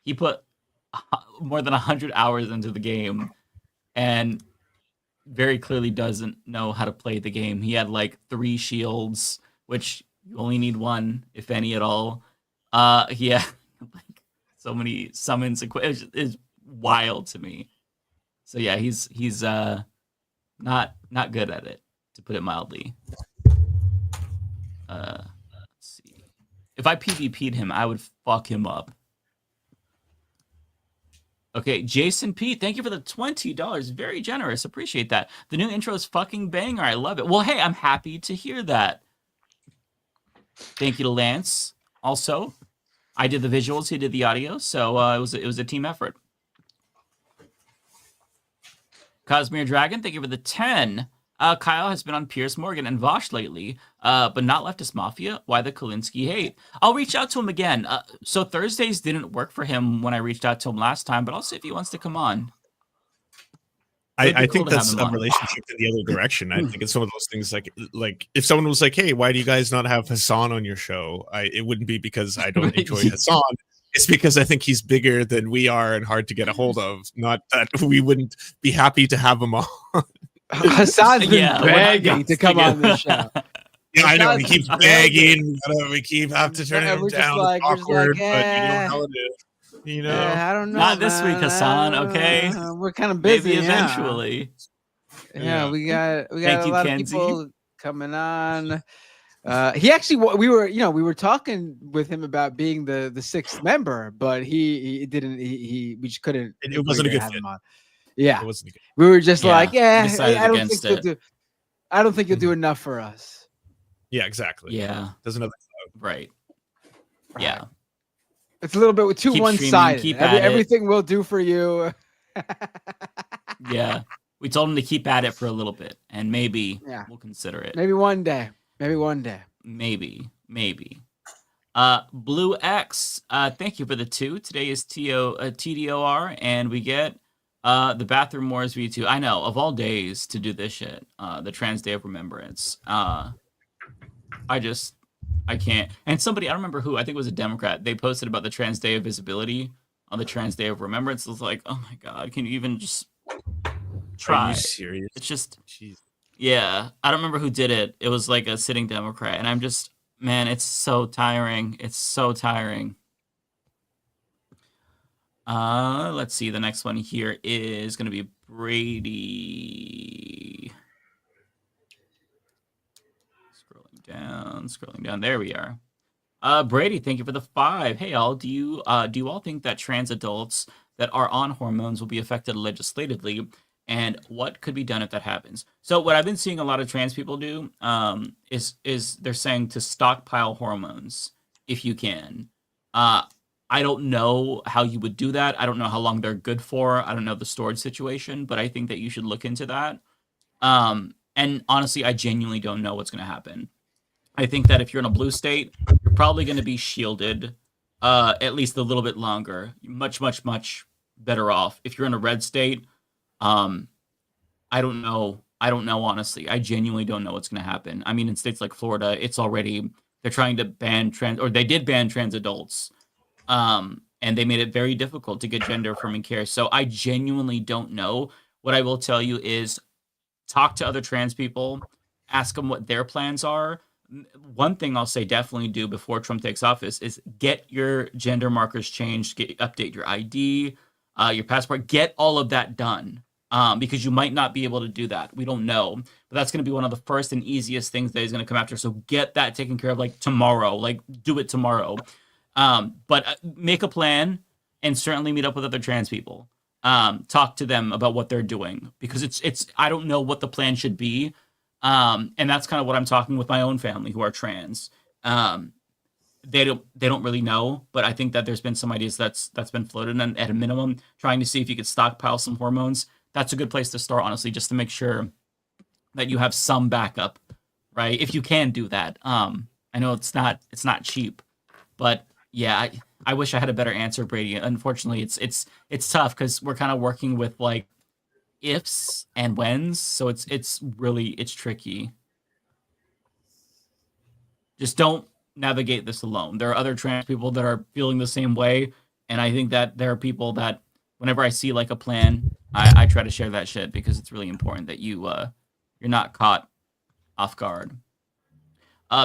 he put more than 100 hours into the game and very clearly doesn't know how to play the game. He had like 3 shields, which you only need 1, if any at all. Yeah. So many summons. It's wild to me. So yeah, he's not good at it, to put it mildly. Let's see. If I PvP'd him, I would fuck him up. Okay, Jason P, thank you for the $20. Very generous. Appreciate that. The new intro is fucking banger. I love it. Well, hey, I'm happy to hear that. Thank you to Lance. Also, I did the visuals, he did the audio, so it was a team effort. Cosmere Dragon, thank you for the 10. Kyle has been on Piers Morgan and Vosh lately, but not Leftist Mafia. Why the Kalinsky hate? I'll reach out to him again. So Thursdays didn't work for him when I reached out to him last time, but I'll see if he wants to come on. I think that's a relationship in the other direction. I think it's one of those things like if someone was like, "Hey, why do you guys not have Hassan on your show?" It wouldn't be because I don't enjoy Hassan. It's because I think he's bigger than we are and hard to get a hold of. Not that we wouldn't be happy to have him on. Hassan's been begging to come on the show. Yeah, I know. He keeps begging. We have to turn him down. It's awkward, but you know how it is. You know, yeah, I don't know. Not this week, Hassan. Okay, we're kind of busy. Maybe eventually. Yeah, we got a lot of people coming on. He actually, we were talking with him about being the 6th member, but he didn't. We just couldn't. It wasn't a good fit. Yeah, it wasn't a good. We were just like, I don't think you'll do enough for us. Yeah, exactly. Yeah, there's another right. Yeah. It's a little bit too one-sided. Everything we'll do for you. Yeah. We told him to keep at it for a little bit, and maybe we'll consider it. Maybe one day. Maybe. Blue X, thank you for the 2. Today is TDOR, and we get the Bathroom Wars V2. I know, of all days to do this shit, the Trans Day of Remembrance. I can't. And somebody, I don't remember who, I think it was a Democrat, they posted about the Trans Day of Visibility on the Trans Day of Remembrance. It was like, oh my God, can you even just try? Are you serious? It's just, yeah, I don't remember who did it. It was like a sitting Democrat. And I'm just, man, it's so tiring. It's so tiring. Let's see. The next one here is going to be Brady. Scrolling down. There we are. Brady, thank you for the 5. Hey, all. Do you all think that trans adults that are on hormones will be affected legislatively, and what could be done if that happens? So, what I've been seeing a lot of trans people do is they're saying to stockpile hormones if you can. I don't know how you would do that. I don't know how long they're good for. I don't know the storage situation, but I think that you should look into that. And honestly, I genuinely don't know what's going to happen. I think that if you're in a blue state, you're probably going to be shielded at least a little bit longer. Much, much, much better off. If you're in a red state, I don't know. Honestly. I genuinely don't know what's going to happen. I mean, in states like Florida, they're trying to ban they did ban trans adults. And and they made it very difficult to get gender affirming care. So I genuinely don't know. What I will tell you is talk to other trans people, ask them what their plans are. One thing I'll say definitely do before Trump takes office is get your gender markers changed, update your ID, your passport, get all of that done. Because you might not be able to do that. We don't know. But that's going to be one of the first and easiest things that he's going to come after. So get that taken care of like tomorrow. Like do it tomorrow. But make a plan and certainly meet up with other trans people. Talk to them about what they're doing. Because it's I don't know what the plan should be. And that's kind of what I'm talking with my own family who are trans. They don't really know, but I think that there's been some ideas that's been floated, and at a minimum, trying to see if you could stockpile some hormones. That's a good place to start, honestly, just to make sure that you have some backup, right? If you can do that. I know it's not cheap, but yeah, I wish I had a better answer, Brady. Unfortunately, it's tough because we're kind of working with like ifs and whens, so it's tricky. Just don't navigate this alone. There are other trans people that are feeling the same way, and I think that there are people that whenever I see like a plan, I try to share that shit because it's really important that you're not caught off guard.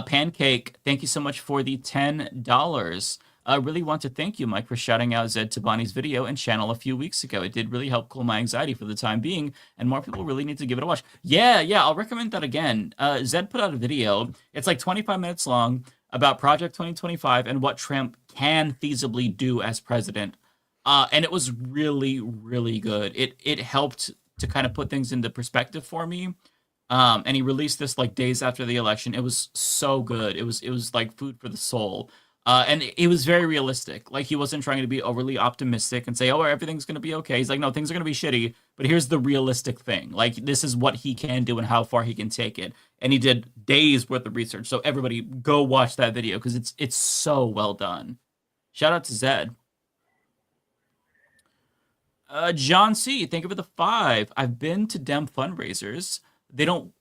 Pancake, thank you so much for the $10. I really want to thank you, Mike, for shouting out Zed Tabani's video and channel a few weeks ago. It did really help cool my anxiety for the time being, and more people really need to give it a watch. Yeah, I'll recommend that again. Zed put out a video. It's like 25 minutes long about Project 2025 and what Trump can feasibly do as president. And it was really, really good. It helped to kind of put things into perspective for me. And he released this like days after the election. It was so good. It was like food for the soul. And it was very realistic. Like he wasn't trying to be overly optimistic and say, oh, everything's going to be okay. He's like, no, things are going to be shitty, but here's the realistic thing. Like this is what he can do and how far he can take it. And he did days worth of research. So everybody go watch that video because it's so well done. Shout out to Zed. John C, thank you for the 5. I've been to Dem fundraisers. They don't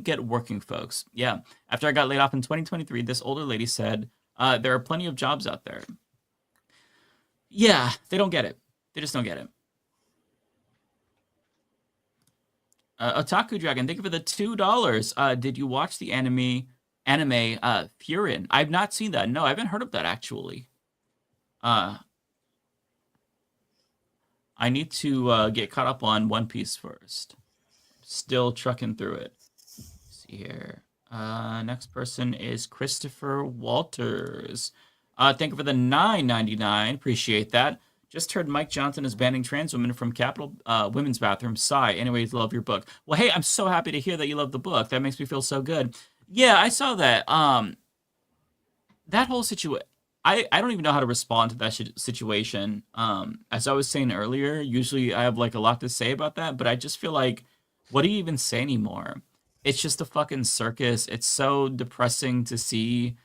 get working folks. Yeah. After I got laid off in 2023, this older lady said, there are plenty of jobs out there. Yeah, they don't get it. They just don't get it. Otaku Dragon, thank you for the $2. Did you watch the anime Furin? I've not seen that. No, I haven't heard of that actually. I need to get caught up on One Piece first. Still trucking through it. Let's see here. Next person is Christopher Walters. Thank you for the $9.99. Appreciate that. Just heard Mike Johnson is banning trans women from Capitol women's bathroom. Sigh. Anyways, love your book. Well, hey, I'm so happy to hear that you love the book. That makes me feel so good. Yeah, I saw that. That whole situation. I don't even know how to respond to that situation. As I was saying earlier, usually I have like a lot to say about that, but I just feel like, what do you even say anymore? It's just a fucking circus. It's so depressing to see.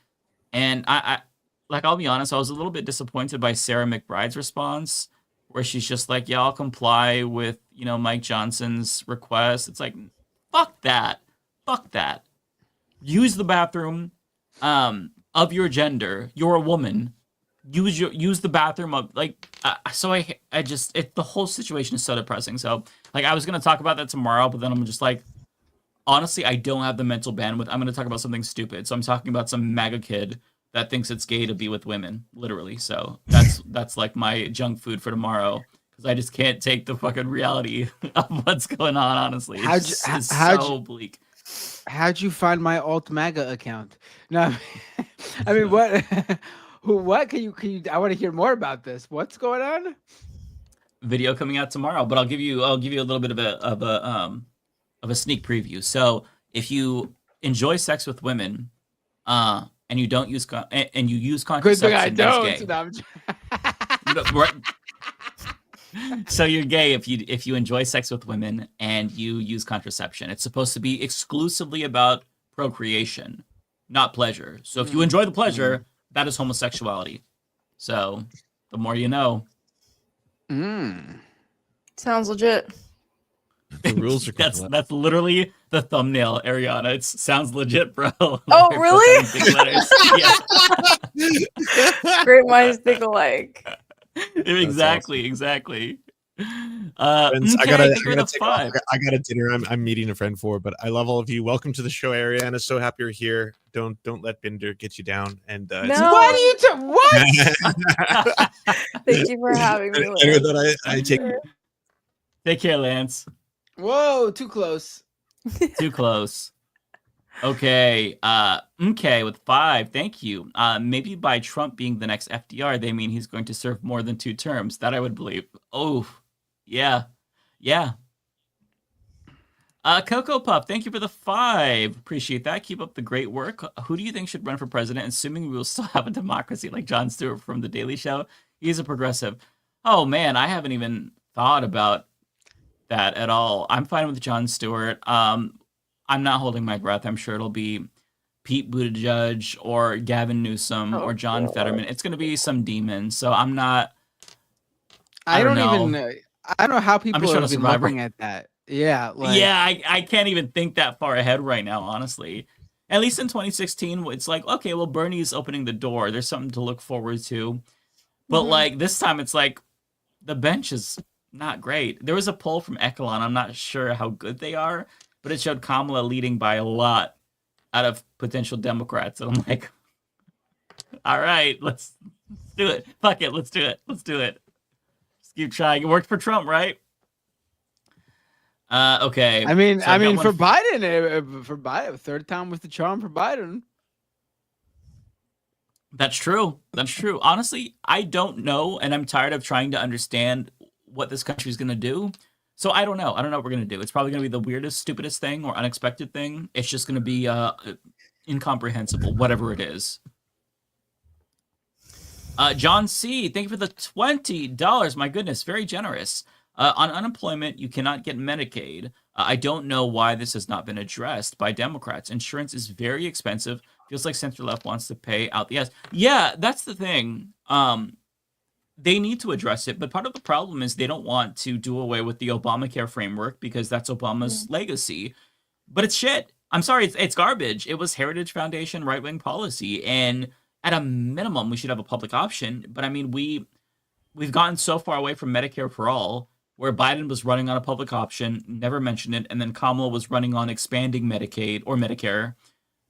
And I'll be honest, I was a little bit disappointed by Sarah McBride's response, where she's just like, yeah, I'll comply with, Mike Johnson's request. It's like, fuck that. Fuck that. Use the bathroom of your gender. You're a woman. Use the bathroom of the whole situation is so depressing. So like I was gonna talk about that tomorrow, but then I'm just like, honestly, I don't have the mental bandwidth. I'm gonna talk about something stupid. So I'm talking about some MAGA kid that thinks it's gay to be with women, literally. So that's like my junk food for tomorrow because I just can't take the fucking reality of what's going on. Honestly, it's so bleak. How'd you find my alt MAGA account? No, I mean what? What can you? I want to hear more about this. What's going on? Video coming out tomorrow, but I'll give you a little bit of a sneak preview. So if you enjoy sex with women, and you don't use and you use contraception, good thing I don't. So you're gay if you enjoy sex with women and you use contraception. It's supposed to be exclusively about procreation, not pleasure. So if you enjoy the pleasure, that is homosexuality. So the more you know. Sounds legit. The rules are that's literally the thumbnail, Ariana. It sounds legit, bro. Oh, really? Great minds think alike. Exactly. Friends, Okay, I gotta thank you for the take off. 5. I got a dinner. I'm meeting a friend for, but I love all of you. Welcome to the show, Ariana. So happy you're here. Don't let Binder get you down. And No. What are you what? Thank you for having me. Dinner that I take. Take care, Lance. Whoa, too close. Too close. Okay. Okay, with 5. Thank you. Maybe by Trump being the next FDR, they mean he's going to serve more than 2 terms. That I would believe. Oh, yeah. Cocoa Puff, thank you for the 5. Appreciate that. Keep up the great work. Who do you think should run for president, assuming we will still have a democracy like Jon Stewart from The Daily Show? He's a progressive. Oh, man, I haven't even thought about that at all. I'm fine with Jon Stewart. I'm not holding my breath. I'm sure it'll be Pete Buttigieg or Gavin Newsom or John Fetterman. It's going to be some demon. So I'm not. I don't know how people are even looking at that. Yeah. I can't even think that far ahead right now, honestly. At least in 2016, it's like, okay, well, Bernie's opening the door. There's something to look forward to. But like this time, it's like the bench is not great. There was a poll from Echelon. I'm not sure how good they are, but it showed Kamala leading by a lot out of potential Democrats. And I'm like, all right, let's do it. Fuck it. Let's do it. Just keep trying. It worked for Trump, right? Okay. I mean, So for Biden, third time was the charm for Biden. That's true. Honestly, I don't know, and I'm tired of trying to understand what this country is going to do. So I don't know. What we're going to do. It's probably going to be the weirdest, stupidest thing or unexpected thing. It's just going to be incomprehensible, whatever it is. John C., thank you for the $20. My goodness, very generous. On unemployment, you cannot get Medicaid. I don't know why this has not been addressed by Democrats. Insurance is very expensive. Feels like center left wants to pay out the ass. Yeah, that's the thing. They need to address it, but part of the problem is they don't want to do away with the Obamacare framework because that's Obama's legacy. But it's shit. I'm sorry, it's garbage. It was Heritage Foundation right-wing policy, and at a minimum, we should have a public option. But I mean, we've gotten so far away from Medicare for all, where Biden was running on a public option, never mentioned it, and then Kamala was running on expanding Medicaid or Medicare.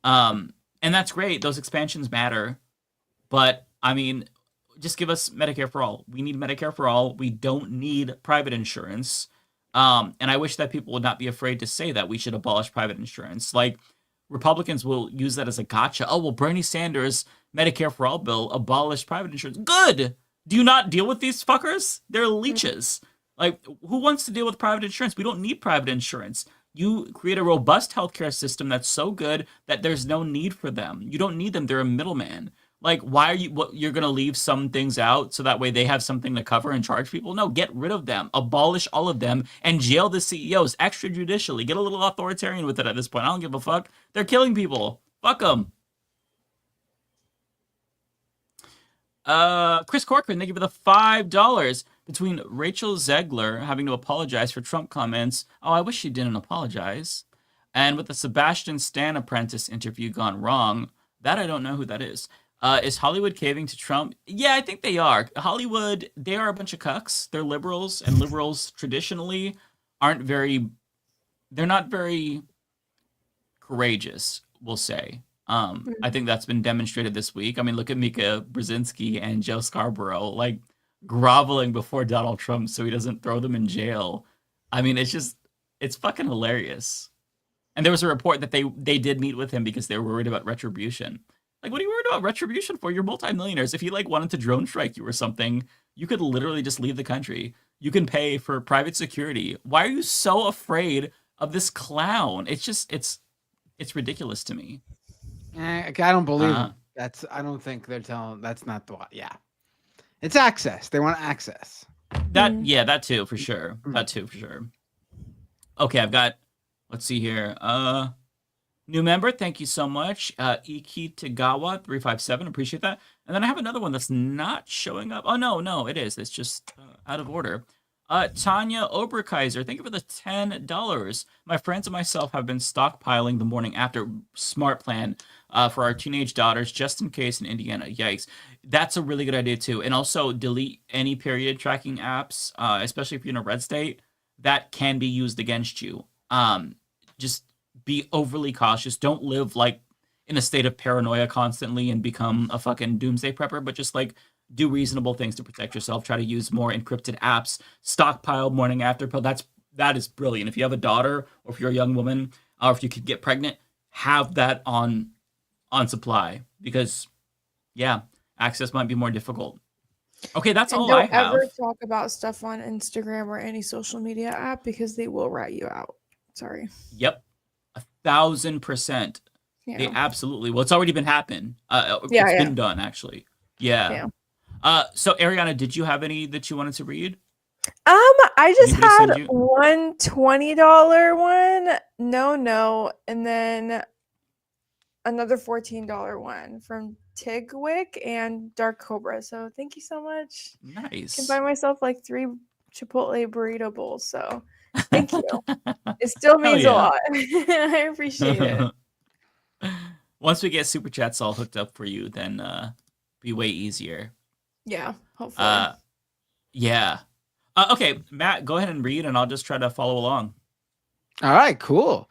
And that's great. Those expansions matter. But, I mean, just give us Medicare for all. We need Medicare for all. We don't need private insurance. And I wish that people would not be afraid to say that we should abolish private insurance. Like, Republicans will use that as a gotcha. Oh, well, Bernie Sanders' Medicare for all bill abolished private insurance. Good! Do you not deal with these fuckers? They're leeches. Like, who wants to deal with private insurance? We don't need private insurance. You create a robust healthcare system that's so good that there's no need for them. You don't need them. They're a middleman. Like, why are you're going to leave some things out so that way they have something to cover and charge people? No, get rid of them. Abolish all of them and jail the CEOs extrajudicially. Get a little authoritarian with it at this point. I don't give a fuck. They're killing people. Fuck them. Chris Corcoran, thank you for the $5. Between Rachel Zegler having to apologize for Trump comments, oh, I wish she didn't apologize, and with the Sebastian Stan apprentice interview gone wrong, that I don't know who that is. Is Hollywood caving to Trump? Yeah, I think they are. Hollywood, they are a bunch of cucks. They're liberals, and liberals traditionally they're not very courageous, we'll say. I think that's been demonstrated this week. I mean, look at Mika Brzezinski and Joe Scarborough, like, groveling before Donald Trump so he doesn't throw them in jail. I mean, it's fucking hilarious. And there was a report that they did meet with him because they were worried about retribution. Like, what are you worried about retribution for? You're multimillionaires. If he wanted to drone strike you or something, you could literally just leave the country. You can pay for private security. Why are you so afraid of this clown? It's just it's ridiculous to me. I don't believe it. I don't think they're telling. That's not the. Yeah. It's access. They want access. That too, for sure. Okay, I've got, let's see here. New member, thank you so much. Iki Tagawa 357, appreciate that. And then I have another one that's not showing up. Oh, no, it is. It's just out of order. Tanya Oberkaiser, thank you for the $10. My friends and myself have been stockpiling the morning after smart plan for our teenage daughters just in case in Indiana. Yikes. That's a really good idea too. And also delete any period tracking apps, especially if you're in a red state, that can be used against you. Just be overly cautious. Don't live like in a state of paranoia constantly and become a fucking doomsday prepper, but just like do reasonable things to protect yourself. Try to use more encrypted apps. Stockpile morning after pill. That is brilliant. If you have a daughter, or if you're a young woman, or if you could get pregnant, have that on supply, because yeah, access might be more difficult. Okay, that's all I have. Don't ever talk about stuff on Instagram or any social media app because they will rat you out. Sorry. Yep, 1,000%. Yeah. They absolutely. Well, it's already been happened. It's been done actually. Yeah. So Ariana, did you have any that you wanted to read? I just had one $20 one, no, and then another $14 one from Tigwick and Dark Cobra. So thank you so much. Nice. I can buy myself like 3 Chipotle burrito bowls. So thank you. It still means a lot. I appreciate it. Once we get super chats all hooked up for you, then be way easier. Yeah, hopefully. Yeah. Okay, Matt, go ahead and read, and I'll just try to follow along. All right, cool.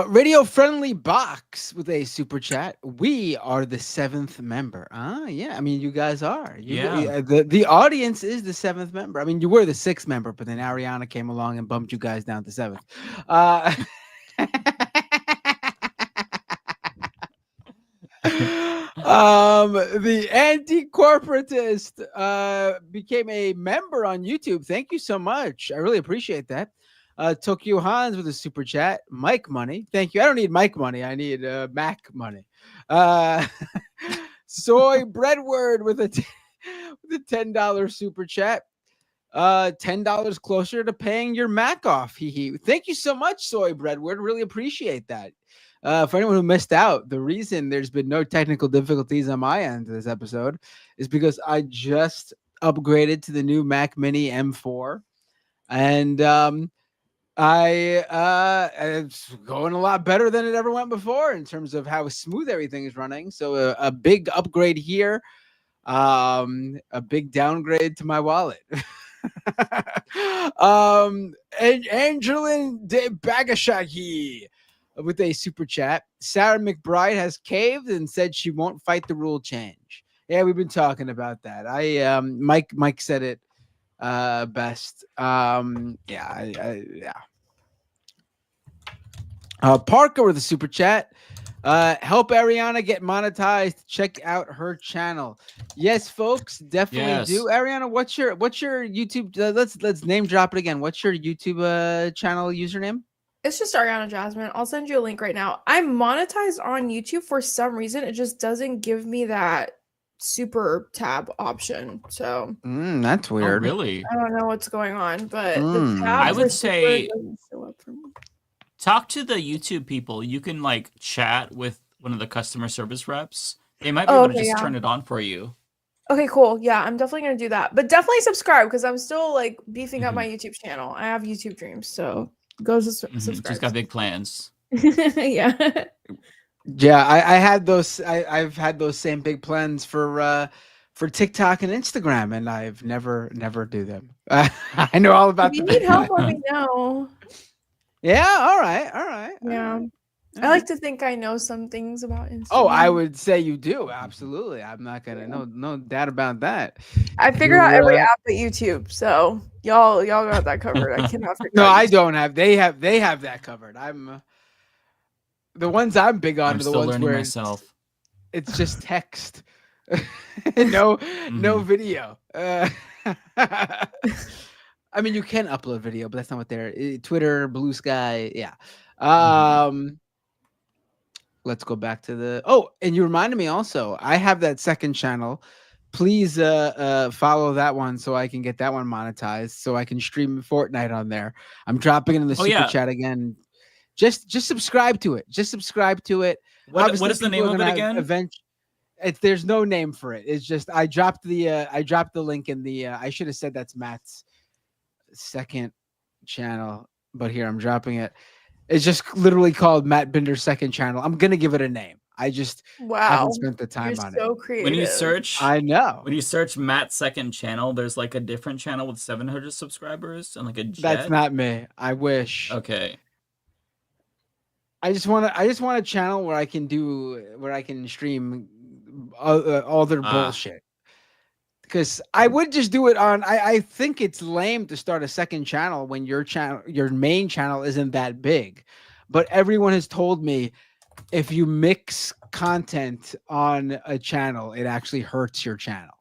Radio Friendly Box with a super chat. We are the 7th member. Yeah. I mean, you guys are. The audience is the 7th member. I mean, you were the 6th member, but then Ariana came along and bumped you guys down to 7th. The anti-corporatist became a member on YouTube. Thank you so much. I really appreciate that. Tokyo Hans with a super chat. Mike money. Thank you. I don't need Mike money. I need Mac money. Soy Breadword with a $10 super chat. $10 closer to paying your Mac off. Thank you so much, Soy Breadword. Really appreciate that. For anyone who missed out, the reason there's been no technical difficulties on my end of this episode is because I just upgraded to the new Mac Mini M4, and it's going a lot better than it ever went before in terms of how smooth everything is running. So a big upgrade here, a big downgrade to my wallet. And Angelin de Bagashagi with a super chat. Sarah McBride has caved and said she won't fight the rule change. Yeah, we've been talking about that. Mike said it best. Parker with a super chat. Help Ariana get monetized. Check out her channel. Yes, folks, definitely do. Ariana, what's your YouTube? Let's name drop it again. What's your YouTube channel username? It's just Ariana Jasmine. I'll send you a link right now. I'm monetized on YouTube for some reason. It just doesn't give me that super tab option. So that's weird. Oh, really? I don't know what's going on, but the tab I would say doesn't show up for me. Talk to the YouTube people. You can like chat with one of the customer service reps. They might be able to just turn it on for you. Okay, cool. Yeah, I'm definitely gonna do that. But definitely subscribe because I'm still like beefing up my YouTube channel. I have YouTube dreams, so go subscribe. She's got big plans. Yeah. Yeah, I had those. I've had those same big plans for TikTok and Instagram, and I've never do them. I know all about. If you need help, let me know. Yeah. All right. Yeah. I like to think I know some things about Instagram. Oh, I would say you do. Absolutely. I'm not gonna no doubt about that. I figured out every app at YouTube, so y'all got that covered. I cannot figure No, out I don't have. They have that covered. I'm the ones I'm big on. I'm are the still ones learning where myself. It's just text, no video. I mean, you can upload video, but that's not what they're. Twitter, Blue Sky, yeah. Let's go back to the. Oh, and you reminded me also. I have that second channel. Please follow that one so I can get that one monetized, so I can stream Fortnite on there. I'm dropping it in the super chat again. Just subscribe to it. Just subscribe to it. What is the name of it again? There's no name for it. It's just I dropped the link in the. I should have said that's Matt's second channel, but here I'm dropping it. It's just literally called Matt Binder's second channel. I'm gonna give it a name. I just haven't spent the time You're on so it. creative. When you search, I know. When you search Matt's second channel, there's like a different channel with 700 subscribers and like a jet. That's not me. I wish. Okay. I just want a channel where I can stream all their bullshit. Because I would just do it on. I think it's lame to start a second channel when your main channel isn't that big. But everyone has told me if you mix content on a channel, it actually hurts your channel.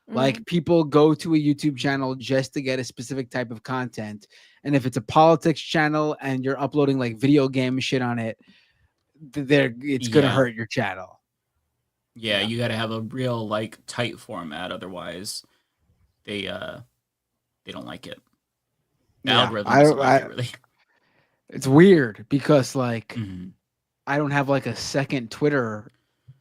Like people go to a YouTube channel just to get a specific type of content. And if it's a politics channel and you're uploading like video game shit on it, it's going to hurt your channel. Yeah, you got to have a real like tight format. Otherwise, they don't like it. The algorithms don't like it really. It's weird because like I don't have like a second Twitter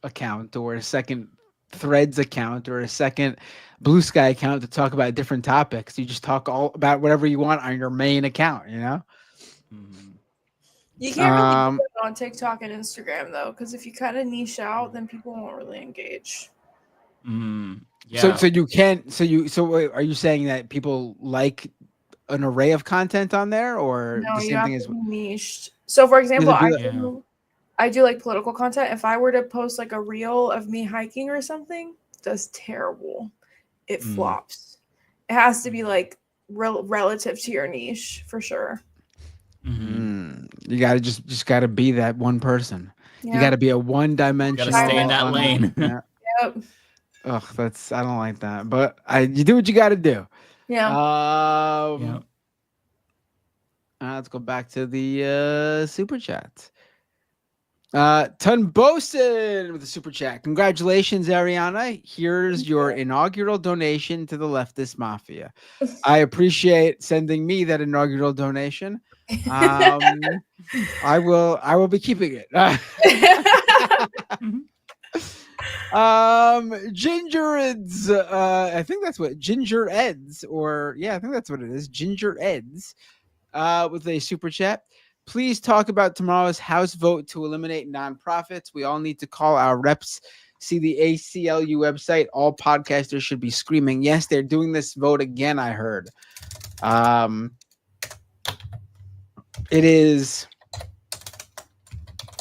account or a second Threads account or a second Blue Sky account to talk about different topics. You just talk all about whatever you want on your main account, you know? You can't really do it on TikTok and Instagram though, because if you kind of niche out, then people won't really engage. Yeah. So you can't. So wait, are you saying that people like an array of content on there, or No, the you same have thing to as be niched. So for example, Yeah. I do like political content. If I were to post like a reel of me hiking or something, it does terrible. It flops. It has to be like relative to your niche for sure. You gotta just gotta be that one person. Yeah. You gotta be a one-dimensional. Gotta stay in that lane. Yeah. Yep. Ugh, I don't like that. But you do what you gotta do. Yeah. Let's go back to the super chat. Tunbosin with the super chat. Congratulations, Ariana. Here's your inaugural donation to the Leftist Mafia. I appreciate sending me that inaugural donation. I will be keeping it. Ginger Eds. I think that's what Ginger Eds, or I think that's what it is. Ginger Eds. With a super chat. Please talk about tomorrow's House vote to eliminate nonprofits. We all need to call our reps. See the ACLU website. All podcasters should be screaming. Yes, they're doing this vote again, I heard. It is.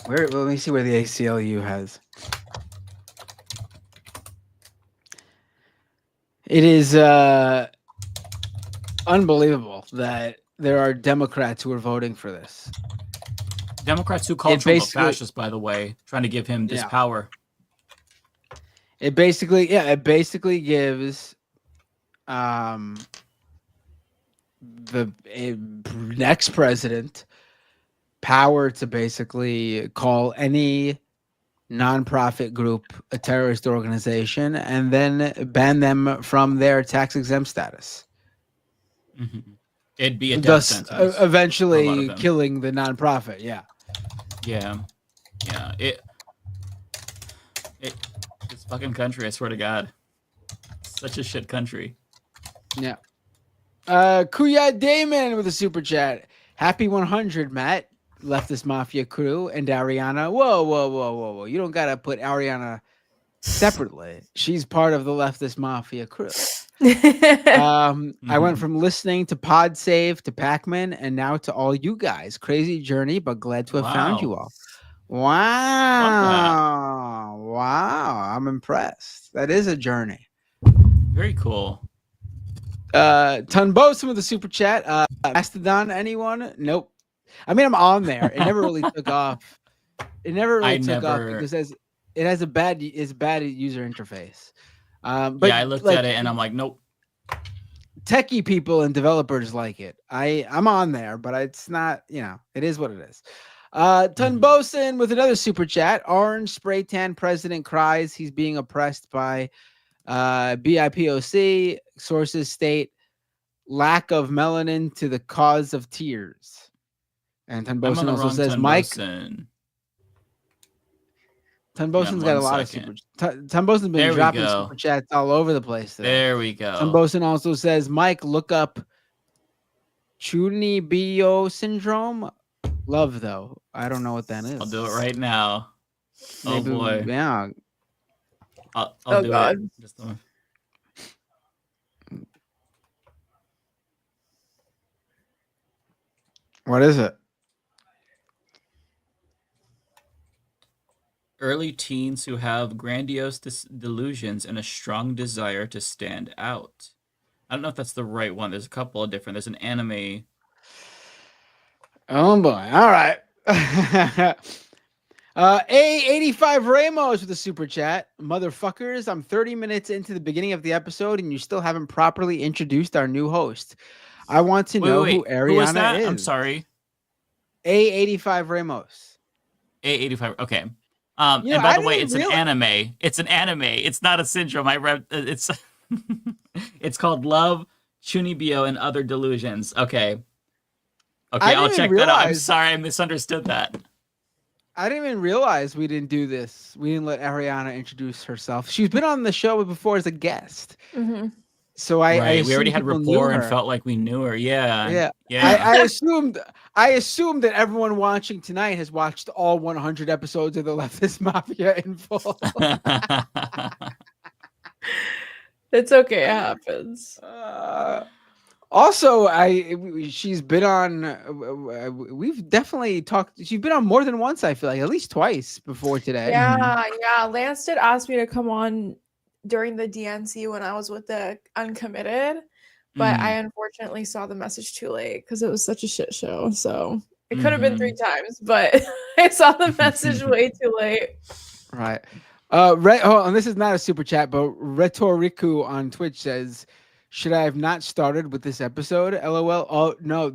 Let me see where the ACLU has. It is unbelievable that there are Democrats who are voting for this. Democrats who call Trump a fascist, by the way, trying to give him this power. It basically gives the next president power to basically call any nonprofit group a terrorist organization and then ban them from their tax exempt status. It'd be a death thus sentence eventually killing the nonprofit. Yeah. It's fucking country, I swear to God. It's such a shit country. Yeah. Kuya Damon with a super chat. Happy 100, Matt. Leftist Mafia crew and Ariana. Whoa. You don't gotta put Ariana separately. She's part of the Leftist Mafia crew. I went from listening to Pod Save to Pac-Man and now to all you guys. Crazy journey, but glad to have found you all. Wow. I'm impressed. That is a journey. Very cool. Tunbosin with a super chat. Mastodon, anyone? Nope. I mean, I'm on there. It never really took off. It never really took off because it has a bad user interface. But I looked at it and I'm like, nope. Techie people and developers like it. I'm on there, but it's not, it is what it is. Tunbosin with another super chat. Orange spray tan president cries he's being oppressed by BIPOC. Sources state lack of melanin to the cause of tears. And Tunbosin also says, Mike. Tunbosin's got a lot of super. Tunbosin's been dropping super chats all over the place today. There we go. Tunbosin also says, Mike, look up Chunibyo syndrome. Love though. I don't know what that is. I'll do it right now. Maybe, oh boy. Yeah. I'll do God. it. Just a... What is it? Early teens who have grandiose delusions and a strong desire to stand out. I don't know if that's the right one. There's a couple of different. There's an anime. Oh boy. All right. A85 Ramos with a super chat. Motherfuckers, I'm 30 minutes into the beginning of the episode and you still haven't properly introduced our new host. I want to know who Ariana who was that? is. I'm sorry. A85 Ramos. A85. Okay. And by the way, it's an anime. It's an anime. It's not a syndrome. I read it's it's called Love, Chunibyo, and Other Delusions. Okay. Okay, I'll check that out. I'm sorry, I misunderstood that. I didn't even realize we didn't do this. We didn't let Ariana introduce herself. She's been on the show before as a guest. Mm-hmm. So I we already had rapport and felt like we knew her. Yeah. I assumed that everyone watching tonight has watched all 100 episodes of the Leftist Mafia in full. It's okay. It happens. Also, she's been on. We've definitely talked. She's been on more than once. I feel like at least twice before today. Yeah. Lance did ask me to come on during the DNC when I was with the Uncommitted, but I unfortunately saw the message too late because it was such a shit show. So it could have been 3 times, but I saw the message way too late. Right. And this is not a super chat, but Retoriku on Twitch says, should I have not started with this episode? LOL. Oh no,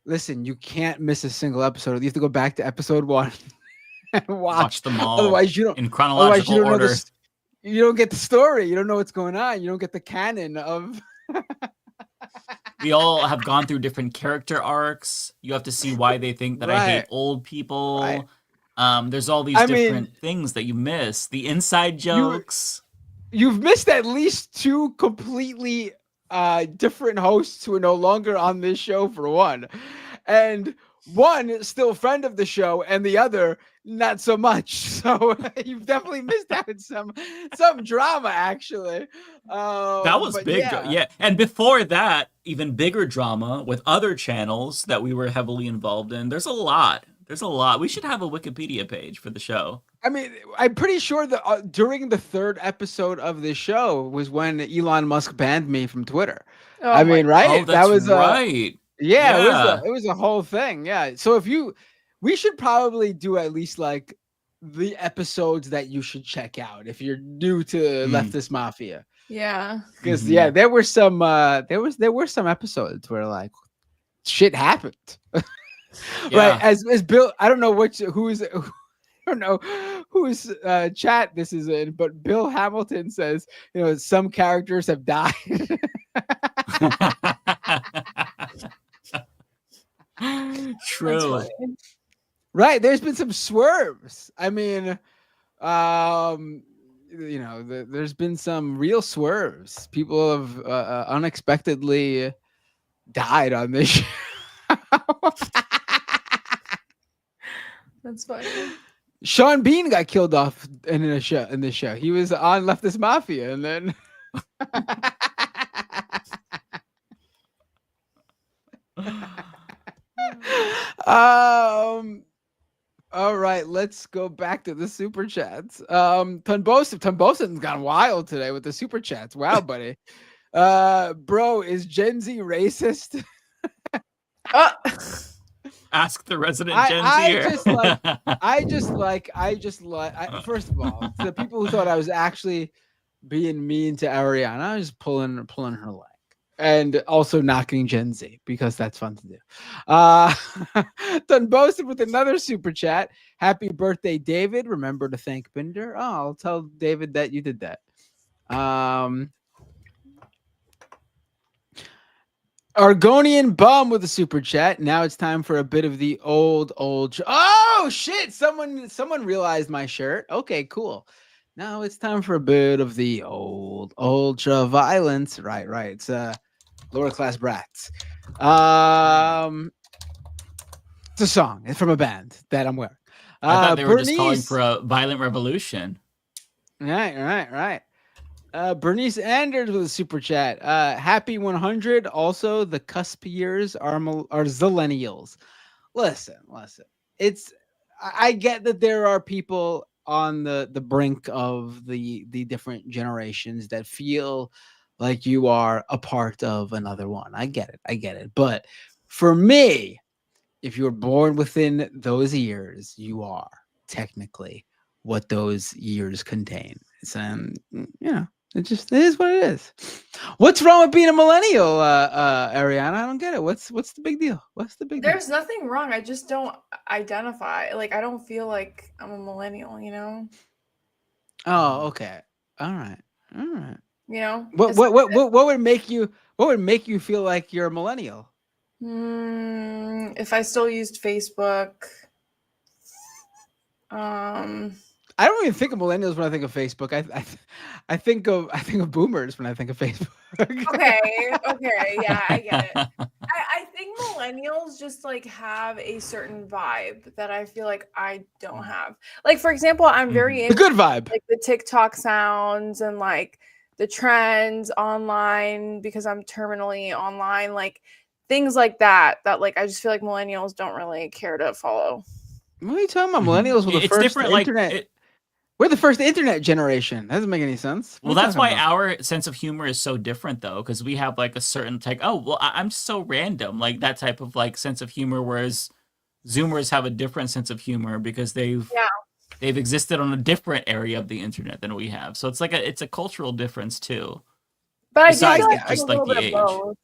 listen, you can't miss a single episode. You have to go back to episode 1 and watch them all. Otherwise, you don't in chronological order. You don't get the story. You don't know what's going on. You don't get the canon of. We all have gone through different character arcs. You have to see why they think that I hate old people. Right. There's all these different things that you miss. The inside jokes. You've missed at least 2 completely different hosts who are no longer on this show, for one. And one still friend of the show, and the other not so much. So you've definitely missed out some drama, actually. That was big. Yeah. And before that, even bigger drama with other channels that we were heavily involved in. There's a lot. We should have a Wikipedia page for the show. I mean, I'm pretty sure that during the 3rd episode of this show was when Elon Musk banned me from Twitter. Oh, I mean, right? Oh, that was right. Yeah. It was a whole thing. Yeah. So we should probably do at least like the episodes that you should check out if you're new to Leftist Mafia. Yeah. Because there were some episodes where like shit happened. Right. As Bill, I don't know whose chat this is in, but Bill Hamilton says, some characters have died. True. Right. There's been some swerves. I mean, there's been some real swerves. People have unexpectedly died on this show. That's funny. Sean Bean got killed off in this show. He was on Leftist Mafia, and then all right, let's go back to the super chats. Tunbosin's gone wild today with the super chats. Wow, buddy. Bro, is Gen Z racist? Ask the resident Gen Zer. First of all, to the people who thought I was actually being mean to Ariana, I was pulling her leg. And also knocking Gen Z, because that's fun to do. Tunbosin with another super chat. Happy birthday, David. Remember to thank Binder. Oh, I'll tell David that you did that. Argonian Bum with a super chat. Now it's time for a bit of the old. Oh shit! Someone realized my shirt. Okay, cool. Now it's time for a bit of the old ultra violence. Right. It's lower class brats. It's a song. It's from a band that I'm wearing. I thought they were just calling Bernice. for a violent revolution. Right. Bernice Anders with a super chat. Happy 100. Also, the cusp years are zillennials. Listen. It's I get that there are people on the brink of the different generations that feel like you are a part of another one. I get it. But for me, if you're born within those years, you are technically what those years contain. It's it is what it is. What's wrong with being a millennial, Ariana? I don't get it. What's the big deal? What's the big deal? There's nothing wrong. I just don't identify. Like, I don't feel like I'm a millennial, you know? Oh, okay. All right. You know? What would make you feel like you're a millennial? If I still used Facebook. I don't even think of millennials when I think of Facebook. I think of boomers when I think of Facebook. Okay, yeah, I get it. I think millennials just like have a certain vibe that I feel like I don't have. Like, for example, I'm very into the good vibe, like the TikTok sounds and like the trends online because I'm terminally online, like things like that. That like I just feel like millennials don't really care to follow. What are you talking about? Millennials were the first internet. We're the first internet generation. That doesn't make any sense. Well, that's why our sense of humor is so different, though, because we have like a certain like, oh, well, I'm so random, like that type of like sense of humor, whereas Zoomers have a different sense of humor because they've existed on a different area of the internet than we have. So it's like it's a cultural difference too. But I besides do feel like just a like the age. both.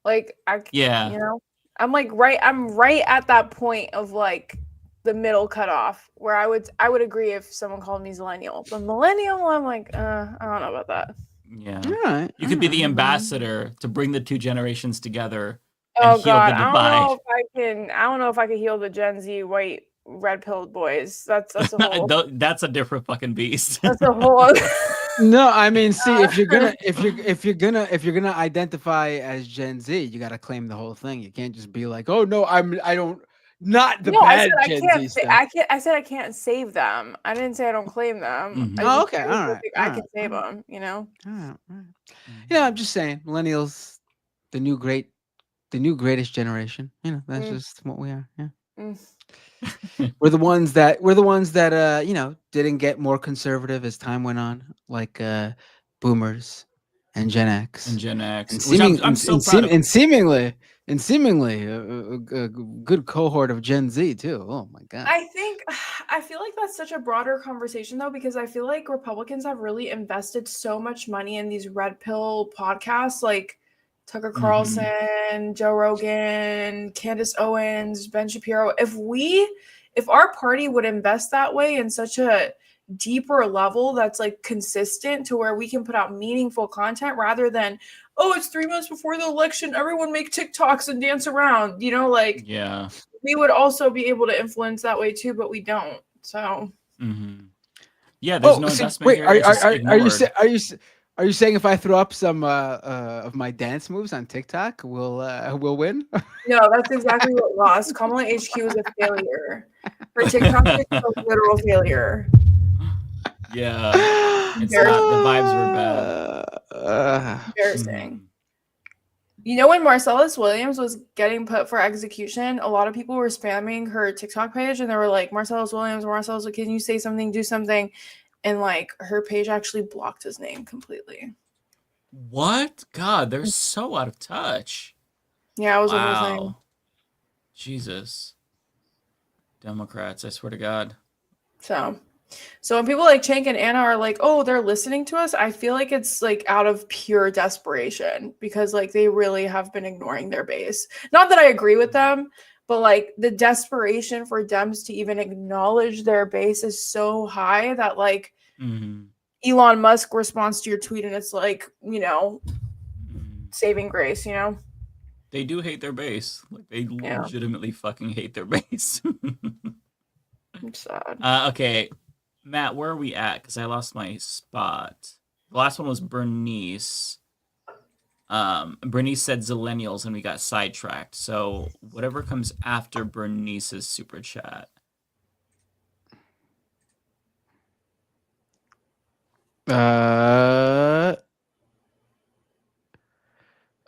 Like you Yeah. know, I'm right at that point of like the middle cutoff where I would agree if someone called me zillennial, but millennial, I'm like, I don't know about that. Yeah. You could be the ambassador to bring the two generations together. Oh and heal God, the divide. I don't know if I can heal the Gen Z white red-pilled boys. That's a whole. That's a different fucking beast. That's a whole. No, I mean, see, if you're gonna identify as Gen Z, you gotta claim the whole thing. You can't just be like, oh no, I don't. Not the bad Gen Z stuff. I said I can't save them. I didn't say I don't claim them. Oh, okay, all right. I can save them. You know. All right. I'm just saying, millennials, the new greatest generation. That's just what we are. Yeah. We're the ones that didn't get more conservative as time went on, like boomers and Gen X. I'm so proud of. And seemingly a good cohort of Gen Z too. Oh my God. I feel like that's such a broader conversation though, because I feel like Republicans have really invested so much money in these red pill podcasts like Tucker Carlson, Joe Rogan, Candace Owens, Ben Shapiro. If our party would invest that way in such a deeper level that's like consistent to where we can put out meaningful content rather than, oh, it's 3 months before the election, everyone make TikToks and dance around, we would also be able to influence that way too, but we don't. So yeah, there's no investment here. Are you saying if I throw up some of my dance moves on TikTok, we'll win? No, that's exactly what lost. Kamala HQ was a failure. Her TikTok is a literal failure. Yeah, the vibes were bad. Embarrassing. You know, when Marcellus Williams was getting put for execution, a lot of people were spamming her TikTok page, and they were like, Marcellus Williams, can you say something, do something? And like her page actually blocked his name completely. What? God, they're so out of touch. Yeah, it was a whole thing. Jesus. Democrats, I swear to God. So when people like Chank and Anna are like, oh, they're listening to us, I feel like it's like out of pure desperation because like they really have been ignoring their base. Not that I agree with them, but like the desperation for Dems to even acknowledge their base is so high that like Elon Musk responds to your tweet and it's like, saving grace, They do hate their base. Like they legitimately fucking hate their base. I'm sad. Okay, Matt, where are we at? Because I lost my spot. The last one was Bernice. Bernice said Zillennials, and we got sidetracked. So whatever comes after Bernice's super chat.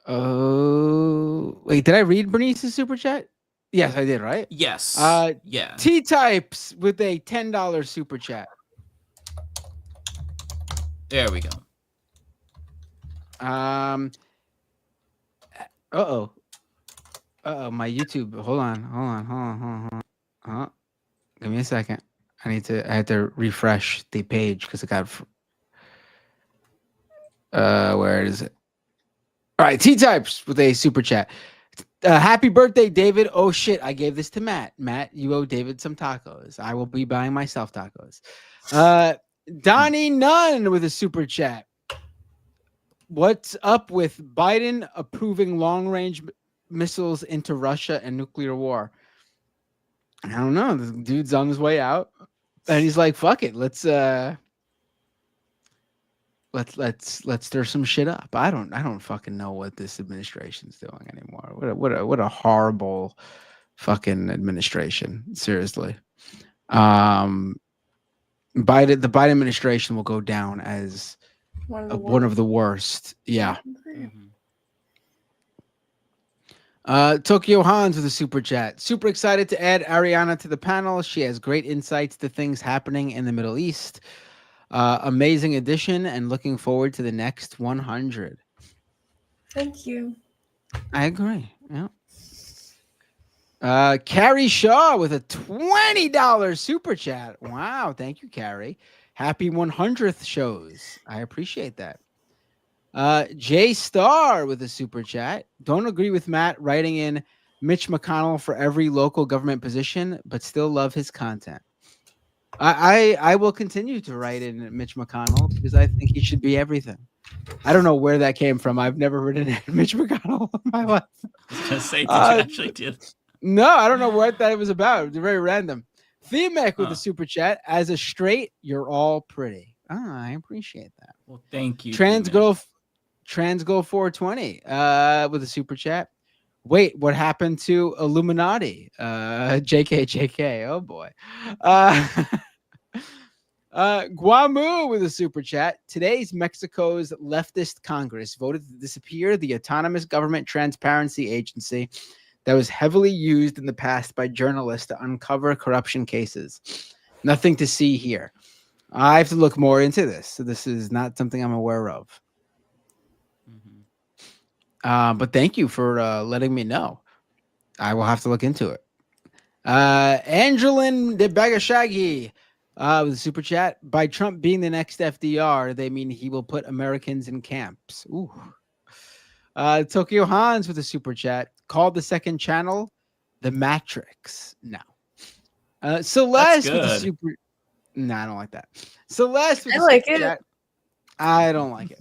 Oh, wait, did I read Bernice's super chat? Yes, I did, right? Yes. Yeah. T-Types with a $10 super chat. There we go. Uh-oh, my YouTube. Hold on. Give me a second. I had to refresh the page because it got where is it? All right, T-Types with a super chat. Happy birthday, David. Oh shit, I gave this to Matt. Matt, you owe David some tacos. I will be buying myself tacos. Donnie Nunn with a super chat. What's up with Biden approving long-range missiles into Russia and nuclear war? I don't know. This dude's on his way out, and he's like, "Fuck it, let's stir some shit up." I don't fucking know what this administration's doing anymore. What a horrible fucking administration. Seriously. The Biden administration will go down as one of the worst. Yeah. Tokyo Hans with a super chat. Super excited to add Ariana to the panel. She has great insights to things happening in the Middle East. Amazing addition, and looking forward to the next 100. Thank you. I agree. Yeah. Carrie Shaw with a $20 super chat. Wow, thank you, Carrie. Happy 100th shows. I appreciate that. Jay Star with a super chat. Don't agree with Matt writing in Mitch McConnell for every local government position, but still love his content. I will continue to write in Mitch McConnell because I think he should be everything. I don't know where that came from. I've never written in Mitch McConnell in my life. I was gonna say, did you actually did? No, I don't know what that was about. It's very random. Themek with a super chat. As a straight, you're all pretty. I appreciate that. Well, thank you. Transgo 420 with a super chat. Wait, what happened to Illuminati? JK. Oh boy. Guamu with a super chat. Today's Mexico's leftist Congress voted to disappear the autonomous government transparency agency that was heavily used in the past by journalists to uncover corruption cases. Nothing to see here. I have to look more into this. So this is not something I'm aware of. But thank you for letting me know. I will have to look into it. Angelin de Bagashagi with a super chat. By Trump being the next FDR, they mean he will put Americans in camps. Ooh. Tokyo Hans with a super chat. Called the second channel the Matrix. No. Celeste with a super. No, I don't like that. Celeste with I a like super it. chat. I don't like it.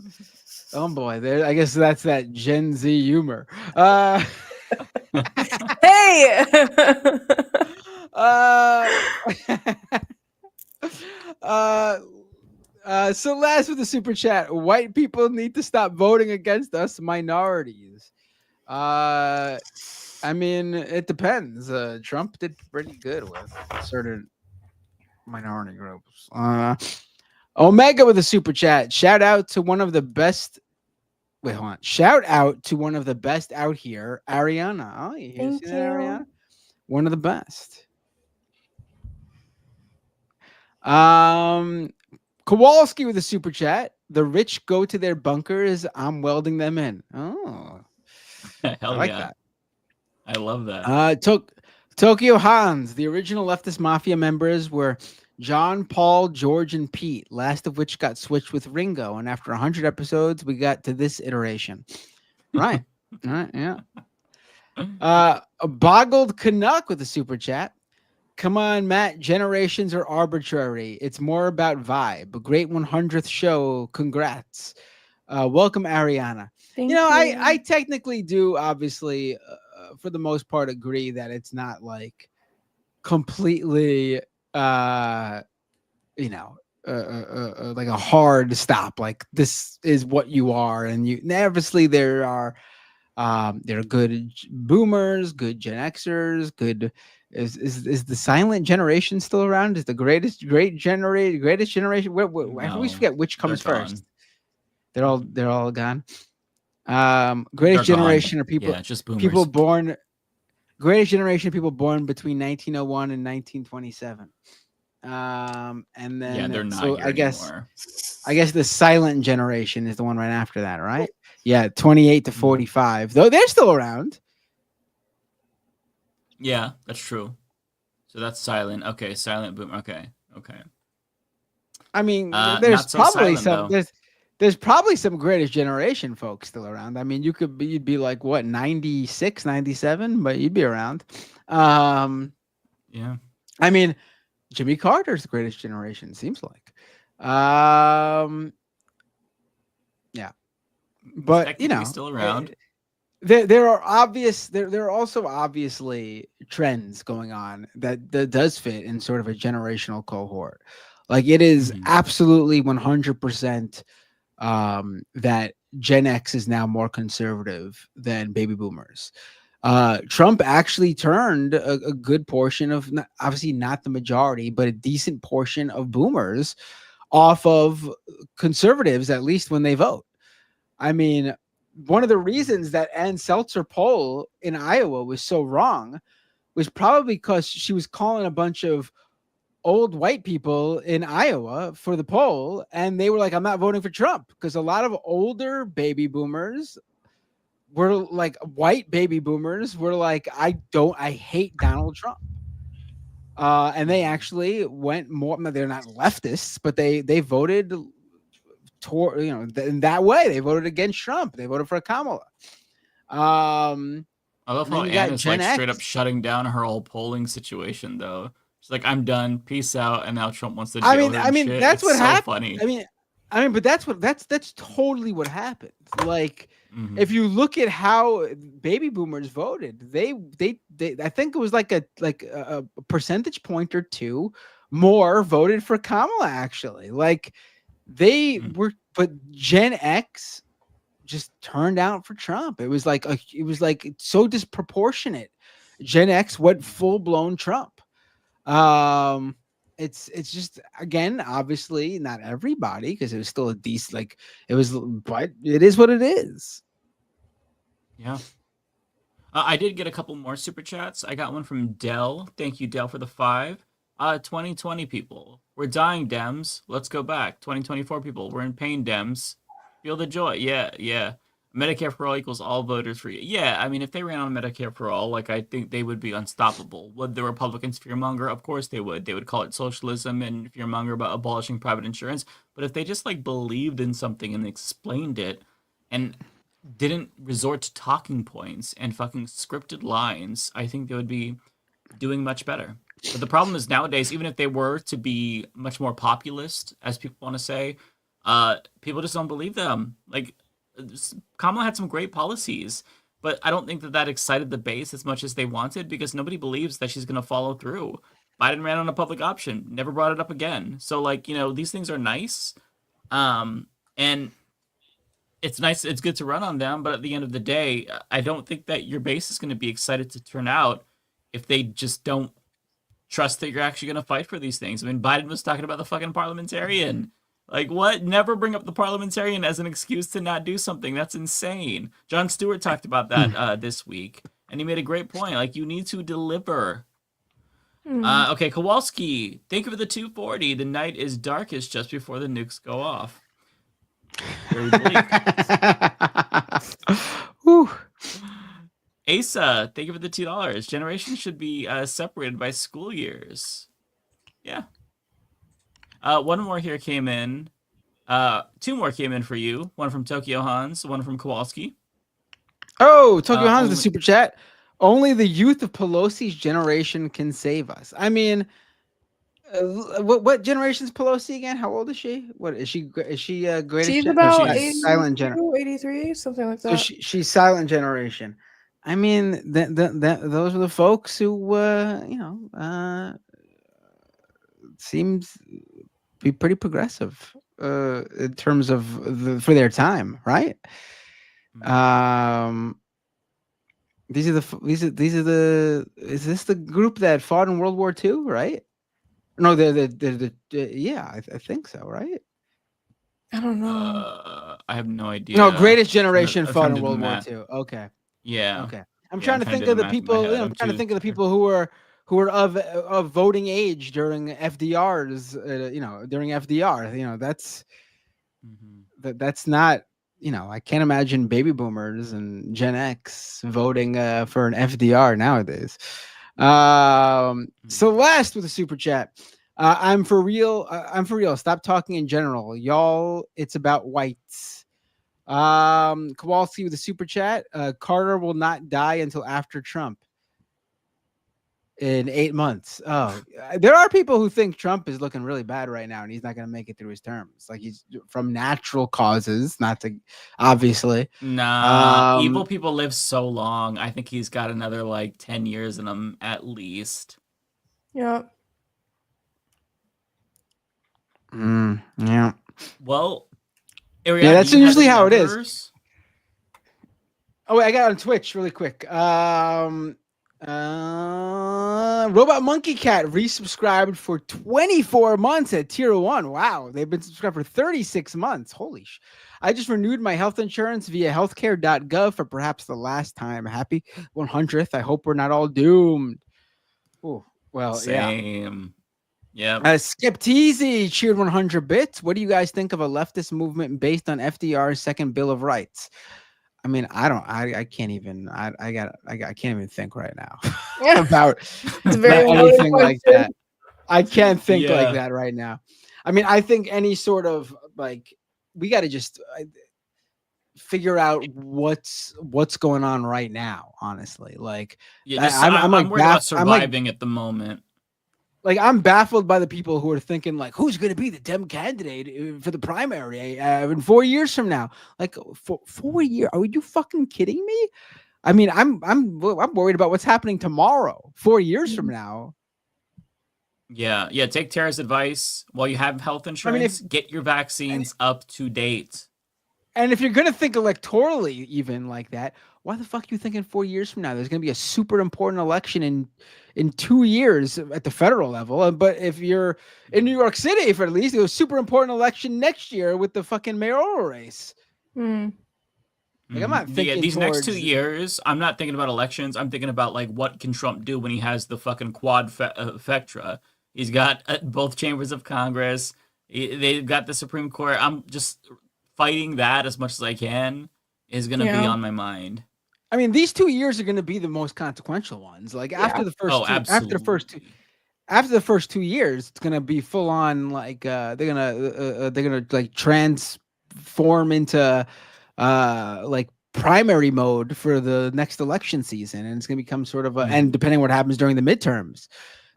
Oh boy, I guess that's that Gen Z humor. Hey. Celeste with the super chat. White people need to stop voting against us minorities. I mean, it depends. Trump did pretty good with certain minority groups. Omega with a super chat. Shout out to one of the best. Wait, hold on. Shout out to one of the best out here, Ariana. Oh, you Thank see that, you. Ariana? One of the best. Kowalski with a super chat. The rich go to their bunkers. I'm welding them in. Oh, Hell I like yeah. that. I love that. Tokyo Hans. The original leftist mafia members were John, Paul, George, and Pete, last of which got switched with Ringo. And after 100 episodes, we got to this iteration. Right. All right. Yeah. A boggled Canuck with a super chat. Come on, Matt. Generations are arbitrary. It's more about vibe. A great 100th show. Congrats. Welcome, Ariana. Thank you. I you. technically do, obviously, for the most part, agree that it's not like completely like a hard stop. Like this is what you are, and you obviously there are good boomers, good Gen Xers, good. Is the silent generation still around? Is the greatest generation? I always forget which comes first. They're all gone. Greatest generation are people. Yeah, just boomers. People born. Greatest generation of people born between 1901 and 1927. And then they're not so here anymore. I guess the silent generation is the one right after that, right? Yeah, 28 to 45. Though they're still around. Yeah, that's true. So that's silent. Okay, silent boom. Okay. I mean, Not there's so probably silent, some there's probably some greatest generation folks still around. I mean, you'd be like what, 96, 97, but you'd be around. Yeah. I mean, Jimmy Carter's the greatest generation, seems like. Yeah. But you know, still around. There are also obviously trends going on that does fit in sort of a generational cohort. Like it is absolutely 100% that Gen X is now more conservative than baby boomers. Trump actually turned a good portion of, obviously not the majority, but a decent portion of boomers off of conservatives, at least when they vote. I mean, one of the reasons that Ann Seltzer poll in Iowa was so wrong was probably because she was calling a bunch of old white people in Iowa for the poll, and they were like, I'm not voting for Trump, because a lot of older baby boomers were like, white baby boomers were like, I hate Donald Trump. And they actually went more, they're not leftists, but they voted in that way. They voted against Trump. They voted for Kamala. I love how Ann is Gen like straight X. up shutting down her whole polling situation, though. She's like, "I'm done, peace out," and now Trump wants to jail her. I mean, shit. that's it's what so happened. Funny. But that's totally what happened. Like, if you look at how baby boomers voted, they I think it was like a percentage point or two more voted for Kamala. Actually, like they were, but Gen X just turned out for Trump. It was like so disproportionate. Gen X went full blown Trump. It's just, again, obviously not everybody, because it was still a decent, but it is what it is. Yeah. I did get a couple more super chats. I got one from Dell. Thank you, Dell, for the 5. 2020 people, we're dying, Dems. Let's go back. 2024 people, we're in pain, Dems. Feel the joy. Yeah. Medicare for all equals all voters for you. Yeah, I mean, if they ran on Medicare for all, I think they would be unstoppable. Would the Republicans fearmonger? Of course they would. They would call it socialism and fearmonger about abolishing private insurance. But if they just believed in something and explained it and didn't resort to talking points and fucking scripted lines, I think they would be doing much better. But the problem is nowadays, even if they were to be much more populist, as people want to say, people just don't believe them. Kamala had some great policies, but I don't think that excited the base as much as they wanted, because nobody believes that she's going to follow through. Biden ran on a public option, never brought it up again. So, these things are nice. And it's nice, it's good to run on them, but at the end of the day, I don't think that your base is going to be excited to turn out if they just don't trust that you're actually going to fight for these things. I mean, Biden was talking about the fucking parliamentarian. What? Never bring up the parliamentarian as an excuse to not do something. That's insane. Jon Stewart talked about that this week, and he made a great point. You need to deliver. Okay, Kowalski, thank you for the 240. The night is darkest just before the nukes go off. Very bleak. Asa, thank you for the $2. Generations should be separated by school years. Yeah. One more here came in. 2 more came in for you. One from Tokyo Hans, one from Kowalski. Oh, Tokyo Hans, the super chat. Only the youth of Pelosi's generation can save us. I mean, what generation is Pelosi again? How old is she? What is she? Is she greatest? She's about silent 83, something like that. So she's silent generation. I mean, those are the folks who seems be pretty progressive in terms of for their time, right? These are the is this the group that fought in World War II, right? No, yeah, I think so, right? I don't know. I have no idea. No, Greatest Generation I'm fought trying in to do the World War math. II. Okay. Yeah. Okay. I'm Yeah, trying to to think do of the the math in my people. head. I'm trying to think of the people who were of voting age during FDR's. During FDR. That's not. I can't imagine baby boomers and Gen X voting for an FDR nowadays. Celeste with a super chat. I'm for real. I'm for real. Stop talking in general, y'all. It's about whites. Kowalski with a super chat. Carter will not die until after Trump in 8 months. Oh, there are people who think Trump is looking really bad right now and he's not going to make it through his terms. Like, he's from natural causes, not to obviously. Nah, evil people live so long. I think he's got another like 10 years in him at least. Yeah. Yeah. Well, yeah, that's usually how it is. Oh, wait, I got on Twitch really quick. Robot Monkey Cat resubscribed for 24 months at tier 1. Wow, they've been subscribed for 36 months. Holy sh! I just renewed my health insurance via healthcare.gov for perhaps the last time. Happy 100th. I hope we're not all doomed. Oh, well, Same. Yeah. Skip Teasy cheered 100 bits. What do you guys think of a leftist movement based on FDR's second Bill of Rights? I mean, I can't even. I can't even think right now about anything like that. I can't think like that right now. I mean, I think any sort of we got to just figure out what's going on right now. Honestly, I'm worried about surviving at the moment. Like, I'm baffled by the people who are thinking, like, who's going to be the Dem candidate for the primary in 4 years from now? Like, for 4 years? Are you fucking kidding me? I mean, I'm worried about what's happening tomorrow, 4 years from now. Yeah. Take Tara's advice. While you have health insurance, get your vaccines up to date. And if you're going to think electorally even like that, why the fuck are you thinking 4 years from now? There's going to be a super important election in 2 years at the federal level. But if you're in New York City, for at least, it was a super important election next year with the fucking mayoral race. Hmm. Like, I'm not thinking these next 2 years, I'm not thinking about elections. I'm thinking about, like, what can Trump do when he has the fucking quad fectra. He's got both chambers of Congress. They've got the Supreme Court. I'm just fighting that as much as I can is going to be on my mind. I mean, these 2 years are going to be the most consequential ones. Like, after the first 2 years, it's going to be full on. Like, they're gonna like transform into like primary mode for the next election season, and it's going to become sort of and depending on what happens during the midterms.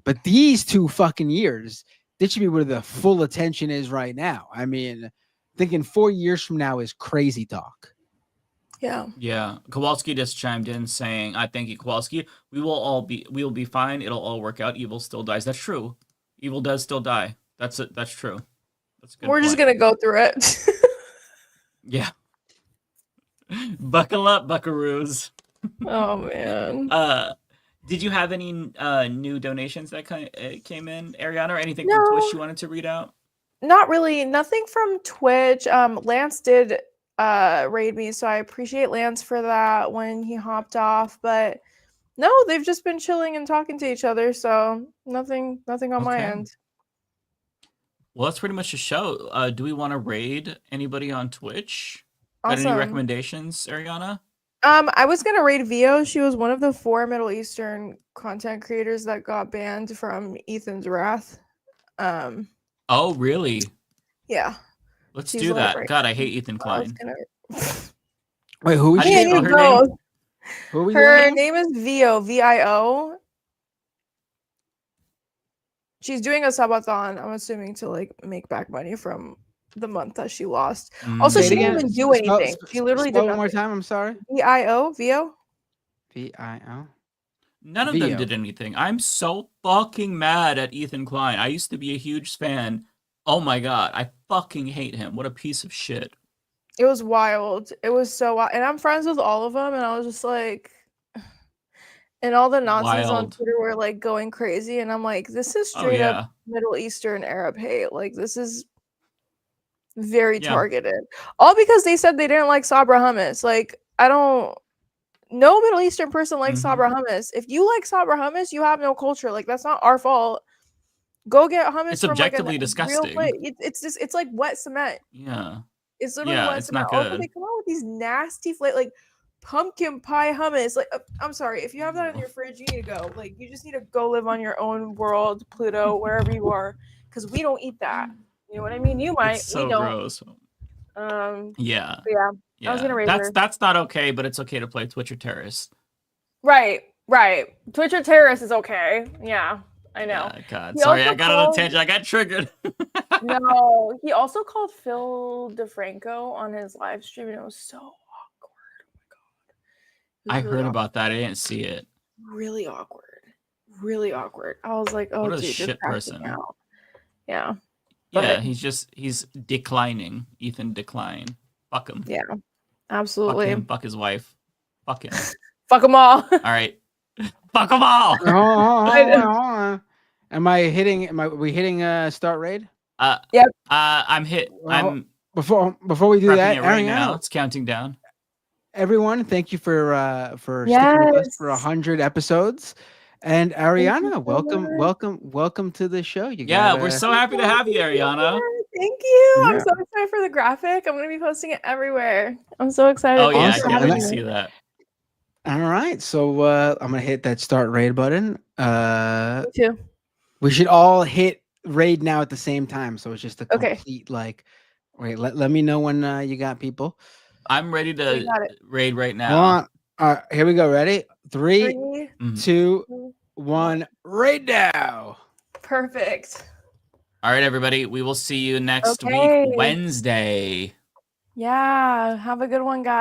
But these 2 fucking years, this should be where the full attention is right now. I mean, thinking 4 years from now is crazy talk. Yeah. Kowalski just chimed in saying, "I thank you, Kowalski. We will be fine. It'll all work out. Evil still dies." That's true. Evil does still die. That's it. That's true. That's a good We're just gonna go through it. Yeah. Buckle up, buckaroos. Oh man. Did you have any new donations that came in, Ariana, or anything from Twitch you wanted to read out? Not really. Nothing from Twitch. Lance did raid me, so I appreciate Lance for that when he hopped off. But no, they've just been chilling and talking to each other, so nothing on my end. Well, that's pretty much the show. Do we want to raid anybody on Twitch? Awesome. Got any recommendations, Ariana? I was gonna raid Vio. She was one of the 4 Middle Eastern content creators that got banned from Ethan's Wrath. Oh, really? Yeah. Let's do that. God, I hate Ethan Klein. Wait, who is she? Her Name? Her name is Vio, VIO. She's doing a subathon, I'm assuming, to like make back money from the month that she lost. Also, she didn't even do anything. She literally did one more time. I'm sorry. VIO, Vio. VIO. None of them did anything. I'm so fucking mad at Ethan Klein. I used to be a huge fan Oh my god, I fucking hate him. What a piece of shit. It was wild. It was so wild. And I'm friends with all of them, and I was just like, and all the Nazis on Twitter were like going crazy, and I'm like, this is straight up Middle Eastern Arab hate. Like, this is very targeted. All because they said they didn't like Sabra hummus. Like, no Middle Eastern person likes Sabra hummus. If you like Sabra hummus, you have no culture. Like, that's not our fault. Go get hummus. It's from objectively like a disgusting. real place. It's like wet cement. Yeah. It's literally wet cement. Also, they come out with these nasty like pumpkin pie hummus. Like, I'm sorry, if you have that in your fridge, you need to go. Like, you just need to go live on your own world, Pluto, wherever you are, because we don't eat that. You know what I mean? You might. It's so we don't. Gross. Yeah. I was gonna raise her. That's not okay, but it's okay to play Twitcher terrorist. Right. Twitcher terrorist is okay. Yeah, I know. Yeah, God, sorry, I got on a tangent. I got triggered. No, he also called Phil DeFranco on his live stream, and it was so awkward. Oh my god! I heard about that. I didn't see it. Really awkward. I was like, oh, what a dude, shit person. Yeah. Yeah, he's declining. Ethan decline. Fuck him. Yeah, absolutely. Fuck him. Fuck his wife. Fuck him. Fuck them all. All right. Fuck them all. Are we hitting start raid? Yep. I'm hit. Well, before we do that, right now, it's counting down. Everyone, thank you for sticking with us for 100 episodes. And Ariana, welcome to the show. We're so happy to have you, Ariana. Thank you. Yeah. I'm so excited for the graphic. I'm going to be posting it everywhere. I'm so excited. Oh yeah, I can't wait to see that. All right, so I'm gonna hit that start raid button. Me too. We should all hit raid now at the same time, so it's just a complete like. Wait, let me know when you got people. I'm ready to raid right now. Here we go. Ready? 3, 2, 1. Raid now. Perfect. All right, everybody. We will see you next week, Wednesday. Yeah. Have a good one, guys.